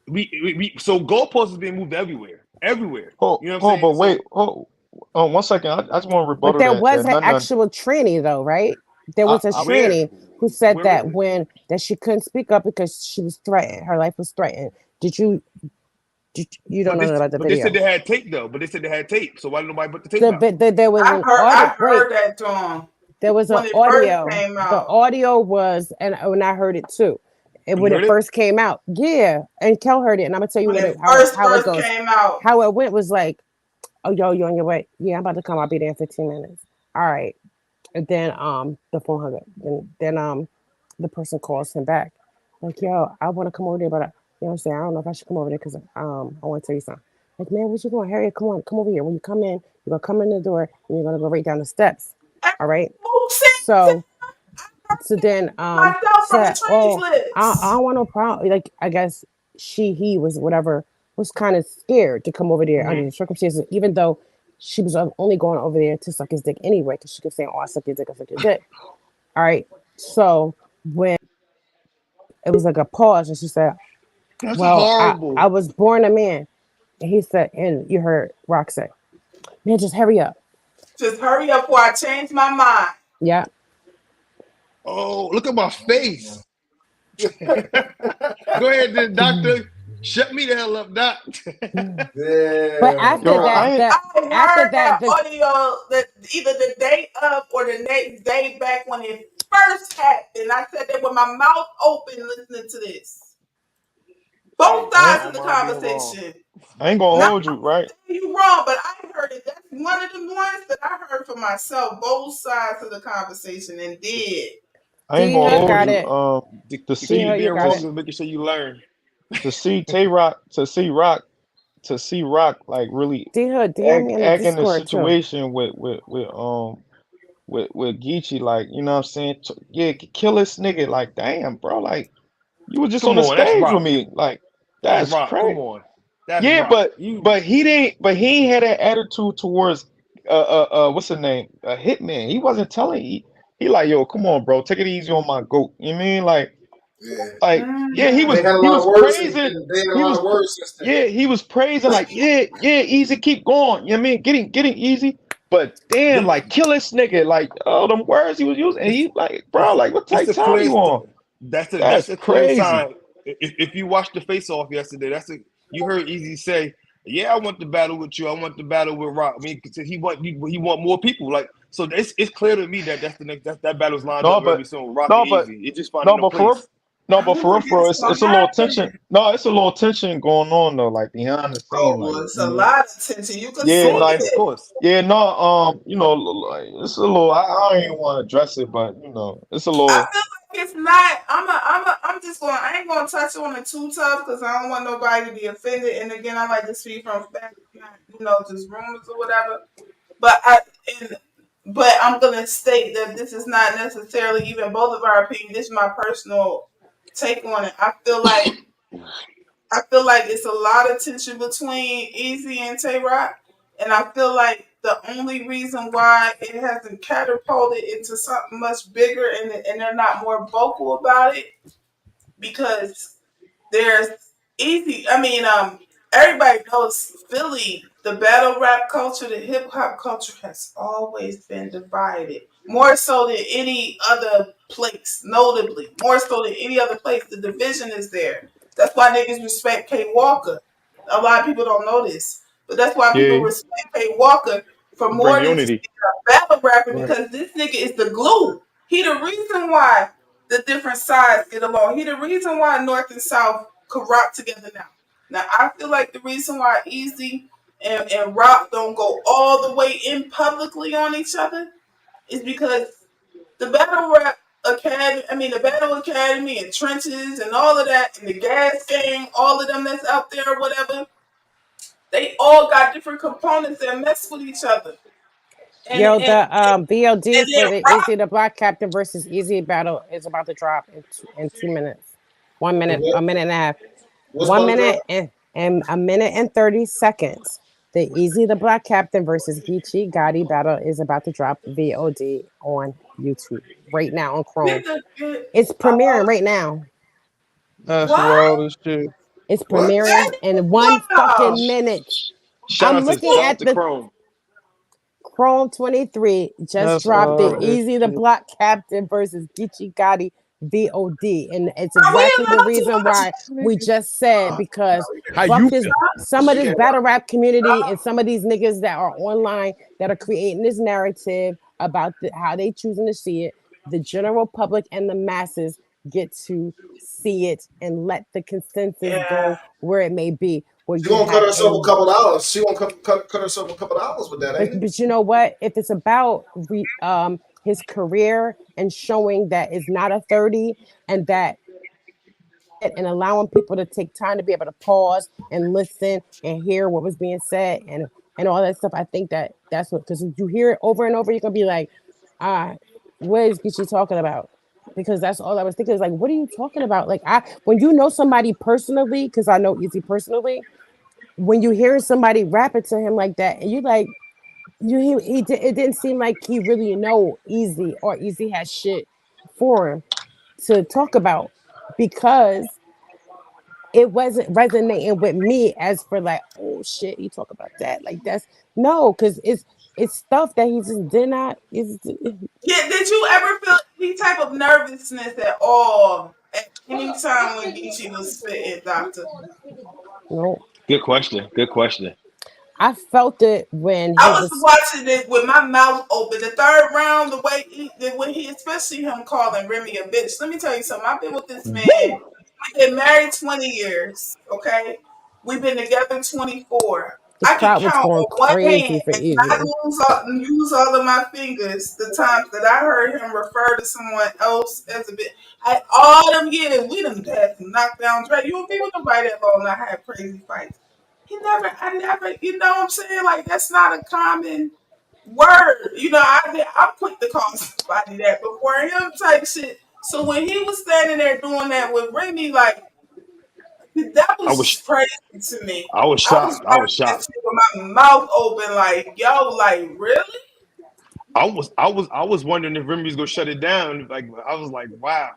we so goalposts is being moved everywhere, everywhere. Oh, You know what I'm oh, saying? but wait, So oh, 1 second. I just want to But rebuttal there that was an none. actual tranny though, right? There was a I where tranny who said where that is it? when that she couldn't speak up because she was threatened, her life was threatened. You don't But know nothing this about the but they said video? they had tape though. But they said they had tape. So why did nobody put the tape The, out? but there was I an heard audio. I Wait, heard that song there was an when it first audio. came The out. audio was, and when I heard it too, and You when heard it it? first came out, yeah, and Kel heard it, and I'm gonna tell you When what it how it first goes. came out. How it went was like, oh yo, you on your way? Yeah, I'm about to come. I'll be there in 15 minutes. All right, and then the phone hung up. And then the person calls him back, like, yo, I want to come over there, but you know what I'm saying, I don't know if I should come over there because I want to tell you something. Like, man, what you doing? Harry, come on, come over here. When you come in, you're gonna come in the door and you're gonna go right down the steps. All right. Who said So then myself from the said, Train's oh, I lips? don't want no problem. Like, I guess he was whatever, was kind of scared to come over there under Mm-hmm. the circumstances, even though she was only going over there to suck his dick anyway, because she kept saying, oh, I suck your dick, I suck your dick. All right. So when it was like a pause, and she said, That's well, I horrible. was born a man. And he said, and you heard Rock say, man, just hurry up. Just hurry up before I change my mind. Yeah. Oh, look at my face. Go ahead, then, doctor. Shut me the hell up, doc. But Damn. after yo, that, I ain't. I after heard that, that audio that either the day of or the next day back when it first happened. I said that with my mouth open listening to this. Hey, Both I sides ain't, of don't the mind being wrong. conversation. I ain't gonna Not hold you, right? saying you wrong, but I heard it. That's one of the ones that I heard for myself. Both sides of the conversation and did. I ain't D gonna Hood hold got you. it. To The key D to see, Hood, you being got to wrong it. is making sure you learn. to see Tay Rock, to see Rock like really D Hood, DM me in the act in the Discord too. situation with Geechee, like, you know what I'm saying? Yeah, kill this nigga. Like, damn, bro. Like, you were just on Come the on, that's stage with rock. me. Like, That's that's rock. Come crazy. on. That's Yeah, rock. but You but he didn't. But he ain't had that attitude towards what's the name? A hitman. He wasn't telling. He like, yo, come on, bro, take it easy on my goat. You know what I mean? Yeah. Yeah, he They was had a Mm-hmm. he lot of was words since praising. then. They had a He lot was of words since then. yeah, he was praising like, yeah, easy, keep going. You know what I mean? Getting easy. But damn, this like, kill this nigga. Like, oh, them words he was using. And this he like, bro, this like, what this type a time clear you on? that's That's a clear crazy. sign. If you watched the face off yesterday, you heard Easy say, "Yeah, I want to battle with you. I want to battle with Rock." I mean, 'cause he want more people. Like, so it's clear to me that that's the next that battle's lined up No, very but soon. Rock and no, but Easy. It just finding no, a but for place. no, I but don't for real, think it's it's gonna a little tension. happen. No, it's a little tension going on though, like behind the scene, Oh, like, it's you a know what I mean? lot of tension. You can Of Yeah, see course, like, of it. course. yeah, no, like, it's a little. I don't even want to address it, but it's a I little. feel like it's not. I'm just going. I ain't gonna touch on it too tough because I don't want nobody to be offended. And again, I like to speak from fact, not just rumors or whatever. But and, but I'm gonna state that this is not necessarily even both of our opinion. This is my personal take on it. I feel like it's a lot of tension between Easy and Tay Rock, and I feel like the only reason why it hasn't catapulted into something much bigger and they're not more vocal about it because there's Easy. I mean, everybody knows Philly, the battle rap culture, the hip hop culture has always been divided. More so than any other place, notably. More so than any other place. The division is there. That's why niggas respect K Walker. A lot of people don't know this. But that's why people Yeah, respect K Walker for bring more than just unity. being a battle rapper Right. because this nigga is the glue. He the reason why the different sides get along. He the reason why North and South could rock together now. Now I feel like the reason why Easy and Rock don't go all the way in publicly on each other is because the battle rap academy, the battle academy and trenches and all of that and the gas gang, all of them that's out there or whatever, they all got different components that mess with each other. And Yo, and, the and VOD then for the Rock, Izzy the Black Captain versus Easy battle is about to drop in 2 minutes. One The minute, what? a minute and a half. What's One about to drop? minute and a minute and 30 seconds. The Easy the Black Captain versus Geechee Gotti battle is about to drop VOD on YouTube right now on Chrome. get the get It's premiering right now. That's What? wild as shit. It's What? premiering That is in one wild. fucking minute. Shout I'm out to looking shout out at to the Chrome. Chrome 23 just That's dropped it. wild as Easy the shit. Block Captain versus Geechee Gotti VOD. And it's Are we exactly the allowed to reason watch why we just said, because How fuck you this, feel? some of this Yeah. battle rap community and some of these niggas that are online that are creating this narrative about how they choosing to see it. The general public and the masses get to see it and let the consensus Yeah. go where it may be. Where She you gonna cut have herself a a couple dollars. She gonna cut herself a couple dollars with that, ain't it? but you know what? If it's about his career and showing that it's not a 30 and that and allowing people to take time to be able to pause and listen and hear what was being said and all that stuff, I think that's what, because you hear it over and over, you're gonna be like, ah, what is Geechee talking about? Because that's all I was thinking is like, what are you talking about? Like, when you know somebody personally, because I know Easy personally, when you hear somebody rap it to him like that, and you like, it didn't seem like he really know Easy or Easy has shit for him to talk about, because it wasn't resonating with me as for like, oh shit, he talk about that, like that's no, because it's stuff that he just did not is. Yeah, did you ever feel any type of nervousness at all at any time when Geechee was spitting, Doctor? No, Good question. Good question. I felt it when I he was was. watching it with my mouth open. The third round, when he, especially him calling Remy a bitch. Let me tell you something. I've been with this man. We've been married 20 years. Okay, we've been together 24. The I can crowd was count going on one hand crazy for and not Easy. use all of my fingers the times that I heard him refer to someone else as a bitch. All them years, we done had some knockdowns, right? You don't be with nobody that long. I had crazy fights. I never, you know what I'm saying? Like, that's not a common word. You know, I'm quick to call somebody that before him type shit. So when he was standing there doing that with Remy, like, that I was was just crazy to me. I was I was shocked. I was watching that shocked. shit with my mouth open, like, yo, like, really? I was wondering if Remy was gonna shut it down. Like I was like, wow.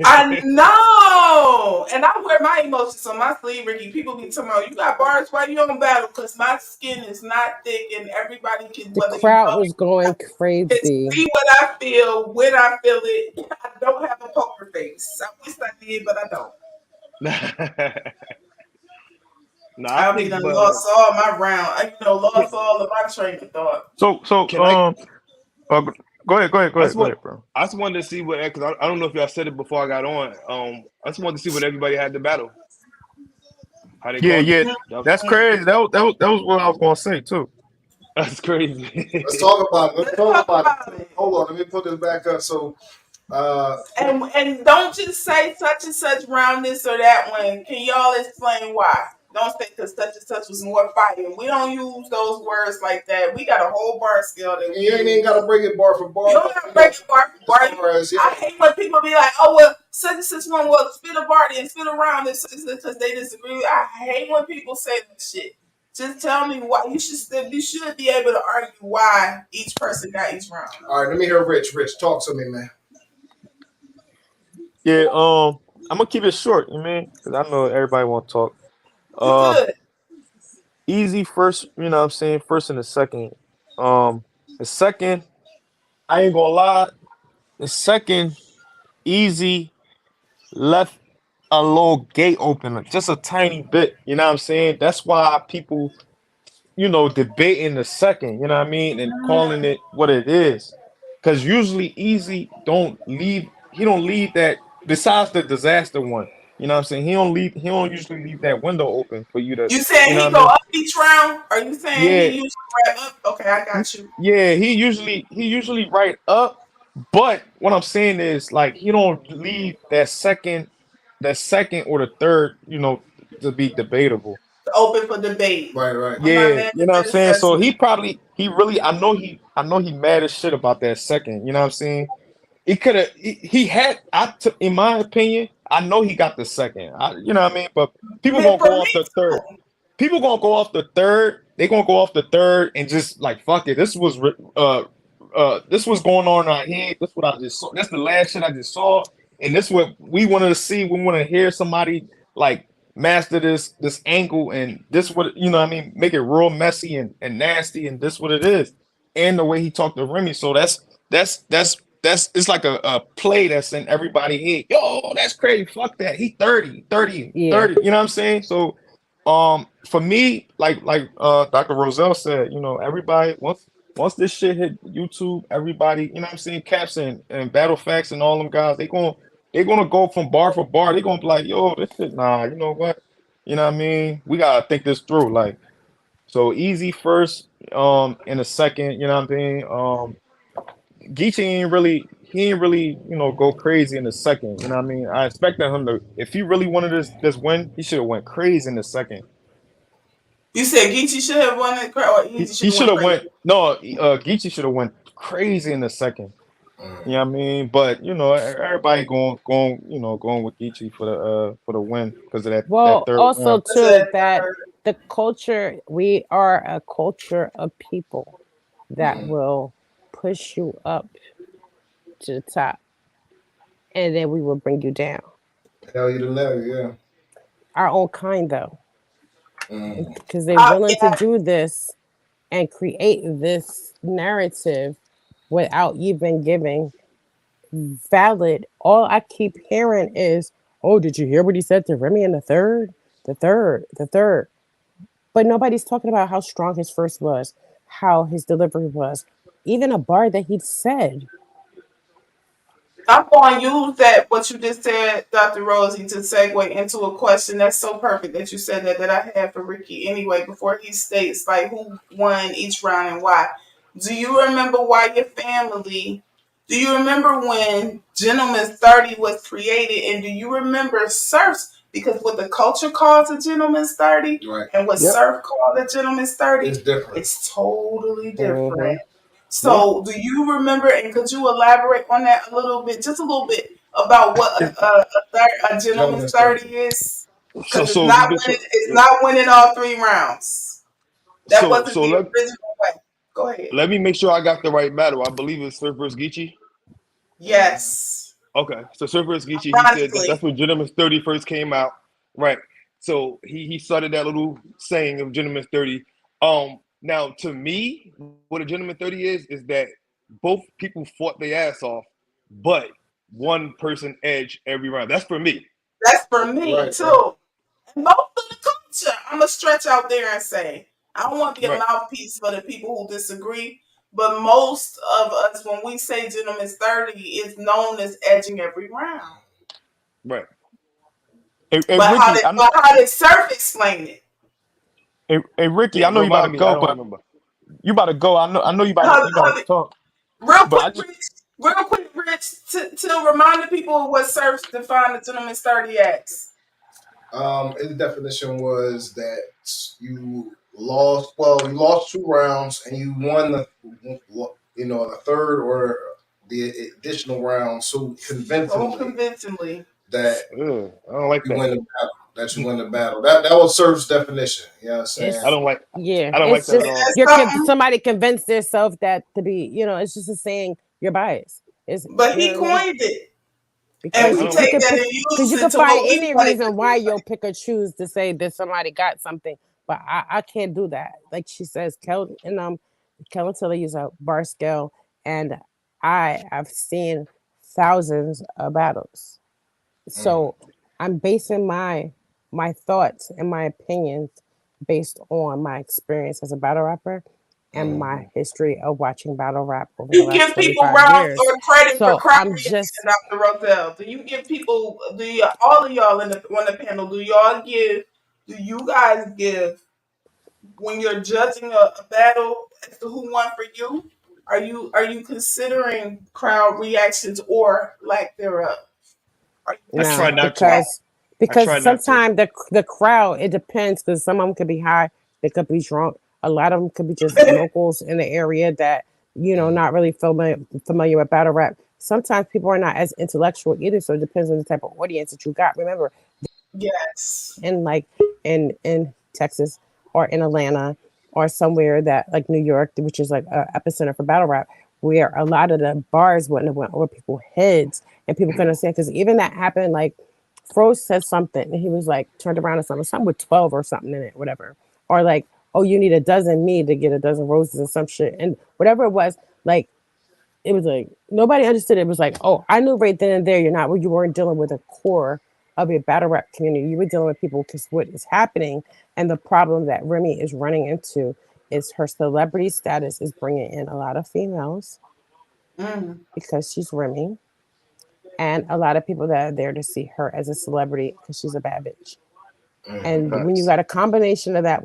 I know. And I wear my emotions on my sleeve, Ricky. People be talking about, you got bars, why you on battle? Because my skin is not thick and everybody can, The whether you crowd know was going can crazy. see what I feel when I feel it. I don't have a poker face. I wish I did, but I don't. No, I I'll be think, done but lost all my round. can, Lost all of my train of thought. so can I? go ahead, I just go want. ahead, bro. I just wanted to see what because I don't know if y'all said it before I got on. I just wanted to see what everybody had to battle. How they Yeah, called it. yeah, That that's crazy. That was what I was gonna say too. that's Let's crazy. talk about it. Let's Let's talk talk about about it. it. Hold on, let me put this back up. So, uh, And don't just say such and such round this or that one. Can y'all explain why? Don't say because such and such was more fighting. We don't use those words like that. We got a whole bar scale that we you ain't even use. got to break it bar for You bar. don't have to break it bar for As bar. far as I hate when people be like, "Oh well, such and such one will spit a bar and spit around and because they disagree." I hate when people say that shit. Just tell me why. You should be able to argue why each person got each round. All right, let me hear Rich. Rich, talk to me, man. Yeah, I'm gonna keep it short, you mean? Because I know everybody want to talk. You Uh, good? Easy first, you know what I'm saying? First and the second. The second, I ain't gonna lie. The second, Easy left a little gate open, just a tiny bit. You know what I'm saying? That's why people, debating the second. You know what I mean, and calling it what it is. Because usually, Easy don't leave. He don't leave that. Besides the disaster one, you know what I'm saying? He don't leave. He don't usually leave that window open for you to. You You saying know he what I go mean? up each round? Are you saying he Yeah, usually wrap up? Okay, I got you. yeah. He usually right up. But what I'm saying is like he don't leave that second or the third, to be debatable. Open for debate. Right, right. I'm not Yeah, mad you at know what I'm that saying? So assessment. he really, I know he mad as shit about that second, you know what I'm saying? He could have, he had, in my opinion, I know he got the second, you know what I mean? But people Man, gonna for go me off the third. too. People gonna go off the third. They gonna go off the third and just like fuck it. This was going on out here. This what I just saw. That's the last shit I just saw. And this what we wanted to see. We want to hear somebody like master this angle, and this what you know what I mean, make it real messy and nasty, and this what it is. And the way he talked to Remy. So that's it's like a play that's in everybody head. Yo, that's crazy. Fuck that. He 30, 30, Yeah. 30. You know what I'm saying? So for me, like Dr. Roselle said, you know, everybody once this shit hit YouTube, everybody, you know what I'm saying, Caps and Battle Facts and all them guys, they're gonna go from bar for bar. They're gonna be like, yo, this shit, nah, you know what? You know what I mean? We gotta think this through. Like, so easy first, in a second, you know what I mean? Geechee he ain't really, you know, go crazy in the second. You know what I mean? I expected him to, if he really wanted this win, he should have went crazy in the second. You said Geechee should have won it, or He, Easy should he have should won have crazy. went no, Geechee should have went crazy in the second. You know what I mean? But you know, everybody going with Geechee for the win because of that Well, third also round. That's too a that third. the culture, we are a culture of people that Mm. will push you up to the top, and then we will bring you down. Hell, you don't know, yeah. Our own kind, though, Mm. because they're willing to Yeah, do this and create this narrative without even giving valid. All I keep hearing is, "Oh, did you hear what he said to Remy in the third? The third, the third." But nobody's talking about how strong his first was, how his delivery was, even a bar that he said. I'm going to use that what you just said, Dr. Rosie, to segue into a question that's so perfect that you said that I had for Ricky anyway. Before he states like who won each round and why, do you remember why your family? Do you remember when Gentleman's 30 was created, and do you remember Surf's? Because what the culture calls a Gentleman's 30 Right. and what Yep. Surf called a Gentleman's 30, It's different. it's totally Mm-hmm. different. Yeah. So, do you remember, and could you elaborate on that a little bit, just a little bit, about what It- a gentleman's Gentleman's 30. 30 is? so Because it's so not winning. It's not winning all three rounds. That so wasn't so the let original way. Go ahead. let me make sure I got the right battle. I believe it's Surf versus Geechee. Yes. Okay, so Surf versus Geechee, he said that that's Ironically, when Gentleman's 30 first came out, right? So he started that little saying of Gentleman's 30. Now to me, what a Gentleman 30 is that both people fought their ass off, but one person edged every round. That's for me. that's for me Right, right. too. And most of the culture, I'm gonna stretch out there and say, I don't want to be a Right, mouthpiece for the people who disagree, but most of us, when we say gentleman's 30, is known as edging every round. right. Hey, But Ricky, I know, how did Surf explain it? hey, Ricky, I know you about to Remind me, I go, don't but remember. you about to go. I know you about to Hold talk, real but quick, Rich, to remind the people of what Surf defined the gentleman's 30 as. His definition was that you lost. Well, you lost 2 rounds and you won the third or the additional round so So convincingly convincingly. that ugh, I don't like you that. win the battle. That you win the battle. That was Surf's definition. You know what I'm saying? I It's don't like. yeah, I don't like it's that at And just all. that's something, somebody convinced themselves that to be, it's just a saying you're biased. It's but you know he what I mean? coined it. And I Because we don't. you take could that pick, and because use you it could to find what we any want it to reason why be. you'll pick or choose to say that somebody got something, but I can't do that. Like she says, Kellen Tiller use a bar scale, and I've seen thousands of battles, Mm, so I'm basing my thoughts and my opinions based on my experience as a battle rapper and mm. my history of watching battle rap over the You last give people 25 rounds years. or credit for So crowd I'm reaction, just Dr. Roselle. Do you give people, all of y'all on the panel, do you guys give, when you're judging a battle as to who won for you, are you considering crowd reactions or lack thereof? Are you I try no, considering not to. that? I because try not to. sometimes the crowd, it depends, because some of them could be high, they could be drunk. A lot of them could be just locals in the area that not really familiar with battle rap. Sometimes people are not as intellectual either, so it depends on the type of audience that you got. Remember, Yes. in like in Texas or in Atlanta or somewhere that like New York, which is like a epicenter for battle rap, where a lot of the bars wouldn't have went over people's heads and people couldn't understand because even that happened. Like Froze said something, and he was like turned around or something with 12 or something in it, whatever, or like, oh, you need a dozen me to get a dozen roses and some shit, and whatever it was, like it was like nobody understood. It was like, oh, I knew right then and there you weren't dealing with a core of your battle rap community. You were dealing with people because what is happening and the problem that Remy is running into is her celebrity status is bringing in a lot of females Mm. because she's Remy, and a lot of people that are there to see her as a celebrity because she's a bad bitch. And when you Facts. got a combination of that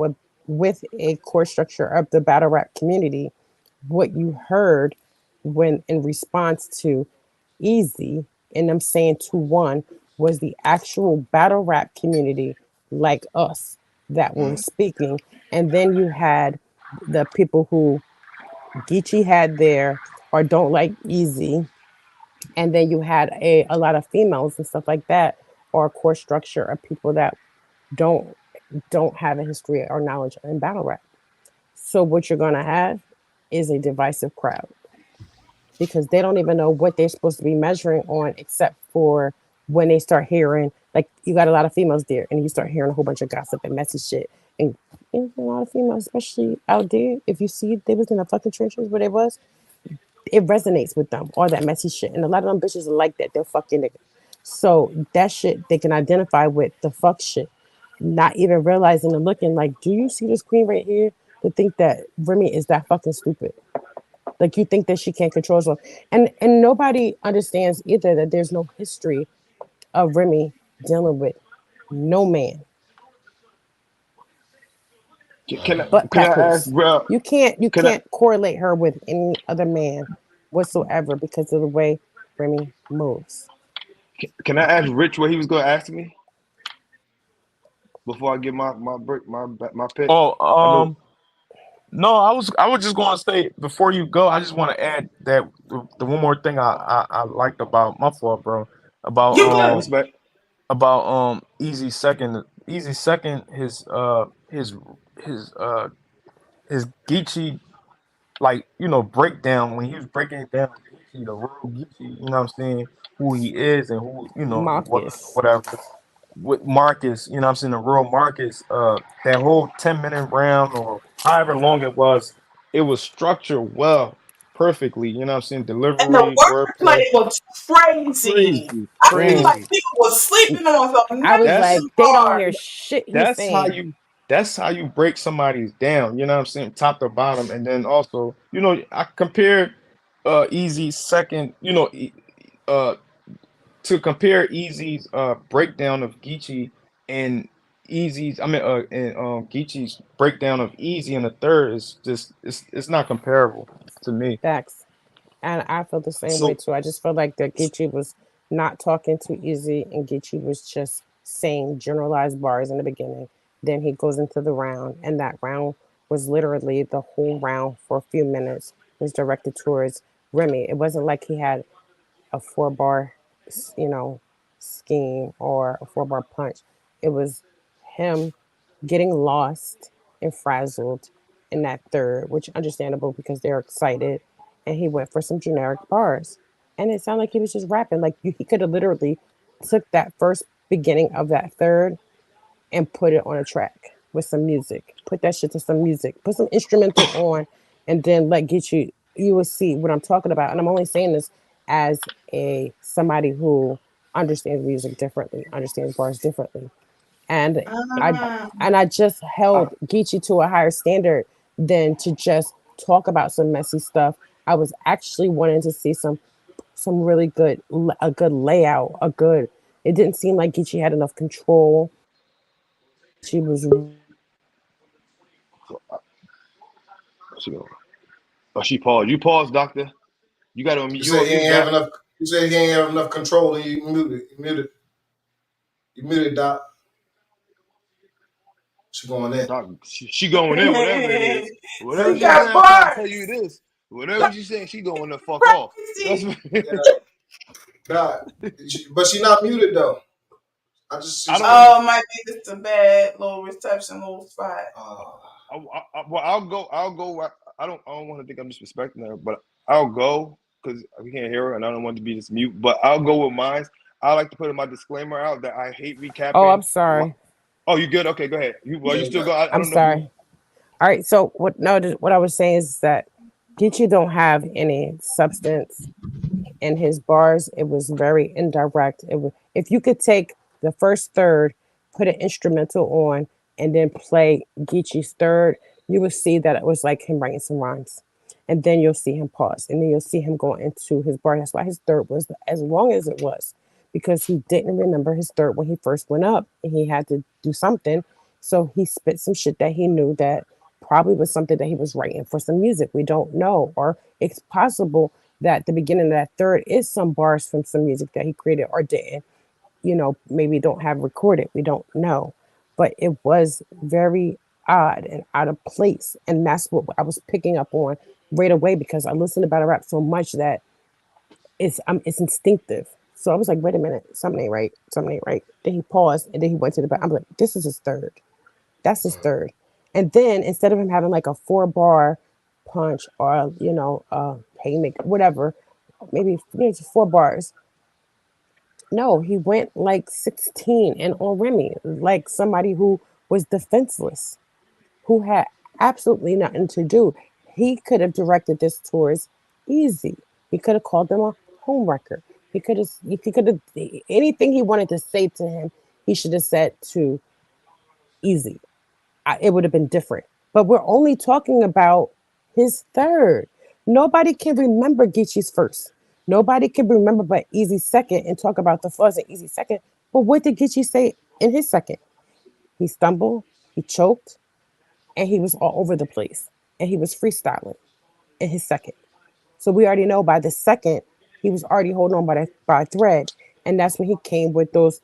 with a core structure of the battle rap community, what you heard when in response to Easy and them saying 2-1 was the actual battle rap community like us that were speaking. And then you had the people who Geechee had there or don't like Easy. And then you had a lot of females and stuff like that, or a core structure of people that don't don't have a history or knowledge in battle rap. So what you're gonna have is a divisive crowd because they don't even know what they're supposed to be measuring on except for when they start hearing like you got a lot of females there and you start hearing a whole bunch of gossip and messy shit and a lot of females, especially out there, if you see they was in the fucking trenches where they was, it resonates with them, all that messy shit. And a lot of them bitches are like that. They're fucking nigga. So that shit they can identify with the fuck shit. Not even realizing and looking like, do you see this queen right here? To think that Remy is that fucking stupid. Like you think that she can't control herself. And nobody understands either that there's no history of Remy dealing with no man but Can I ask, Papoose. bro? You Can I can't correlate her with any other man whatsoever because of the way Remy moves. can I ask Rich what he was gonna ask me before I get my pitch? Oh, I know. no, I was just going to say before you go, I just want to add that the one more thing I liked about my fault, bro, about You I good? respect. Easy second his Geechee, like, breakdown when he was breaking it down, Geechee, the real Geechee, you know what I'm saying, who he is and who, he was or Marcus. whatever. With Marcus, you know what I'm saying, the real Marcus, that whole 10-minute round or however long it was structured well, perfectly, you know what I'm saying, And the delivery, wordplay wordplay, was crazy. crazy, I feel Mm. like crazy. people was sleeping on some I was That's nasty like, they don't bars. hear shit he's that's how saying. you that's how you break somebody's down, you know what I'm saying, top to bottom. And then also, I compared Easy second, uh to compare Easy's breakdown of Geechee and Geechee's breakdown of Easy in the third is just it's not comparable to me. Facts. And I feel the same way So too. I just feel like that Geechee was not talking too easy and Geechee was just saying generalized bars in the beginning. Then he goes into the round, and that round was literally the whole round for a few minutes was directed towards Remy. It wasn't like he had a 4 bar, you know, scheme or a 4 bar punch. It was him getting lost and frazzled in that third, which understandable because they're excited. And he went for some generic bars. And it sounded like he was just rapping. Like he could have literally took that first beginning of that third and put it on a track with some music. Put that shit to some music. Put some instrumental on and then you will see what I'm talking about. And I'm only saying this as a somebody who understands music differently, understands bars differently. And I I just I, held Geechee to a higher standard than to just talk about some messy stuff. I was actually wanting to see some really a good layout, a good. It didn't seem like Geechee had enough control. She was she go. Oh, she paused. You paused, doctor. You got to unmute. you You said on he mute, ain't have doc. enough. You said he ain't have enough control, and you muted. You muted. You muted. Doc. She going in. Doc, she going in, whatever it is. Whatever She she's saying, got I'm trying to tell bars. you this. Whatever she's saying, she going the fuck off. That's Crazy. what Yeah, Doc. But she not muted though. I just I she's don't. still. Oh, might be just a bad little reception, little spot. Well, I'll go. I don't want to think I'm disrespecting her, but I'll go. because we can't hear her, and I don't want to be this mute. But I'll go with mine. I like to put in my disclaimer out that I hate Oh, I'm recapping. sorry. Oh, you good? Okay, go ahead. You Yeah, still yeah. go? I I'm don't know if you. sorry. All right. So what? No, what I was saying is that Geechee don't have any substance in his bars. It was very indirect. If you could take the first third, put an instrumental on, and then play Geechee's third, you would see that it was like him writing some rhymes. And then you'll see him pause, and then you'll see him go into his bar. That's why his third was as long as it was, because he didn't remember his third when he first went up, and he had to do something. So he spit some shit that he knew that probably was something that he was writing for some music. We don't know, or it's possible that the beginning of that third is some bars from some music that he created or didn't, maybe don't have recorded. We don't know. But it was very odd and out of place. And that's what I was picking up on right away because I listened to battle rap so much that it's instinctive. So I was like, wait a minute, something ain't right. Something ain't right. Then he paused and then he went to the back. I'm like, this is his third. That's his third. And then instead of him having like a 4 bar punch or, haymaker, whatever, maybe 4 bars. No, he went like 16 and on Remy, like somebody who was defenseless, who had absolutely nothing to do. He could have directed this towards Easy. He could have called them a homewrecker. He could have anything he wanted to say to him, he should have said to Easy. It would have been different. But we're only talking about his third. Nobody can remember Geechee's first. Nobody can remember but Easy second and talk about the flaws in Easy second. But what did Geechee say in his second? He stumbled, he choked, and he was all over the place. And he was freestyling in his second. So we already know by the second, he was already holding on by a thread. And that's when he came with those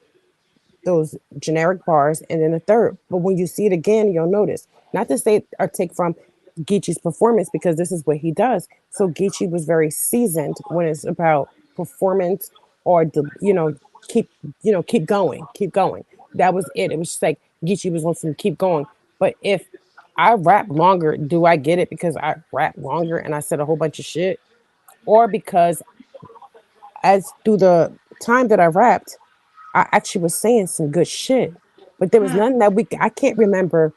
generic bars and then a third. But when you see it again, you'll notice. Not to say or take from Geechee's performance because this is what he does. So Geechee was very seasoned when it's about performance or keep keep going, keep going. That was it. It was just like Geechee was on some keep going. But if I rap longer, do I get it because I rap longer and I said a whole bunch of shit? Or because as through the time that I rapped, I actually was saying some good shit, but there was nothing that I can't remember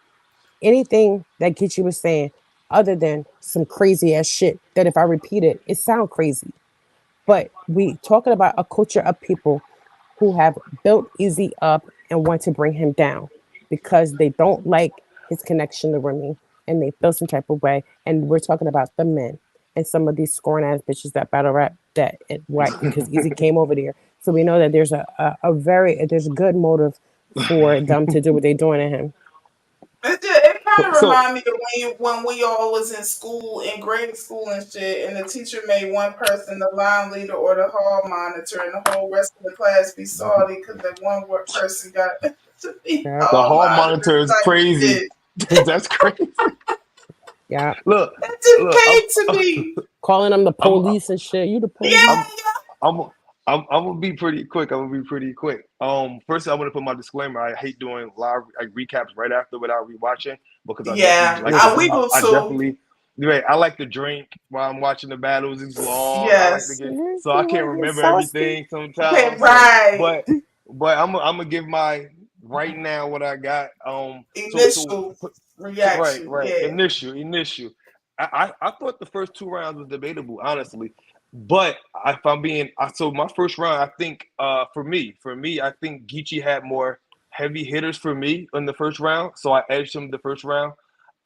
anything that Geechee was saying other than some crazy ass shit that if I repeat it, it sound crazy. But we talking about a culture of people who have built Easy up and want to bring him down because they don't like his connection to Remy and they feel some type of way. And we're talking about the men and some of these scorn ass bitches that battle rap that it white because Easy came over there. So we know that there's there's a good motive for them to do what they're doing to him. It kind of So remind me of when we all was in school, in grade school and shit, and the teacher made one person the line leader or the hall monitor, and the whole rest of the class be salty because that one person got to be Yeah, the hall hall monitor monitor is type crazy. shit. That's crazy. yeah. Look, That just look. came to me. Calling them the I'm, police and shit. You the Yeah, I'm, police? I'm, I'm gonna be pretty quick. I'm gonna be pretty quick. First, I want to put my disclaimer. I hate doing live recaps right after without rewatching because I definitely yeah. like Me to. too. We do I too. definitely, right. I like to drink while I'm watching the battles. It's long. I like to Yes. get You so I can't want to get remember saucy? everything Okay, sometimes. So, right. but I'm gonna give my right now what I got. So Initial right, reaction. right. Yeah. Initial. I thought the first 2 rounds was debatable, honestly. But if I'm being, so my first round, I think for me, I think Geechee had more heavy hitters for me in the first round, so I edged him the first round.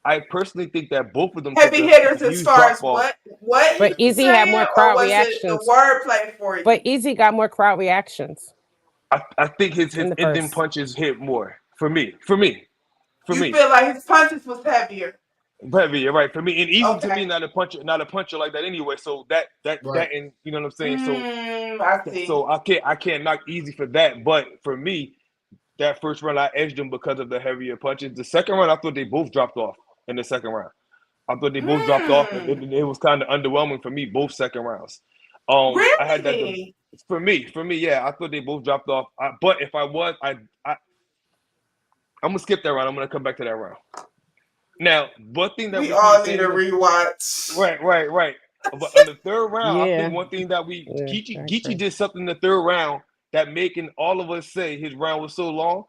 I personally think that both of them took Heavy a hitters as huge far drop as off. what he But was Easy had more saying, or crowd was it the reactions. wordplay for But you? Easy got more crowd reactions I think his in the ending first. punches hit more for me. For me. For You me. feel like his punches was heavier. Heavy, you're right. For me, and easy to me, Okay. not a puncher like that anyway. So that Right. and you know what I'm saying. So I see. so I can't knock easy for that. But for me, that first round I edged them because of the heavier punches. The second round I thought they both dropped off in the second round. I thought they both dropped off, and Hmm. it was kind of underwhelming for me. Both second rounds. I had that. Really? For me, yeah, I thought they both dropped off. But if I was, I'm gonna skip that round. I'm gonna come back to that round. Now, one thing that We we keep all need a saying, rewatch. right. But in the third round, I think Yeah. one thing that Yeah, I Geechee agree. did something in the third round that making all of us say his round was so long.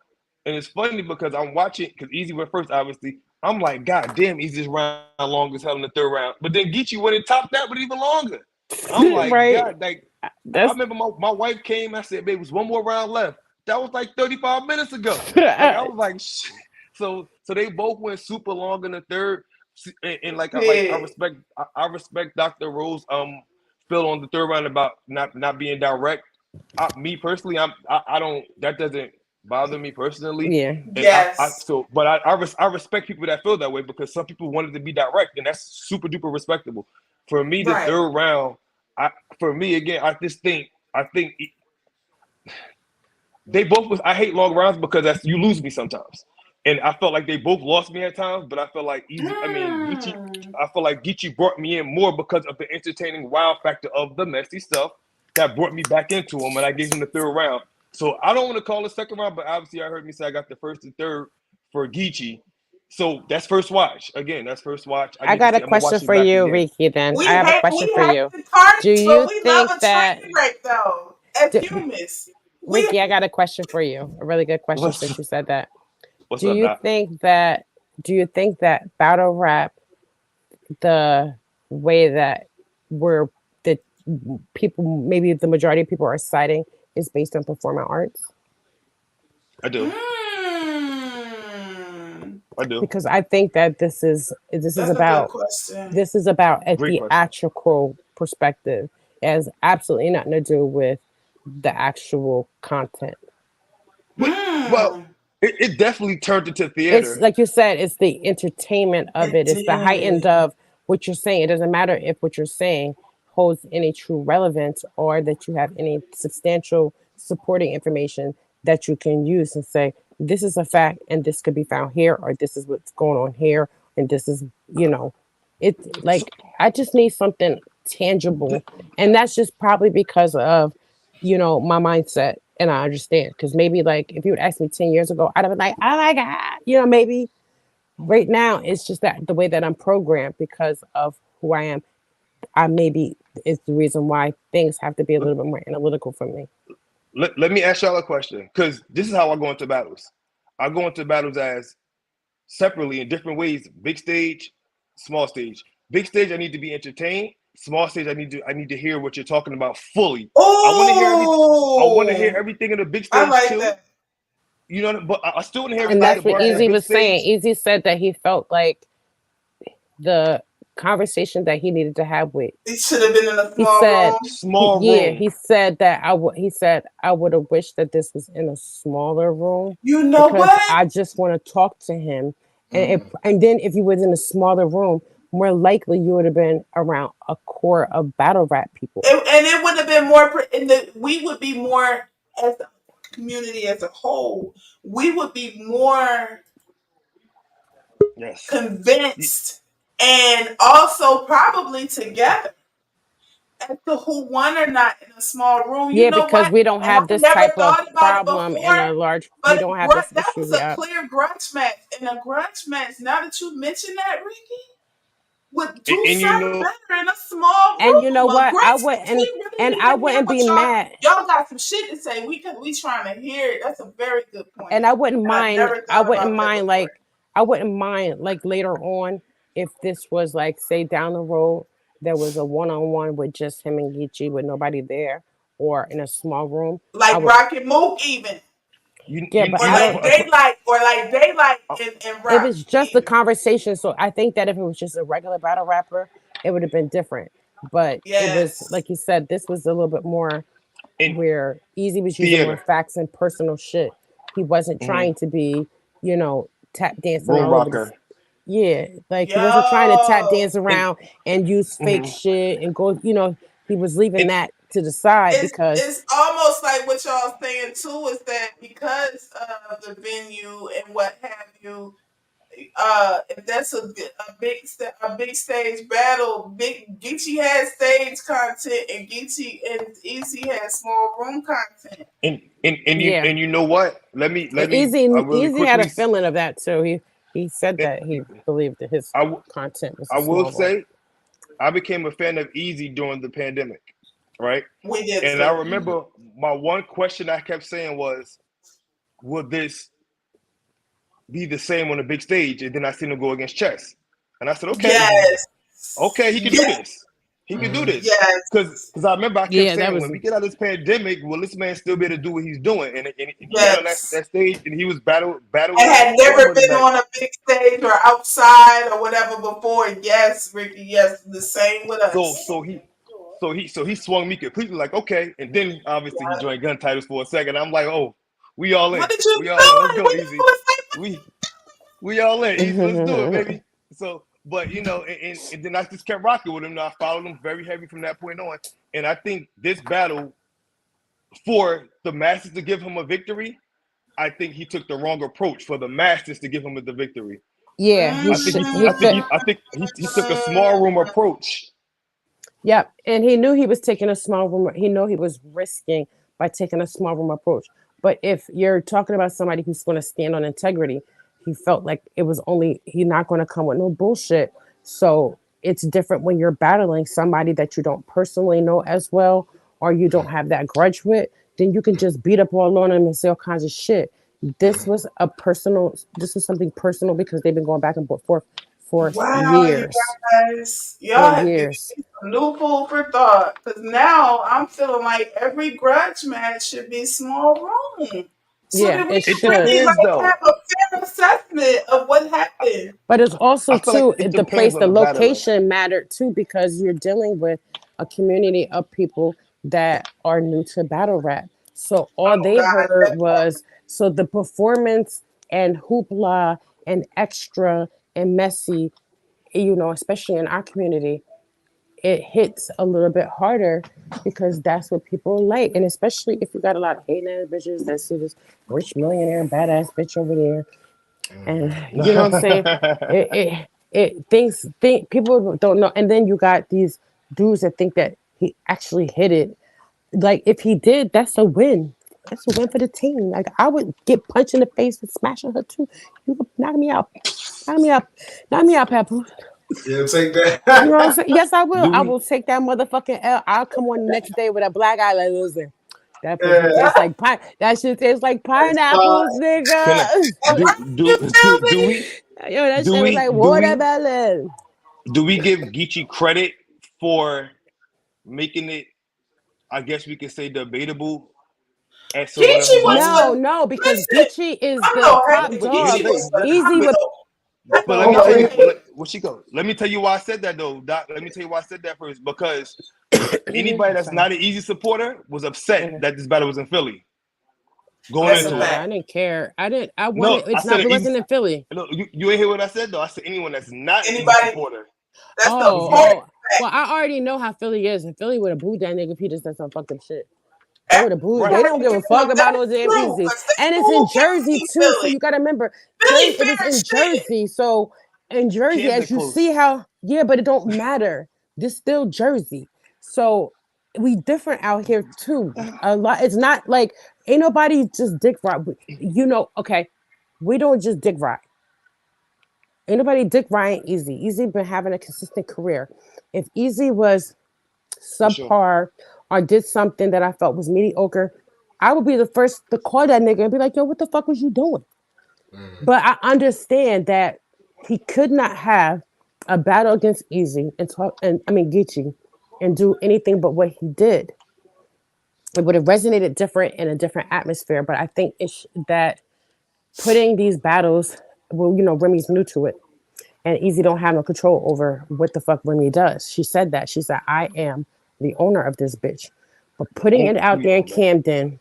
And it's funny because I'm watching because Easy went first, obviously. I'm like, God damn, Easy's round long as hell in the third round. But then Geechee went and topped that, but even longer. I'm like, Right. God, like I That's remember my wife came. I said, "Babe, it was one more round left." That was like 35 minutes ago. Like I was like, shit. So they both went super long in the third. And like I Yeah. respect I respect Dr. Rose feel on the third round about not being direct. Me personally, I don't that doesn't bother me personally. yeah. And I Yes. so but I respect people that feel that way because some people wanted to be direct and that's super duper respectable. For me, the Right. third round, for me again, I think they both was. I hate long rounds because that's you lose me sometimes, and I felt like they both lost me at times. But I felt like Easy. I mean, Geechee. Mm. I feel like Geechee brought me in more because of the entertaining wow factor of the messy stuff that brought me back into him, and I gave him the third round. So I don't want to call it second round, but obviously I heard me say I got the first and third for Geechee. So that's first watch. Again, that's first watch. I I need to got see. a I'm gonna watch question this for back you, again. Ricky, then. We I have a hate question we for hate you. the Do carnage, but you we love think a that train wreck though. As do, humans, we Ricky, I got a question for you. A really good question What's since you said that. What's Do up, you Doc? think that battle rap, the way that we're that people, maybe the majority of people are citing, is based on performing arts? I do. mm, I do. Because I think that that's a good question. this is about a Great question. theatrical perspective. It has absolutely nothing to do with the actual content. Well, Hmm. it definitely turned into It's theater. like you said, it's the entertainment of It it. It's the heightened did. of what you're saying. It doesn't matter if what you're saying holds any true relevance or that you have any substantial supporting information that you can use and say, this is a fact and this could be found here, or this is what's going on here, and this is, it's So, like I just need something tangible. And that's just probably because of my mindset, and I understand because maybe like if you would ask me 10 years ago, I'd have been like, oh my god, maybe right now it's just that the way that I'm programmed because of who I am. I maybe is the reason why things have to be a little bit more analytical for me. let me ask y'all a question because this is how I go into battles. I go into battles as separately in different ways: big stage, small stage. Big stage, I need to be entertained. Small stage, I need to hear what you're talking about fully. I want to hear everything. I want to hear Oh, everything in the big I stage like too. that. You know, but I still want to hear I And everything in that's the like what bars in the Easy that. big was saying. stage. Easy said that he felt like the conversation that he needed to have with. It should have been in a He small said, room. Small room. he said that he said I would have wished that this was in a smaller room You know because what? I just want to talk to him, Mm. and then if you was in a smaller room, more likely you would have been around a core of battle rap people. And it would have been more, we would be more, as a community as a whole, we would be more Yes. convinced and also probably together as to who won or not in a small room. You Yeah, know because what? we don't And I have this never type of thought about it problem in before, a large. We but don't have this that issue. was a Yeah, clear grudge match. And a grudge match, now that you mention that, Ricky, would And, do and you something know, better in a small and you know room. A what? I grudge would match, we really and need I to hear wouldn't what be mad. y'all got some shit to say. We trying to hear it. That's a very good point. And I wouldn't And I mind. never thought about that before. I wouldn't mind like later on if this was like say down the road there was a one on one with just him and Geechee with nobody there or in a small room. I Like would Rocket Mook even. yeah, but Or I don't. like daylight and It Rock was just a even. conversation, so I think that if it was just a regular battle rapper, it would have been different. But it was Yes. like you said, this was a little bit more in where Easy was using more theater, facts and personal shit. He wasn't mm-hmm. trying to be, tap dancing Room all over this. rocker, Yeah, like he wasn't trying to tap Yo. dance and around and use fake mm-hmm. shit and go, he was leaving and that to the side because It's almost like what y'all saying too is that because of the venue and what have you, if that's a big stage battle, big Geechee has stage content and Geechee and Easy has small room content. yeah, and you know what? and Let me really Easy had a quickly. feeling of that too. He said that he believed that his I content was a I will small room. say I became a fan of Easy during the pandemic, right? We did And I too. remember my one question I kept saying was, "Will this be the same on the big stage?" And then I seen him go against Chess, and I said, "Okay, Yes. okay, he can do Yes. this. He can do this." Because Yes. I remember I kept Yeah, that saying, was when we get out of this pandemic, will this man still be able to do what he's doing? And he got on Yes. that stage and he was And battling had Storm never of the been night. on a big stage or outside or whatever before. Yes, Ricky. Yes, the same with So us. so he so he swung me completely like, okay. And then obviously he joined Gun Titles for a second. I'm like, oh, we all What in. did you We all in. Let's do? go, What Easy. We we all in. Easy, let's do it, baby. So, but and then I just kept rocking with him. I followed him very heavy from that point on. And I think this battle, for the Masters to give him a victory, I think he took the wrong approach for the Masters to give him the victory. yeah. Mm, He took a small room approach. Yep, and he knew he was taking a small room. He knew he was risking by taking a small room approach. But if you're talking about somebody who's going to stand on integrity, he felt like it was only he's not going to come with no bullshit. So it's different when you're battling somebody that you don't personally know as well, or you don't have that grudge with. Then you can just beat up all on them and say all kinds of shit. This was a personal. This was something personal because they've been going back and forth for wow, you years. guys. For Y'all have given years. me some new food for thought. Because now I'm feeling like every grudge match should be small room. So Yeah, that we it can It should. really depends like though. have a fair assessment of what happened. But it's I also feel like too it the depends place, on the the battler. location mattered too because you're dealing with a community of people that are new to battle rap. So all Oh they God, heard that part. was so the performance and hoopla and extra and messy, especially in our community, it hits a little bit harder because that's what people like. And especially if you got a lot of hating ass bitches that see this rich millionaire badass bitch over there and you know what I'm saying? It think people don't know, and then you got these dudes that think that he actually hit it. Like if he did, that's a win. That's a win for the team. Like I would get punched in the face and smashing her too. You would knock me out, knock me out, knock me out, Papu. Yeah, take You know what I'm that. saying? Yes, I will. Do I we? will take that motherfucking L. I'll come on the next day with a black eye. Like, listen, that pussy Yeah, tastes like pine. That shit tastes like it's fine. pineapples, Can I, nigga. You feel do me? we Yo, that do shit was we like do we watermelon. do we give Geechee credit for making it? I guess we could say debatable at someone Geechee else's was home. No, for no, because listen. Geechee is I'm the no top hater. But let, Geechee dog. was Easy with phenomenal. let me Hold tell on. you. Okay. Where she go? Let me tell you why I said that though, Doc. Let me tell you why I said that first. Because anybody I'm that's sorry. not an Easy supporter was upset Mhm. that this battle was in Philly going That's a into it. Nah, I fact. didn't care. I No, wanted. I It's said not. an It Easy. wasn't in Philly. No, you ain't hear what I said though. I said anyone that's not an Easy Anybody? supporter That's the was Oh, getting important oh. it. Well, I already know how Philly is, and Philly would have booed that nigga if he just did some fucked up shit. They would have booed. Right. They everybody don't give a giving fuck them. about no That's damn true. easy. Because they And it's in boo Jersey everything too, so Philly. you got to remember, Philly it was fair in shit. Jersey. So in Jersey, Camden as you see close. how, yeah, but it don't matter. This still Jersey. So we different out here too. A lot. It's not like ain't nobody just dick ride. Okay, we don't just dick ride. Ain't nobody dick riding Easy. Easy been having a consistent career. If Easy was For sure. subpar or did something that I felt was mediocre, I would be the first to call that nigga and be like, yo, what the fuck was you doing? But I understand that he could not have a battle against Easy and talk and I mean Geechee and do anything but what he did. It would have resonated different in a different atmosphere. But I think it's that putting these battles, well, Remy's new to it. And Easy don't have no control over what the fuck Remy does. She said that. She said, I am the owner of this bitch. But putting it out We there in own that. Camden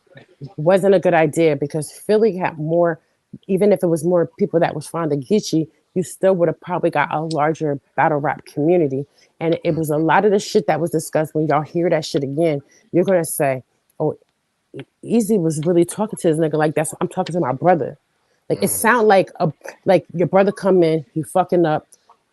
wasn't a good idea because Philly had more, even if it was more people that was fond of Geechee, you still would have probably got a larger battle rap community. And it was a lot of the shit that was discussed. When y'all hear that shit again, you're gonna say, oh, Easy was really talking to his nigga like that's I'm talking to my brother. Like it sound like your brother come in, he fucking up,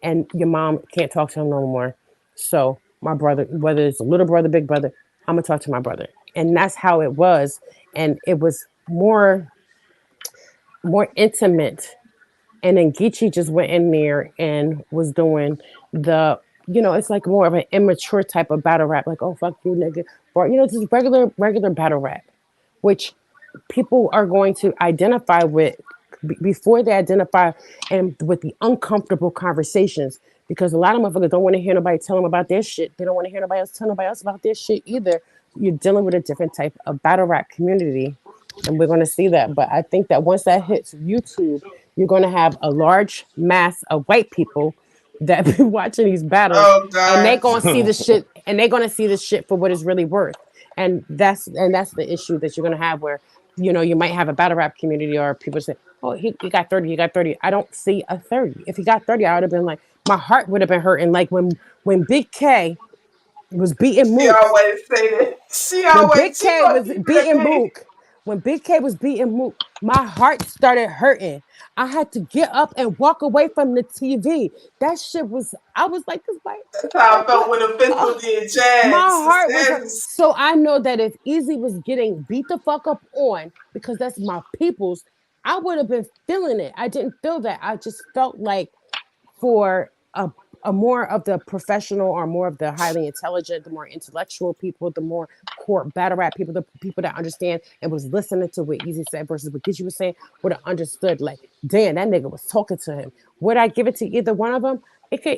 and your mom can't talk to him no more. So my brother, whether it's a little brother, big brother, I'm gonna talk to my brother, and that's how it was, and it was more intimate. And then Geechee just went in there and was doing the it's like more of an immature type of battle rap, like, oh fuck you, nigga, or just regular battle rap, which people are going to identify with before they identify and with the uncomfortable conversations, because a lot of motherfuckers don't want to hear nobody tell them about their shit. They don't want to hear nobody else tell nobody else about their shit either. You're dealing with a different type of battle rap community, and we're going to see that. But I think that once that hits YouTube, you're going to have a large mass of white people that be watching these battles, Oh and they God. going to see the shit, and they're going to see this shit for what it's really worth. And that's the issue that you're going to have, where you might have a battle rap community, or people say, oh, he got 30, he got 30. I don't see a 30. If he got 30, I would have been like, my heart would have been hurting. Like when Big K was beating She Mook, always say that. She when Big always she K gonna was keep it a beating bean. Mook, when Big K was beating Mook, my heart started hurting. I had to get up and walk away from the TV. That shit was, I was like, this That's how I like felt what? when the physical Oh, did my Jazz. heart was hurt. Jazz So I know that if Easy was getting beat the fuck up on, because that's my people's, I would have been feeling it. I didn't feel that. I just felt like, for a more of the professional, or more of the highly intelligent, the more intellectual people, the more core battle rap people, the people that understand and was listening to what Easy said versus what Gigi was saying, would have understood, like, damn, that nigga was talking to him. Would I give it to either one of them?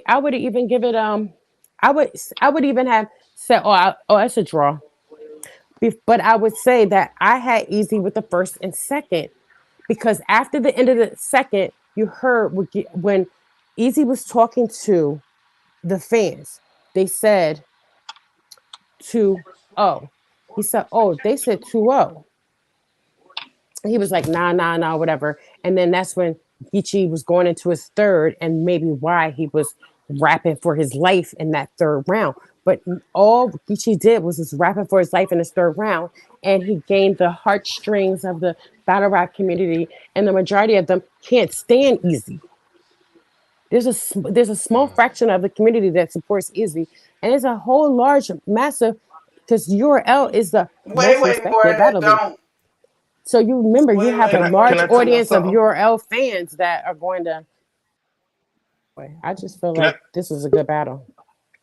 I would even give it I would I would even have said, oh, that's a draw. But I would say that I had Easy with the first and second, because after the end of the second, you heard when Easy was talking to the fans. They said 2-0. He said, oh, they said 2-0. He was like, nah, nah, nah, whatever. And then that's when Geechee was going into his third, and maybe why he was rapping for his life in that third round. But all Geechee did was just rapping for his life in his third round, and he gained the heartstrings of the battle rap community, and the majority of them can't stand Easy. There's a small fraction of the community that supports Easy, and it's a whole large, massive, because URL is the most way more respected that battle league. don't. So you remember, you have a More can large I that tell don't. y'all audience of something? URL fans that are going to. I just feel Can I? like this was a good battle.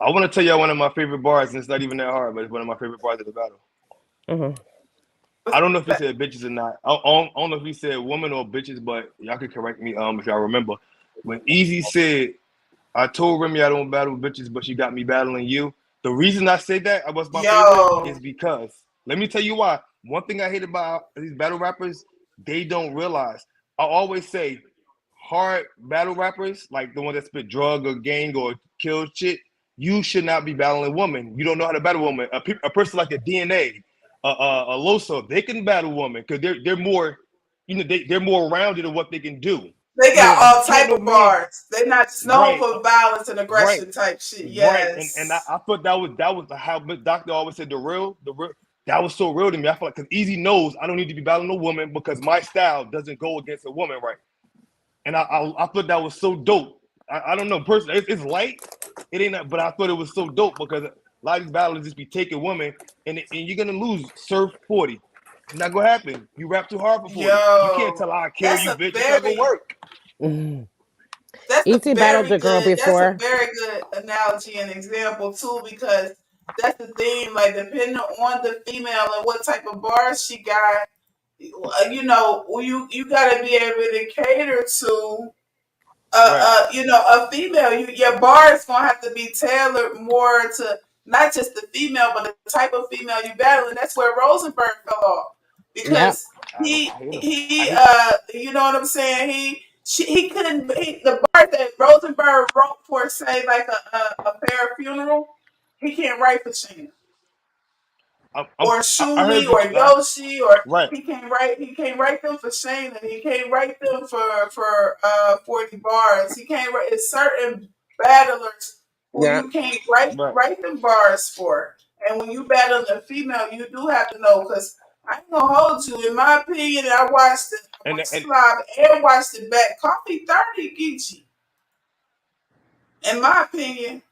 I want to tell y'all one of my favorite bars, and it's not even that hard, but it's one of my favorite bars of the battle. Hmm. I don't know if he said bitches or not. I don't know if he said woman or bitches, but y'all can correct me if y'all remember. When Easy said, I told Remy I don't battle bitches, but she got me battling you. The reason I say that I was my favorite Yo, is because, let me tell you why. One thing I hate about these battle rappers, they don't realize. I always say hard battle rappers, like the one that spit drug or gang or kill shit, you should not be battling women. You don't know how to battle women. A person like a DNA, a Loso, they can battle women because they're more, they're more rounded in what they can do. they got Yeah. You all can't type no of man, bars. They not just known right, for violence and right, aggression type shit. right. And I, Yes. I thought that was how Doctor always said the real. That was so real to me. I feel like because Easy knows I don't need to be battling a woman because my style doesn't go against a woman, right? And I thought that was so dope. I don't know, personally, it's light. It ain't, but I thought it was so dope because a lot of these battles just be taking women, and you're gonna lose Surf 40. It's not gonna happen. You rap too hard for 40. You can't Yo, tell I kill that's you, a bitch. It's not gonna very work. Mhm. that's a Easy battled very the girl good that's a before. very good analogy and example too, because that's the thing, like depending on the female and what type of bars she got, you gotta be able to cater to Right. a female. Your bar is gonna have to be tailored more to not just the female, but the type of female you battle, and that's where Rosenberg fell off Yep. because I hate him. I hate. you know what I'm saying, he couldn't the bar that Rosenberg wrote for, say, like a fair funeral, he can't write for Sheena or I Shuli heard you. or Yoshi, or Right. he can't write them for Shayna. He can't write them for 40 bars. He can't write, it's certain battlers who Yep. you can't write them bars for. And when you battle a female, you do have to know, because I ain't gonna hold you. In my opinion, I watched And it live and watched it back. Coffee 30 Geechee. In my opinion,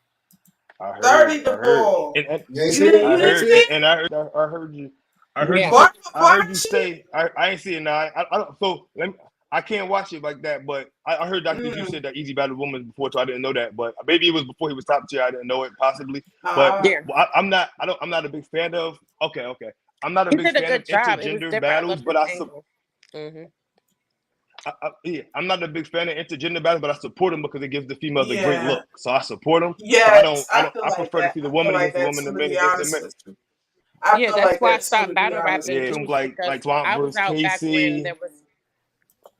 I heard. 30 I the heard. ball. And You ain't see You it? I You ain't didn't see heard. see it? it? And I heard. I heard you. I heard you Yeah. say. Bar for I bar heard you shit? say. I ain't see it now. I don't. So let me. I can't watch it like that. But I heard Doctor G said that Easy battled woman before, so I didn't know that. But maybe it was before he was top tier. I didn't know it possibly. But Uh, Yeah, I'm not. I'm not a big fan of. Okay, okay. I'm not a he big did a fan of good job. It was intergender different. I battles, loved but his angle. Hmm. yeah, I'm not a big fan of intergender battles, but I support them because it gives the females a great yeah. look. So I support them. So Yes, I feel I like prefer to that. see the I feel woman like against the that woman, too, the to man be against the honest man. with you. I Yeah, feel that's like why I that too, stopped to be battle honest rapping Yeah, with too. you. too, because Like Swamp I was versus out back when Casey. there was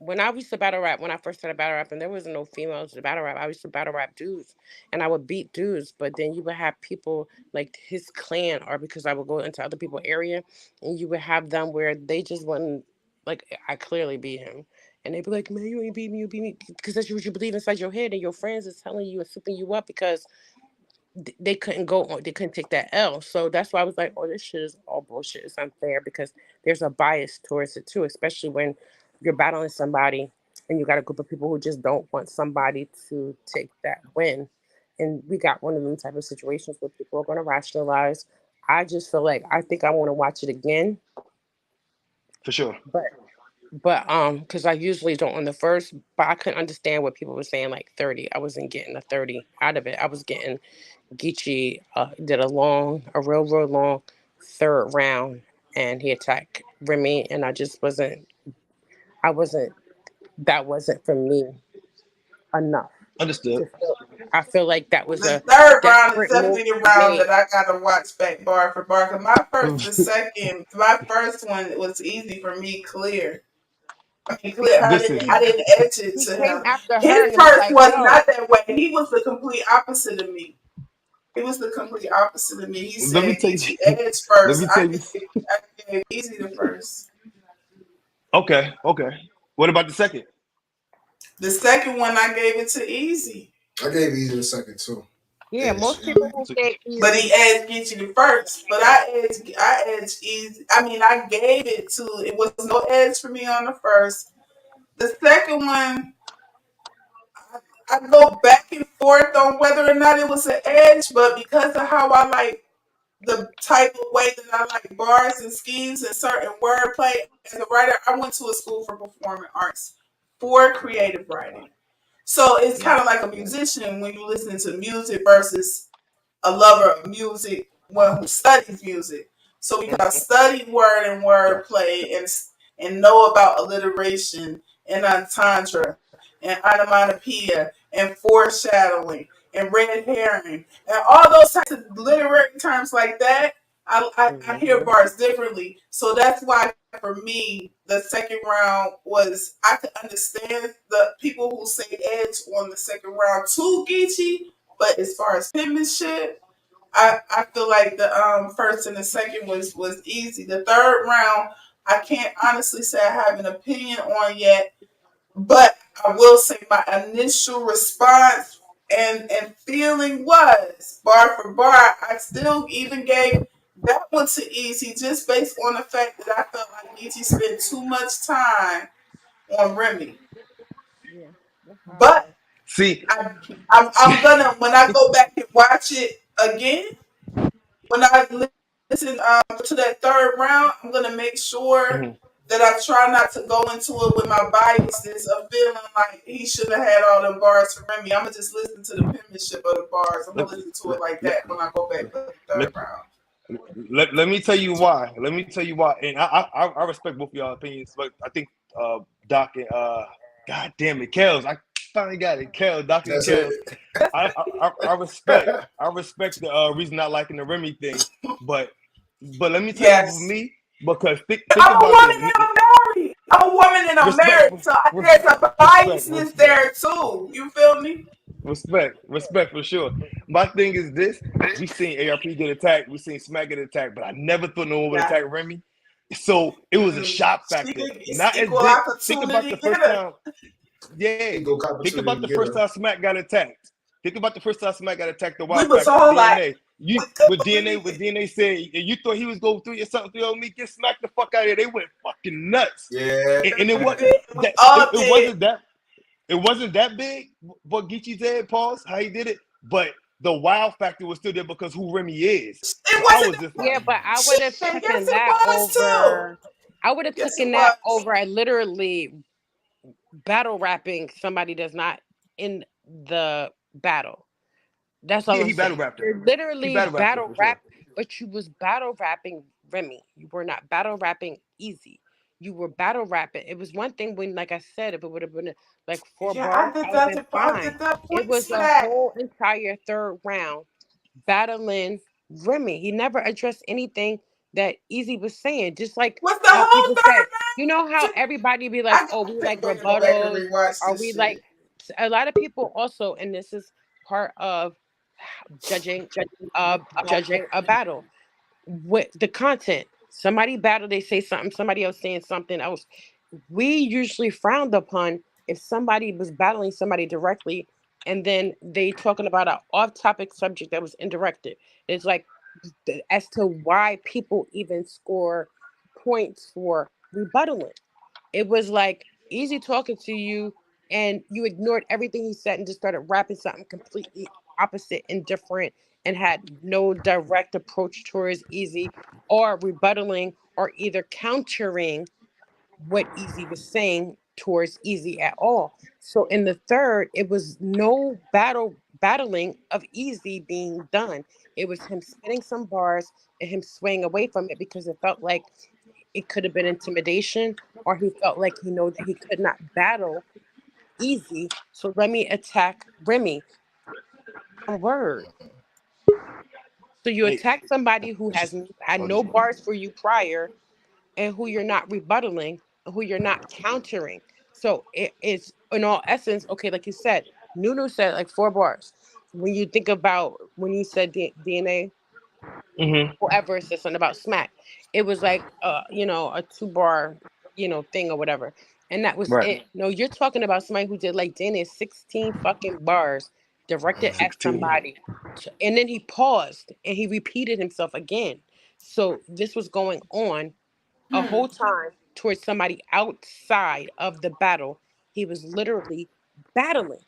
when I used to battle rap, when I first started battle rapping, there was no females to battle rap. I used to battle rap dudes, and I would beat dudes. But then you would have people like his clan, or because I would go into other people's area, and you would have them where they just wouldn't like. I clearly beat him, and they'd be like, "Man, you ain't beat me. You beat me because that's what you believe inside your head, and your friends is telling you and sweeping you up because they couldn't go on, they couldn't take that L. So that's why I was like, oh, this shit is all bullshit. It's unfair because there's a bias towards it too, especially when you're battling somebody and you got a group of people who just don't want somebody to take that win. And we got one of them type of situations where people are going to rationalize. I just feel like I think I want to watch it again, For sure. but because I usually don't on the first, but I couldn't understand what people were saying like 30. I wasn't getting a 30 out of it. I was getting Geechee did a real long third round, and he attacked Remy, and I wasn't, that wasn't for me enough Understood. to feel. I feel like that was The a third round is desperate move definitely a to be round made. that I gotta watch back bar for bar. 'Cause my first one was easy for me, clear. I mean, clear. Listen, I didn't edge it He to came him. after her, His and it was first like, was yo, not that way. He was the complete opposite of me. He was the complete opposite of me. He let me said, tell "Get you. you edge Let first." me tell you. I gave easy the first. Okay, okay. What about the second? The second one, I gave it to easy. I gave Easy a second too. yeah, Edge. most people who So, say But he easy, edged get you the first. But I edged easy. I mean, I gave it to. It was no edge for me on the first. The second one, I go back and forth on whether or not it was an edge, but because of how I like the type of way that I like bars and schemes and certain wordplay as a writer, I went to a school for performing arts for creative writing. So it's kind nice. of like a musician when you listen to music versus a lover of music, one who studies music. So because I Mhm. study word and Gotcha. wordplay and know about alliteration and entendre and onomatopoeia and foreshadowing and red herring and all those types of literary terms like that, I hear hmm bars differently. So that's why for me the second round was I could understand the people who say edge on the second round to Geechee, but as far as penmanship, I feel like the first and the second was easy. The third round, I can't honestly say I have an opinion on yet, but I will say my initial response and feeling was bar for bar. I still even gave that one to Easy just based on the fact that I felt like Easy spent too much time on Remy. yeah, that's how I But feel. See, I'm gonna when I go back and watch it again, when I listen to that third round, I'm gonna make sure mhm. that I try not to go into it with my biases of feeling like he should have had all them bars for Remy. I'm gonna just listen to the penmanship of the bars. I'm let, gonna listen to let, it like let, that when I go back for the third let, round. let me tell you why. Let me tell you why. And I respect both of y'all opinions, but I think Doc and God damn it, Kels. I finally got it. Doc and That's it. Kels. I respect the reason not liking the Remy thing, but let me tell you for Yes. me, because think I'm a about woman this. and I'm married. I'm a woman and I'm Respect, married. So there's a biasness respect. there too. You feel me? Respect for sure. My thing is this: we seen ARP get attacked, we seen Smack get attacked, but I never thought no one would Yeah. attack Remy. So it was a shock factor. It's Not as equal big. Think about opportunity the first getter. time. Yeah. Equal Think opportunity about to the get first her. time Smack got attacked. Think about the first time Smack got attacked. The We Wild was Factor, all like, DNA. You we couldn't with DNA, believe with it. DNA said, and you thought he was going through something through me, get smacked the fuck out of here. They went fucking nuts, Yeah. and it was We that all it did. wasn't that it wasn't that big, what Geechee did, pause, how he did it, but the wow factor was still there because who Remy is. It So I wasn't was just Yeah, like, but I would shit. have Yes, taken it that was too. over. I would have Yes, it taken that was. over literally battle rapping somebody that's not in the battle. That's all Yeah, I'm he battle saying. rapped her. You're He literally battle rapped her battle for sure. rap, but you was battle rapping Remy. You were not battle rapping Easy. You were battle rapping. It was one thing when, like I said, if it would have been like four Yeah, bars, I would have been I fine. did that It points was for a that. whole entire third round battling Remy. He never addressed anything that Easy was saying. Just like What's the how whole people third say, you know how round? everybody be like, I oh, we like gotta go back and rebuttals, rewatch or this we like shit. a lot of people also, and this is part of judging judging a battle with the content. Somebody battle, they say something, somebody else saying something else. We usually frowned upon if somebody was battling somebody directly and then they talking about an off-topic subject that was indirected. It's like as to why people even score points for rebuttaling. It was like Easy talking to you and you ignored everything he said and just started rapping something completely opposite and different and had no direct approach towards Easy or rebuttaling or either countering what Easy was saying towards Easy at all. So in the third, it was no battling of Easy being done. It was him spitting some bars and him swaying away from it because it felt like it could have been intimidation, or he felt like he know that he could not battle Easy. So let me attack Remy. One word. So you Hey, attack somebody who has had oh, no this one. bars for you prior and who you're not rebuttaling and who you're not countering. So it is in all essence, okay, like you said, Nunu said like 4 bars. When you think about when you said DNA, Mm-hmm. whoever said something about smack, it was like a 2 bar, thing or whatever. And that was Right. it. No, you're talking about somebody who did like DNA 16 fucking bars directed at 16. somebody. And then he paused and he repeated himself again. So this was going on a Hmm. whole time towards somebody outside of the battle. He was literally battling.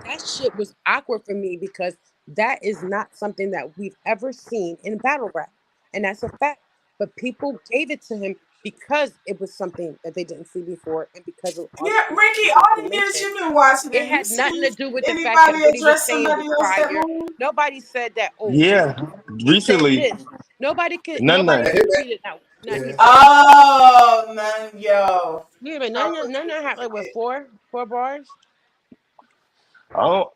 That shit was awkward for me because that is not something that we've ever seen in battle rap. And that's a fact. But people gave it to him because it was something that they didn't see before and because of all the Yeah, Ricky, instances all he the years mentioned. you've been watching It it, you had nothing to seen do with the fact that anybody what he was address saying somebody was else that prior. move? Nobody said that, oh, Yeah. he said Recently, this. Nobody none. Yeah, hit that. repeated that. None he Yeah. said. Oh, none, yo. Yeah, but How none could had like what four bars. I don't.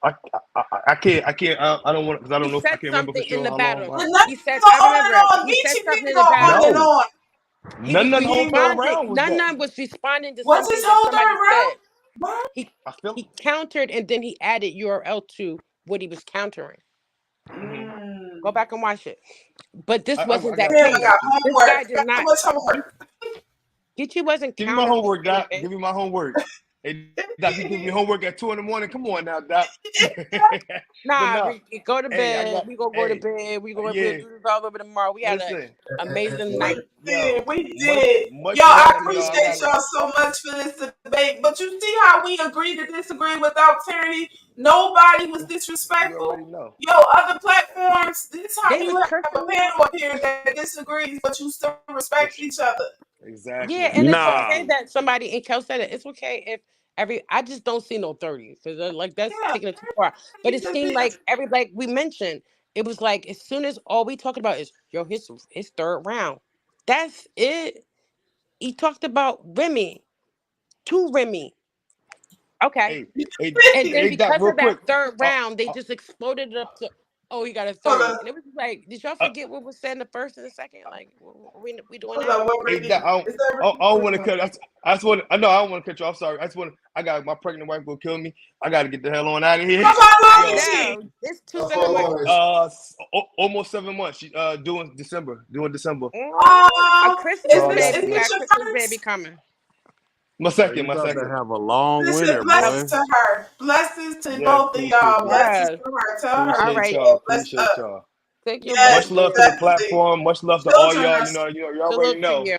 I can't. I can't. I don't want because I He don't know. I said can't remember for something in sure the how long. battle. the He nothing said, go I on and remember on. he said Geechee something been in go the on and battle. No, on. He was none the whole third responding. round was that. None was responding to What's his something that whole somebody third round? said. What? He I feel. he countered and then he added URL to what he was countering. Hmm. Go Mm. back and watch it. But this I wasn't got that to see Damn, I it. case. got This homework. guy did Got too not. much homework. Geechee wasn't Give me my countering homework, Doc. anything. Give me my homework. Hey, Doc, you give me homework at 2 in the morning. Come on now, Doc. But Nah, no, Ricky, go to hey, I bed. got. We gonna go to Hey, bed. We'll yeah. do this all over tomorrow. We had a Listen, amazing We night. did, yo, we much did. much Y'all, I love Yeah, to y'all. I appreciate got. y'all so much for this debate. But you see how we agree to disagree without tyranny? Nobody was You already disrespectful. know. Yo, other platforms, this is how they you was have a cursing. panel up here that disagrees, but you still respect each other. Yeah, Exactly. and it's Nah. okay Exactly. that somebody and Kel said it. It's okay if I just don't see no 30s because like that's Yeah, taking it too far. But it to seemed be like every like we mentioned, it was like as soon as all we talking about is yo his third round. That's it. He talked about Remy, two Remy. Okay, Hey, hey, and then hey, Doc, because real of that quick. third Uh, round, they uh, just exploded it up to oh he got a hold 30, on, and it was like did y'all uh, forget what was said in the first and the second? Like we doing hold that? on. What hey, Ricky? Doc, Is that I don't Ricky? want to cut. I just want. I know I don't want to cut you off. Sorry. I just want. I got my pregnant wife gonna kill me. I got to get the hell on out of here. How long I is Yo, she? know it's two How far seven months. along is almost 7 months. She doing December. Doing December. A Oh, Christmas So I got baby. is We got this a your Christmas baby first? coming. my Well, second. you My got to second. have a long Listen, winter, Hello. blessings boy. to her. Blessings to Yeah, both of y'all. appreciate y'all. Blessings Yes. to her. Tell her All we Appreciate right. y'all. all blessed Appreciate up. y'all. Take your Yes, Much blessings. love to the definitely. platform. Much love to all Children y'all. are, You already Salute to know. you.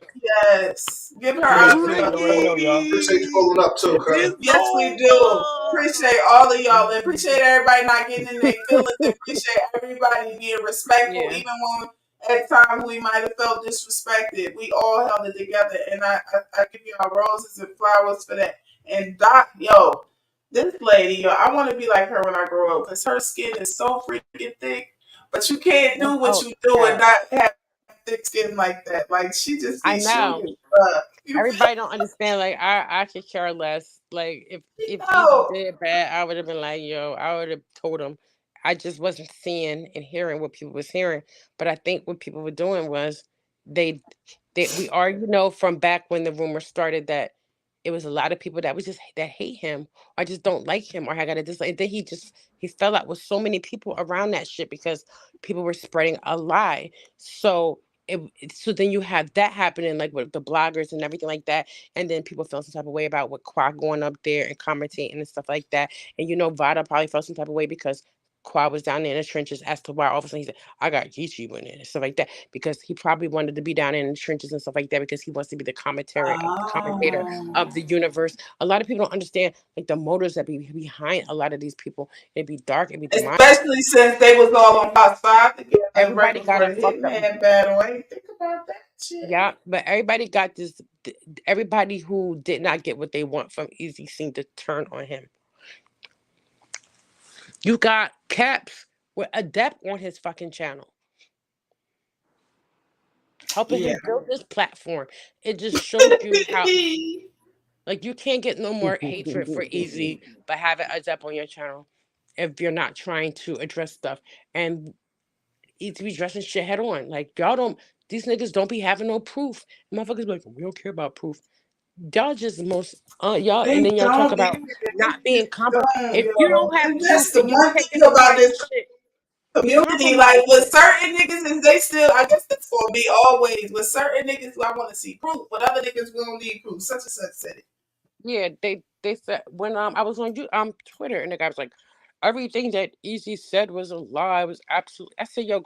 yes. Give her Salute, our salute. You love. already know, y'all. appreciate you Ricky, pulling up too, cuz. it's Yes, we do. over. Appreciate all of y'all. And appreciate everybody not getting in their feelings. And appreciate everybody being respectful, Yeah. even when at times we might have felt disrespected. We all held it together. And I give y'all roses and flowers for that. And Doc, yo, this lady, yo, I want to be like her when I grow up because her skin is so freaking thick. But you can't do what Oh you do and yeah, not have thick skin like that. Like she just I be shooting know. stuff. You Everybody don't understand. Like I could care less. Like if Easy know? did bad, I would have been like, yo, I would have told him. I just wasn't seeing and hearing what people was hearing. But I think what people were doing was they we are, from back when the rumor started that it was a lot of people that was just that hate him or just don't like him or I got to dislike. And then he fell out with so many people around that shit because people were spreading a lie. So so then you have that happening like with the bloggers and everything like that, and then people feel some type of way about what Quad going up there and commentating and stuff like that. And Vada probably felt some type of way because Quad was down there in the trenches as to why all of a sudden he said, I got Geechee winning and stuff like that. Because he probably wanted to be down in the trenches and stuff like that because he wants to be the commentator of Oh. the universe. A lot of people don't understand like the motives that be behind a lot of these people. It'd be dark, it'd be demonic. Especially since they was all on Fox 5 together right Everybody got before it the fucked up. Hitman battle. Ain't think about that shit. Yeah, but everybody got this. Everybody who did not get what they want from Easy seemed to turn on him. You got Caps with Adept on his fucking channel, helping Yeah. him build this platform. It just shows you how, like, you can't get no more hatred for Easy by having Adept on your channel if you're not trying to address stuff. And Easy be dressing shit head on. Like, y'all don't, these niggas don't be having no proof. Motherfuckers be like, we don't care about proof. Y'all just most y'all, and They then y'all talk don't. They about not being just don't, if you don't yo. have And proof that's the and you one taking thing about nobody's this shit, you community. compromise Like with it. certain niggas, is they still? I guess that's gonna be always with certain niggas. I want to see proof, but other niggas we don't need proof. Such and such said it. Yeah, they said when I was on you Twitter and the guy was like, everything that Easy said was a lie. It was absolutely. I said, yo,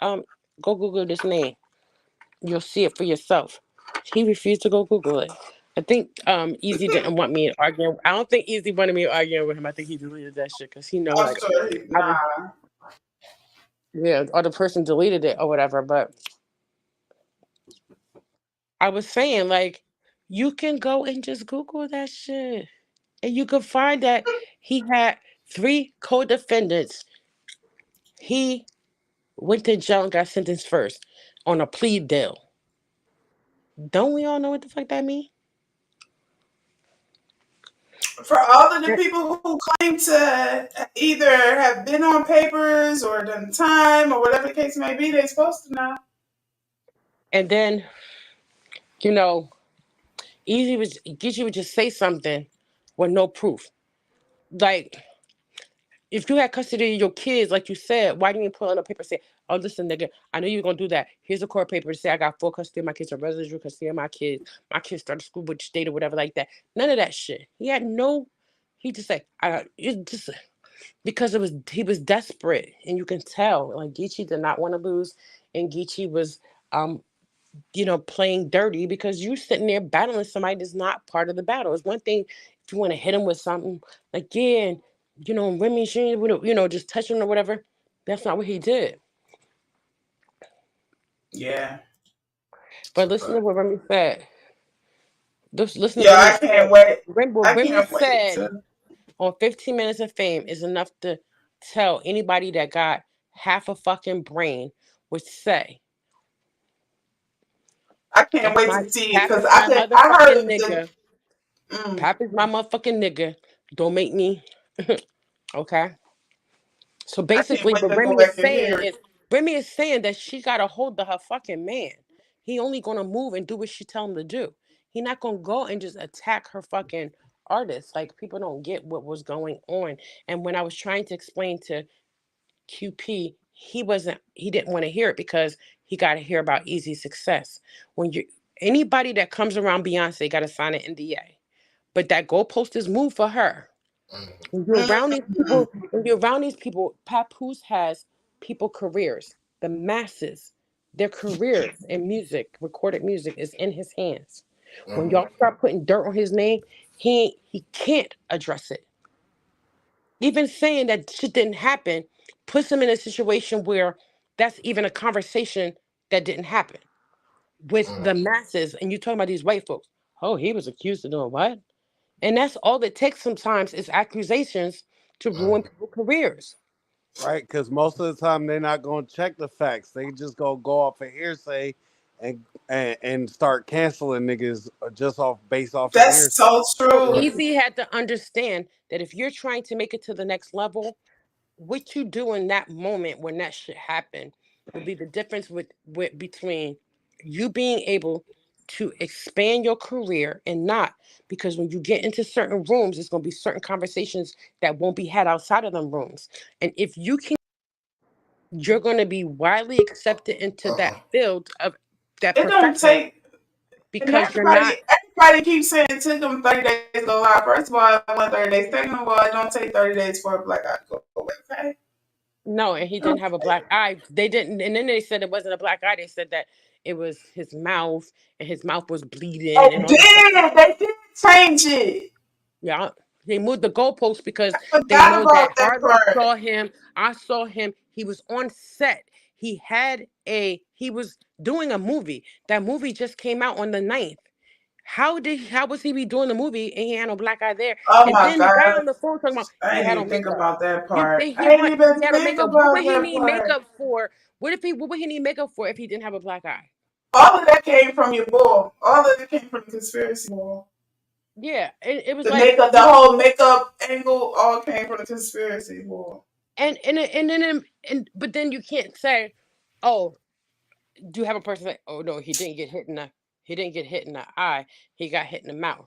um go Google this name. You'll see it for yourself. He refused to go Google it. I think Easy didn't want me arguing. I don't think Easy wanted me arguing with him. I think he deleted that shit because he know I'm like sure he I was, nah. yeah, or the person deleted it or whatever. But I was saying like you can go and just Google that shit. And you can find that he had three co-defendants. He went to jail and got sentenced first on a plea deal. Don't we all know what the fuck that mean? For all of the people who claim to either have been on papers or done time or whatever the case may be, they're supposed to know. And then, you know, Geechee would just say something with no proof. Like, if you had custody of your kids, like you said, why didn't you put on a paper and say, oh, listen, nigga, I know you're going to do that. Here's a court paper to say I got full custody of my kids or residual custody of my kids. My kids started school which state or whatever like that. None of that shit. He just said, it just, because he was desperate. And you can tell, like, Geechee did not want to lose. And Geechee was, um, playing dirty because you sitting there battling somebody that's not part of the battle. It's one thing if you want to hit him with something like, yeah, and, Remy, she, just touching or whatever. That's not what he did. Yeah. But listen to what Remy said. Just listen to Yeah, what Remy I can't said. wait. What I Remy can't wait said to on 15 Minutes of Fame is enough to tell anybody that got half a fucking brain would say, I can't it's wait my to see it Pap because is my I heard motherfucking the nigga. Pap is my motherfucking nigga. Don't make me. Okay. So I can't basically, wait what to go Remy is back and saying hear it. is Remy is saying that she got a hold of her fucking man. He only gonna move and do what she tell him to do. He not gonna go and just attack her fucking artist. Like people don't get what was going on. And when I was trying to explain to QP, he didn't want to hear it because he got to hear about easy success. When you anybody that comes around Beyonce got to sign an NDA. But that goalpost is moved for her. When you're around these people, Papoose has people careers. The masses, their careers in music, recorded music, is in his hands. When y'all start putting dirt on his name, he can't address it. Even saying that shit didn't happen puts him in a situation where that's even a conversation that didn't happen with the masses. And you talking about these white folks. Oh, he was accused of doing what? And that's all it takes sometimes is accusations to ruin people's careers. Right? Because most of the time they're not going to check the facts. They just going to go off of hearsay and start canceling niggas just off based off of That's hearsay. so So true. Easy had to understand that if you're trying to make it to the next level, what you do in that moment when that shit happened will be the difference with between you being able to expand your career and not, because when you get into certain rooms there's going to be certain conversations that won't be had outside of them rooms, and if you can, you're going to be widely accepted into that field of that It don't profession take, and because you're not. everybody keeps saying it took them 30 days to go live. First of all, it went 30 days. Second of all, it don't take 30 days for a black eye to go away. Okay. No, and he didn't have a black eye. They didn't, and then they said it wasn't a black eye. They said that it was his mouth, and his mouth was bleeding, and They all this stuff. did. They did change it. Yeah, they moved the goalposts because I they forgot know that about that Harlem part. saw him. I saw him. He was on set. He was doing a movie. That movie just came out on the 9th. How was he be doing the movie and he had no black eye there? Oh And my then the guy on God. the phone talking about I he didn't had on even think makeup. about that You part. think he I didn't what even he had on think makeup? What about would he that need part. makeup for? What would he need makeup for if he didn't have a black eye? All of that came from your bull. All of it came from the conspiracy bull. Yeah, it was The like makeup, the whole makeup angle, all came from the conspiracy bull. and but then you can't say, oh, do you have a person like, oh no, he didn't get hit in the eye, he got hit in the mouth,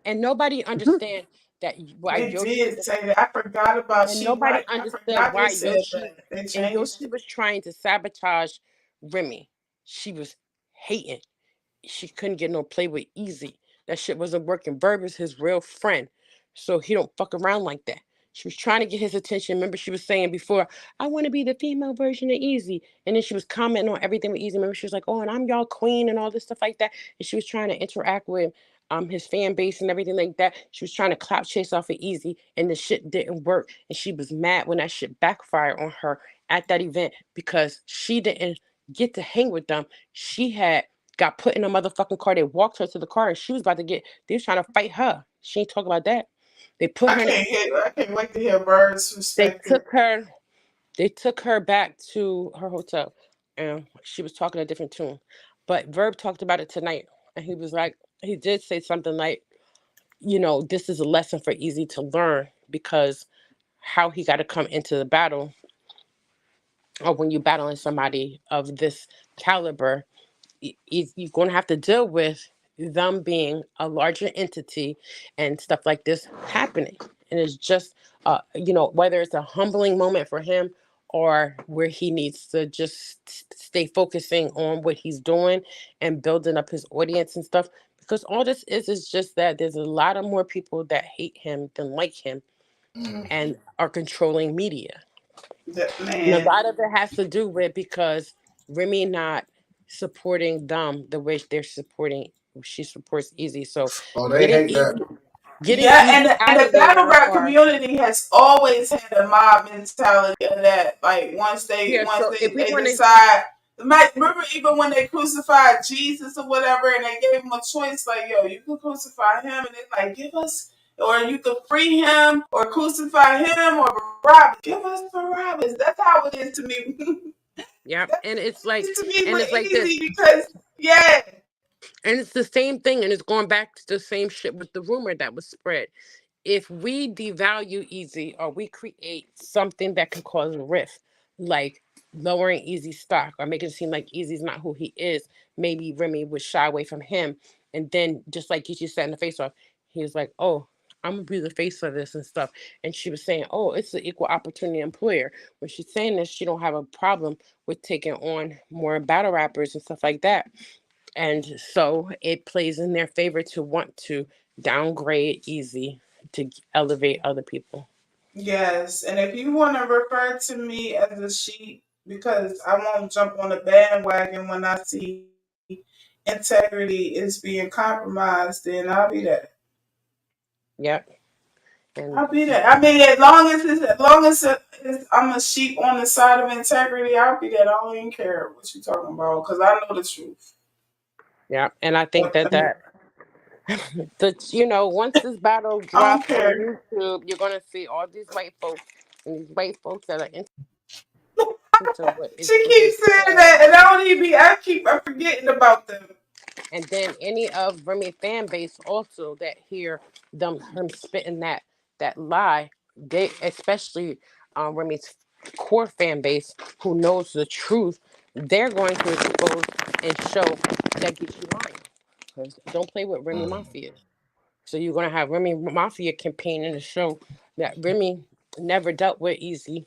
and nobody understand that why They Yoshi did say that. I forgot about and she nobody right. I understood forgot they why said Yoshi that. They and changed Yoshi it. was trying to sabotage Remy. She was hating. She couldn't get no play with Easy. That shit wasn't working. Verb is his real friend, so he don't fuck around like that. She was trying to get his attention. Remember, she was saying before, "I want to be the female version of Easy," and then she was commenting on everything with Easy. Remember, she was like, "Oh, and I'm y'all queen" and all this stuff like that. And she was trying to interact with his fan base and everything like that. She was trying to clout chase off of Easy, and the shit didn't work. And she was mad when that shit backfired on her at that event because she didn't get to hang with them. She had got put in a motherfucking car. They walked her to the car and she was about to get, they was trying to fight her. She ain't talking about that. They put her in, I can't wait to hear Bird's they perspective. took her, they took her back to her hotel and she was talking a different tune. But Verb talked about it tonight and he was like, he did say something like, this is a lesson for Easy to learn because how he got to come into the battle or when you're battling somebody of this caliber, you're going to have to deal with them being a larger entity and stuff like this happening. And it's just, whether it's a humbling moment for him or where he needs to just stay focusing on what he's doing and building up his audience and stuff. Because all this is just that there's a lot of more people that hate him than like him and are controlling media. And a Man, lot of it has to do with because Remy not supporting them the way they're supporting. She supports Easy, so Oh, they getting hate that. Easy, getting yeah, Easy and out the of battle there, rap or community has always had a mob mentality of that. Like yeah. once So if we they want to, decide, remember even when they crucified Jesus or whatever, and they gave him a choice, like yo, you can crucify him, and they like give us, or you could free him, or crucify him, or Barabbas. Give us Barabbas. That's how it is to me. yeah, That's and how it's it like, is to me and with it's like Easy this. because yeah, And it's the same thing, and it's going back to the same shit with the rumor that was spread. If we devalue Easy or we create something that can cause a rift, like lowering Easy stock or making it seem like Easy's not who he is, maybe Remy would shy away from him. And then, just like you just said in the face off, he was like, oh, I'm gonna be the face of this and stuff. And she was saying, oh, it's an equal opportunity employer. When she's saying this, she don't have a problem with taking on more battle rappers and stuff like that. And so it plays in their favor to want to downgrade Easy to elevate other people. yes. And if you want to refer to me as a sheep, because I won't jump on the bandwagon when I see integrity is being compromised, then I'll be that. Yep. And I'll be that. I mean, as long as I'm a sheep on the side of integrity, I'll be that. I don't even care what you're talking about because I know the truth. yeah, and I think But, that Once this battle I don't drop on care. YouTube, you're gonna see all these white folks and these white folks that are into what is She being keeps saying said. that, and I don't even be. I'm forgetting about them. And then any of Remy fan base also that hear him spitting that lie, they especially Remy's core fan base who knows the truth, they're going to expose and show that gets you lying. Because don't play with Remy Mafia. So you're gonna have Remy Mafia campaigning to show that Remy never dealt with Easy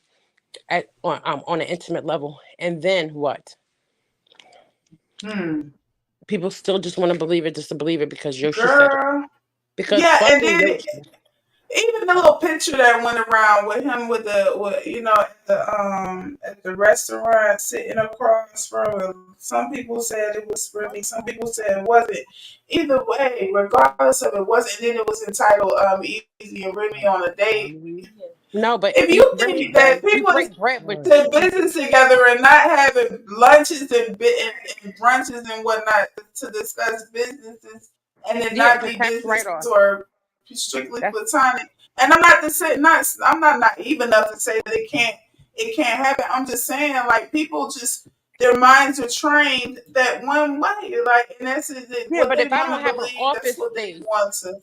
on an intimate level. And then what? Hmm. People still just want to believe it just to believe it because Yoshi said it. Girl. Because Yeah, and fucking then Yoshi. even the little picture that went around with him with at the restaurant sitting across from him. Some people said it was Remy, some people said it wasn't. Either way, regardless of it wasn't, then it was entitled Easy and Remy on a date. No, but If you Remy think said that we people break bread with do Easy. business together and not having lunches and brunches and whatnot to discuss businesses and then Yeah, not it's a be tax business write off. or strictly That's platonic. And I'm not to say not I'm not naive enough to say that it can't happen. I'm just saying like people just their minds are trained that one way. Like and that's yeah, what but they if I want don't to have an believe, that's office what they space, want to.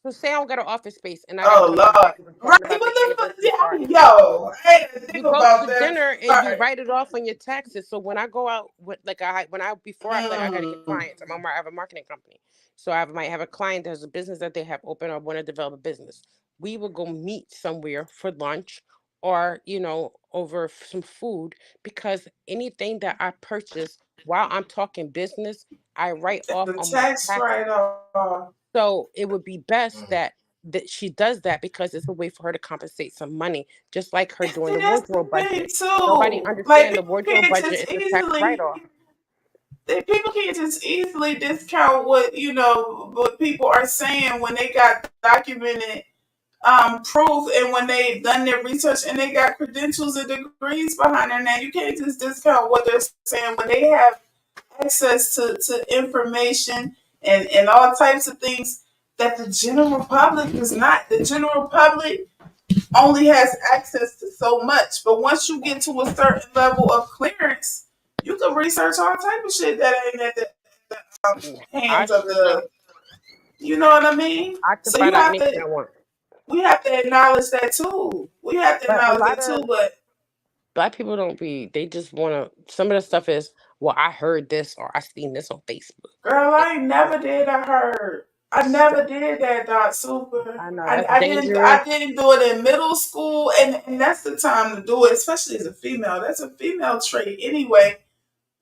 so say I don't got an office space and I gotta Oh come to Lord. Vegas and Right, talking what about the the fuck? anniversary Yeah, party. yo, I didn't think You go about to that dinner and you part. write it off on your taxes. So when I go out with like I when I before I like I gotta get Mm. clients. I have a marketing company. So might have a client that has a business that they have open or want to develop a business. We will go meet somewhere for lunch or, over some food because anything that I purchase while I'm talking business, I write off The on my tax taxes. write-off. So it would be best that she does that because it's a way for her to compensate some money, just like her And doing see, the that's the wardrobe thing budget. Nobody too. Like understand the people wardrobe can't budget just is a tax write easily off. people can't just easily discount what people are saying when they got documented proof and when they've done their research and they got credentials and degrees behind their name. You can't just discount what they're saying when they have access to information and all types of things that the general public does not. The general public only has access to so much. But once you get to a certain level of clearance, you can research all type of shit that ain't at the I hands of sure do. the. You know what I mean? I could So buy you that have anything to. I want. We have to acknowledge that too. We have to But a acknowledge lot that of too. But black people don't be. They just want to. Some of the stuff is, well, I heard this or I seen this on Facebook. girl, And I ain't never did. I heard. I never did that, Doc Super. I know I, that's I didn't. dangerous. I didn't do it in middle school, and that's the time to do it, especially as a female. That's a female trait anyway.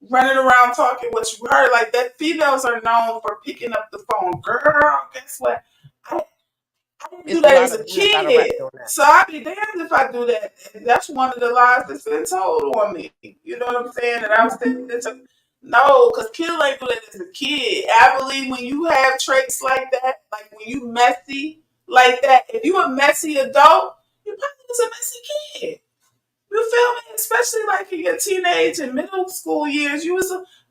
Running around talking what you heard, like that. Females are known for picking up the phone. Girl, guess what? I, I didn't do It's a that lot as of a women battle rap kid, doing that. so I'd be damned if I do that. That's one of the lies that's been told on me. You know what I'm saying? And I was thinking, no, because Kill ain't do that as a kid. I believe when you have traits like that, like when you messy like that, if you a messy adult, you probably was a messy kid. You feel me? Especially like in your teenage and middle school years,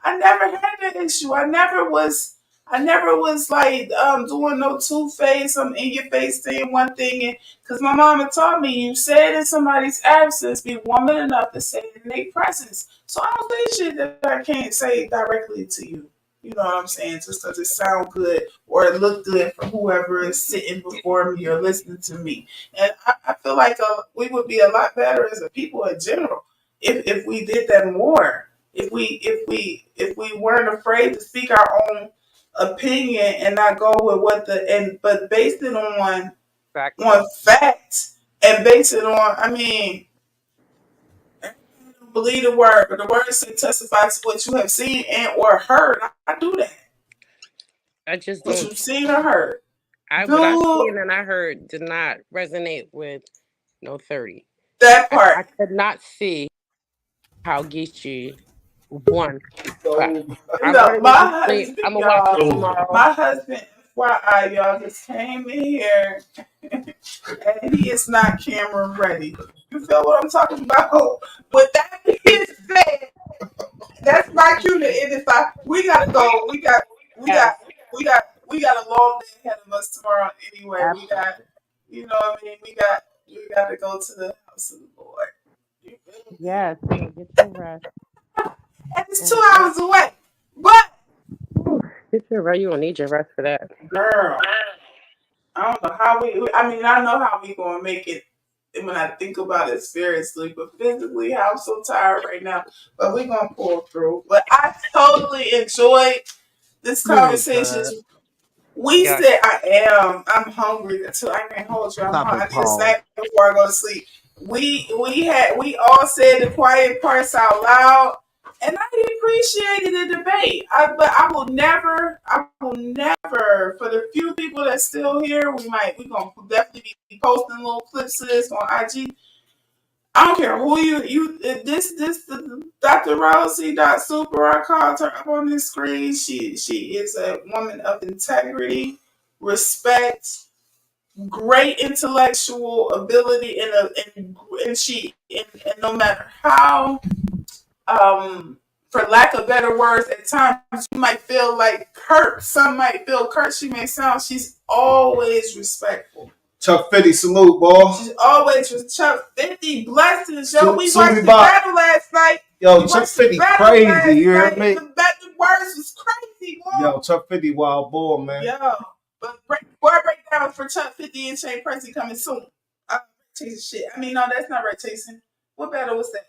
I never had that issue. I never was like doing no two face. I'm in your face saying one thing, and because my mama taught me, you say it in somebody's absence, be woman enough to say it in their presence. So I don't say shit that I can't say directly to you. You know what I'm saying? Just because it sound good or it look good for whoever is sitting before me or listening to me. And I feel like we would be a lot better as a people in general if we did that more. If we weren't afraid to speak our own opinion and not go with but base it Facts. on facts and base it on. I mean, believe the word, but the word say testify to what you have seen and or heard. I do that. I just What don't. you've seen or heard. What I Do seen and I heard did not resonate with no 30. that part. I could not see how Geechee won. But So I'm No, gonna my go to sleep. husband, I'm gonna watch it y'all. So tomorrow. My husband, FYI, y'all just came in here and he is not camera ready. You feel what I'm talking about? With that being said, that's my cue to end this. We gotta go. We got. We got. Yes. We got. we got a long day ahead of us tomorrow anyway. We got, Absolutely. you know what I mean? We got to go to the house of the Lord. You feel me? Yeah, so get your rest. And it's And 2 hours away. But, get your rest. You don't need your rest for that. girl, I don't know how I mean, I know how we going to make it when I think about it seriously, but physically, I'm so tired right now. But we're going to pull through. But I totally enjoyed this You ain't conversation. tired. We Yeah. said I am. I'm hungry until I can't hold you. Stop I it, need a Paul. snack before I go to sleep. We all said the quiet parts out loud, and I appreciated the debate. But I will never. For the few people that's still here, we gonna definitely be posting little clips of this on IG. I don't care who this Dr. Rosie Super. I called her up on the screen. She is a woman of integrity, respect, great intellectual ability, and no matter how for lack of better words, at times you might feel like curt. Some might feel curt. She may sound. She's always respectful. Chuck 50 salute, boy. She's always with Chuck 50 blessings. Yo, we Salute watched the Bob. battle last night. Yo, Chuck 50 crazy, you hear me? The words was crazy, boy. Yo, Chuck 50 wild boy, man. Yo, but word breakdown for Chuck 50 and Shane Pressy coming soon. Chasing shit. I mean, no, that's not right chasing. What battle was that?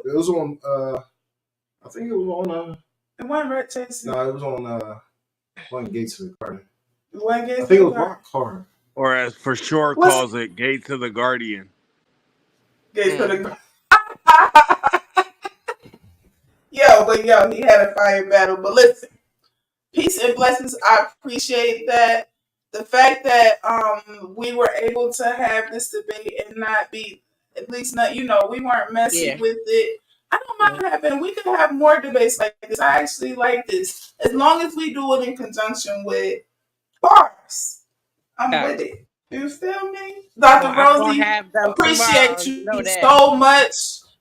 It was on, I think it was on, It wasn't Red Chasing. no, it was on, one Gates of the Garden. It wasn't Gates I think it of was the Rock Carter. Or as for sure What's- calls it, Gate to the Guardian. Gates of the Yo, he had a fire battle. But listen, peace and blessings. I appreciate that. The fact that we were able to have this debate and not be, at least not, we weren't messing Yeah. with it. I don't mind having. We could have more debates like this. I actually like this, as long as we do it in conjunction with bars. I'm with it. You feel me, Dr. I'm gonna Rosie? have them tomorrow. Appreciate You you know that. so much.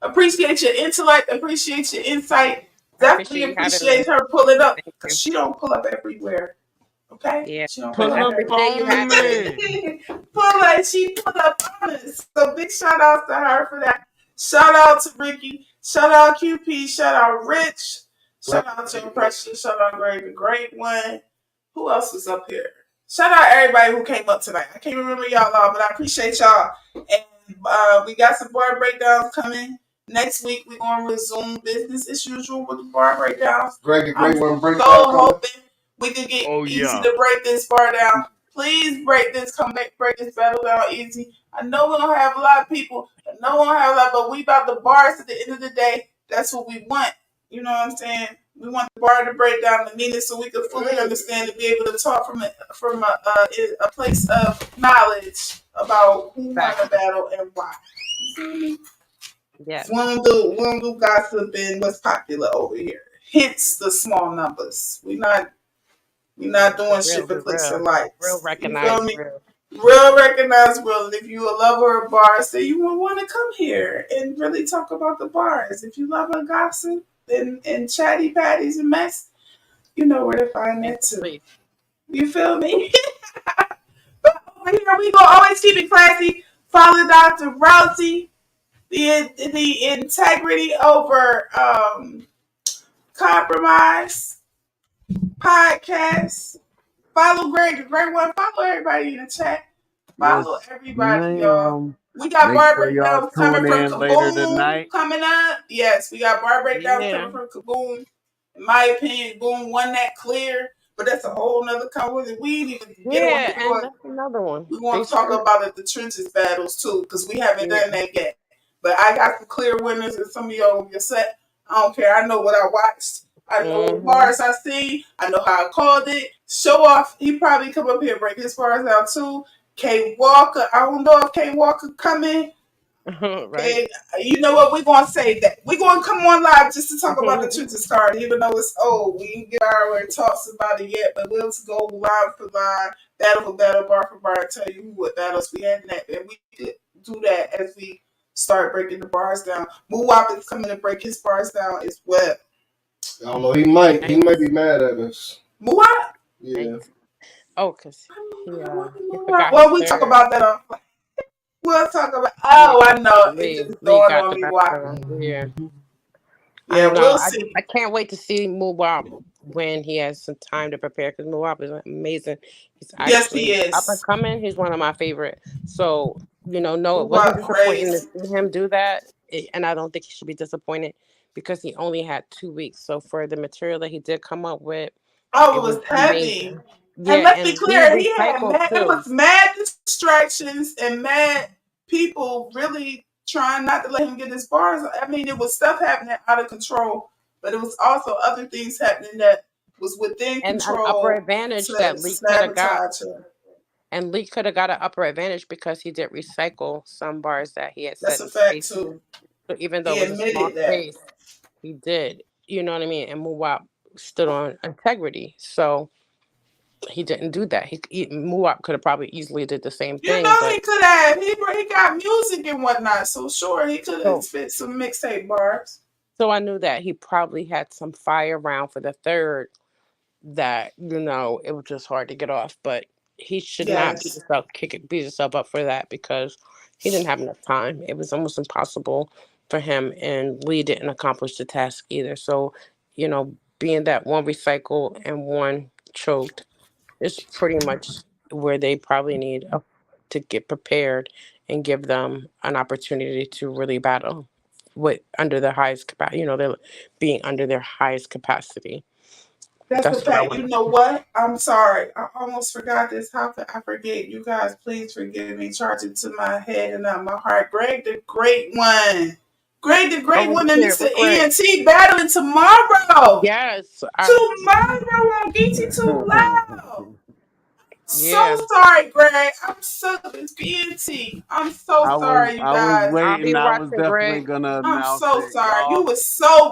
Appreciate your intellect. Appreciate your insight. Definitely Appreciate you having appreciate me. her pulling up Thank because you. she don't pull up everywhere. Okay? Yeah. She don't Pull pull up up everywhere. Appreciate you on having me. She pulled up on us. So big shout out to her for that. Shout out to Ricky. Shout out QP. Shout out Rich. Shout out to Precious. Shout out Greg the Great One. Who else was up here? Shout out everybody who came up tonight. I can't remember y'all all, but I appreciate y'all. And we got some bar breakdowns coming. Next week, we're going to resume business as usual with the bar breakdowns. Greg the Great One break so down. hoping we can get easy yeah. to break this bar down. Please break this battle down easy. I know we don't have a lot of people. I know we don't have a lot, but we about the bars at the end of the day. That's what we want. You know what I'm saying? We want the bar to break down the meaning so we can fully understand and be able to talk from a place of knowledge about who won the battle and why. You see me? Yeah. We don't do gossip and what's popular over here. Hence the small numbers. We're not doing shit for clicks and likes. Real You feel recognize me? real. Real recognize real. And if you a lover of bars, then you will want to come here and really talk about the bars. If you love a gossip and chatty patties and mess, you know where to find that too. Please. You feel me? But over here we gonna always keep it classy. Follow Dr. Rosie. The integrity over compromise podcast. Follow Greg, the Great One. Follow everybody in the chat. Follow Yes, everybody, y'all. ma'am. We got Make bar sure y'all breakdowns coming tune from in later Kaboom tonight. coming up. Yes, we got bar breakdowns Yeah. coming from Kaboom. In my opinion, Boom won that clear, but that's a whole nother conversation. We didn't even get Yeah, on and that's another one. we want They to talk sure- about the trenches battles too, because we haven't Yeah. done that yet. But I got some clear winners, and some of y'all your set. I don't care. I know what I watched. I know what bars I see. I know how I called it. Show off. He probably come up here and break his bars out too. K Walker. I don't know if K Walker coming. Right. Okay, you know what? We're gonna say that. We're gonna come on live just to talk about the trenches card, even though it's old. We didn't get our talks about it yet, but we'll go line for line, battle for battle, bar for bar, and tell you what battles we had in that. And we could do that as we start breaking the bars down. Muwap is coming to break his bars down as well. I don't know. He might be mad at us. Muwap? Yeah. Oh, cause he forgot his Well, we talk third. about that on. We'll talk about. Yeah, Oh, I cause know it Lee just Lee dawned got on the me better why. of him. Yeah, I Yeah, don't know. we'll I see. can't wait to see Muwap when he has some time to prepare. Because Muwap is amazing. He's Yes, he actually up and is. coming. He's one of my favorite. So no, it wasn't What disappointing to crazy? see him do that, and I don't think he should be disappointed because he only had 2 weeks. So for the material that he did come up with, Oh, it it was was heavy. amazing. And Yeah, let's be and Lee clear, he had recycled mad. It too. was mad distractions and mad people really trying not to let him get his bars. I mean, it was stuff happening out of control, but it was also other things happening that was within And an upper control advantage to that Lee could have got. sabotage him. And Lee could have got an upper advantage because he did recycle some bars that he had set That's a in fact space. too. So even though He it was a small admitted that. space, he did. You know what I mean? And Muwap stood on integrity. So he didn't do that. Muwap could have probably easily did the same You thing, know, but he could have. He got music and whatnot, so sure he could have so fit some mixtape bars. so I knew that he probably had some fire around for the third that it was just hard to get off. But he should not Yes, beat himself up for that because he didn't have enough time. It was almost impossible for him, and Lee didn't accomplish the task either. So, being that one recycled and one choked is pretty much where they probably need to get prepared and give them an opportunity to really battle with under their highest capacity. They're being under their highest capacity. that's a That's what I fact. want You to know see. what? I'm sorry. I almost forgot this. How could I forget? You guys, please forgive me. Charge it to my head and not my heart. Greg the Great One. Greg the Great Oh One and yeah, Mr. we're great. ENT battling tomorrow. Yes, Tomorrow on BT Too Loud. So yeah. sorry, Greg. I'm so it's BNT. I'm so sorry, you I was guys. I'll be waiting. I was watching definitely Greg. gonna I'm announce so it, sorry. y'all.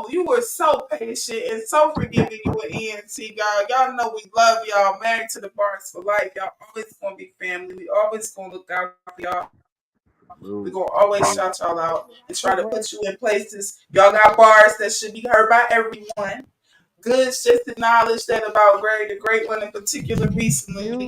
You were so patient and so forgiving. You were ENT, y'all. Y'all know we love y'all. Married to the bars for life. Y'all always gonna be family. We always gonna look out for y'all. We're Salute, gonna always salute. shout y'all out and Hey, try to Greg. put you in places. Y'all got bars that should be heard by everyone. Good just acknowledge that about Greg, the Great One in particular You recently. And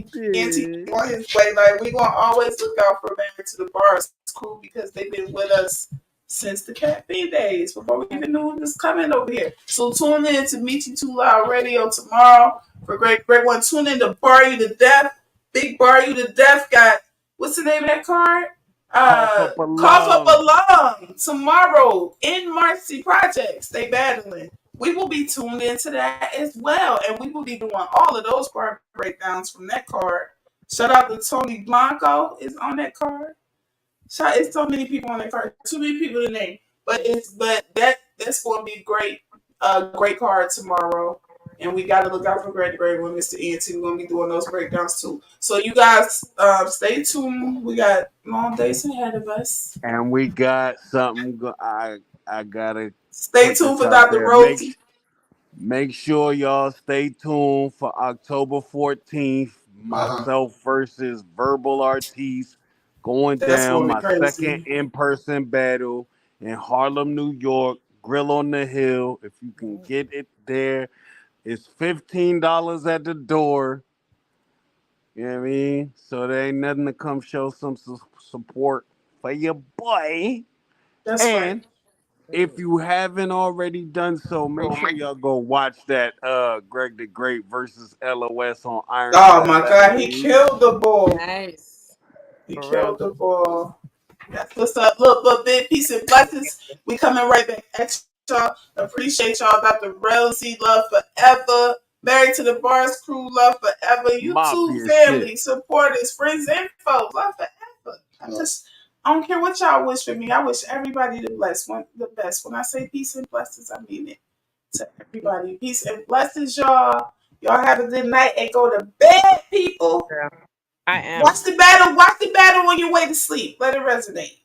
he did. on his way. Like we gonna always look out for Married to the Bars crew because they've been with us since the cafe days, before we even knew it was coming over here. So tune in to Meet You Too Loud Radio tomorrow for Great One. Tune in to Bar You to Death. Big Bar You to Death got what's the name of that card? Cough up a Cough Up lung. a Lung tomorrow in Marcy Projects. They battling. We will be tuned into that as well, and we will be doing all of those bar breakdowns from that card. Shout out to Tony Blanco is on that card. It's so many people on that card. Too many people to name, but that's going to be great. Great card tomorrow, and we got to look out for Great when Mr. ENT. We're going to be doing those breakdowns too. So you guys, stay tuned. We got long days ahead of us. And we got something. I gotta Stay put tuned this for out Dr. there. Rosie. Make sure y'all stay tuned for October 14th. Uh-huh. Myself versus Verbal Artiste going That's down going to my be second crazy. in-person battle in Harlem, New York. Grill on the Hill. If you can get it there, it's $15 at the door. You know what I mean? So there ain't nothing to come show some support for your boy. That's right. And if you haven't already done so, make sure y'all go watch that Greg the Great versus LOS on Iron Oh Claw my Battle God, he League. killed the bull. Nice. He For real. killed the bull. That's what's up. Look, big peace and blessings. We coming right back at y'all. Appreciate y'all. Dr. Rosie, love forever. Married to the Bars crew, love forever. YouTube Mafia shit. family, supporters, friends, and foes, love forever. I don't care what y'all wish for me. I wish everybody the best. When I say peace and blessings, I mean it to everybody. Peace and blessings, y'all. Y'all have a good night and go to bed, people. Yeah, I am. Watch the battle. Watch the battle on your way to sleep. Let it resonate.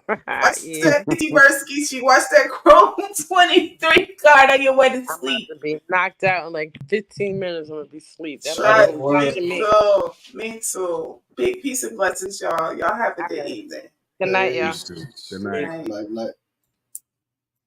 Watch Yeah, that T-Verski. Watch that Chrome 23 card on your way to I'm about sleep. to be knocked out in like 15 minutes. I'm gonna be asleep. That That's battle's Try the gonna be word. me watching me. too. Me too. Big peace and blessings, y'all. Y'all have a All good right. evening. Good night, y'all. Peace. Good Good night. night. Night, night.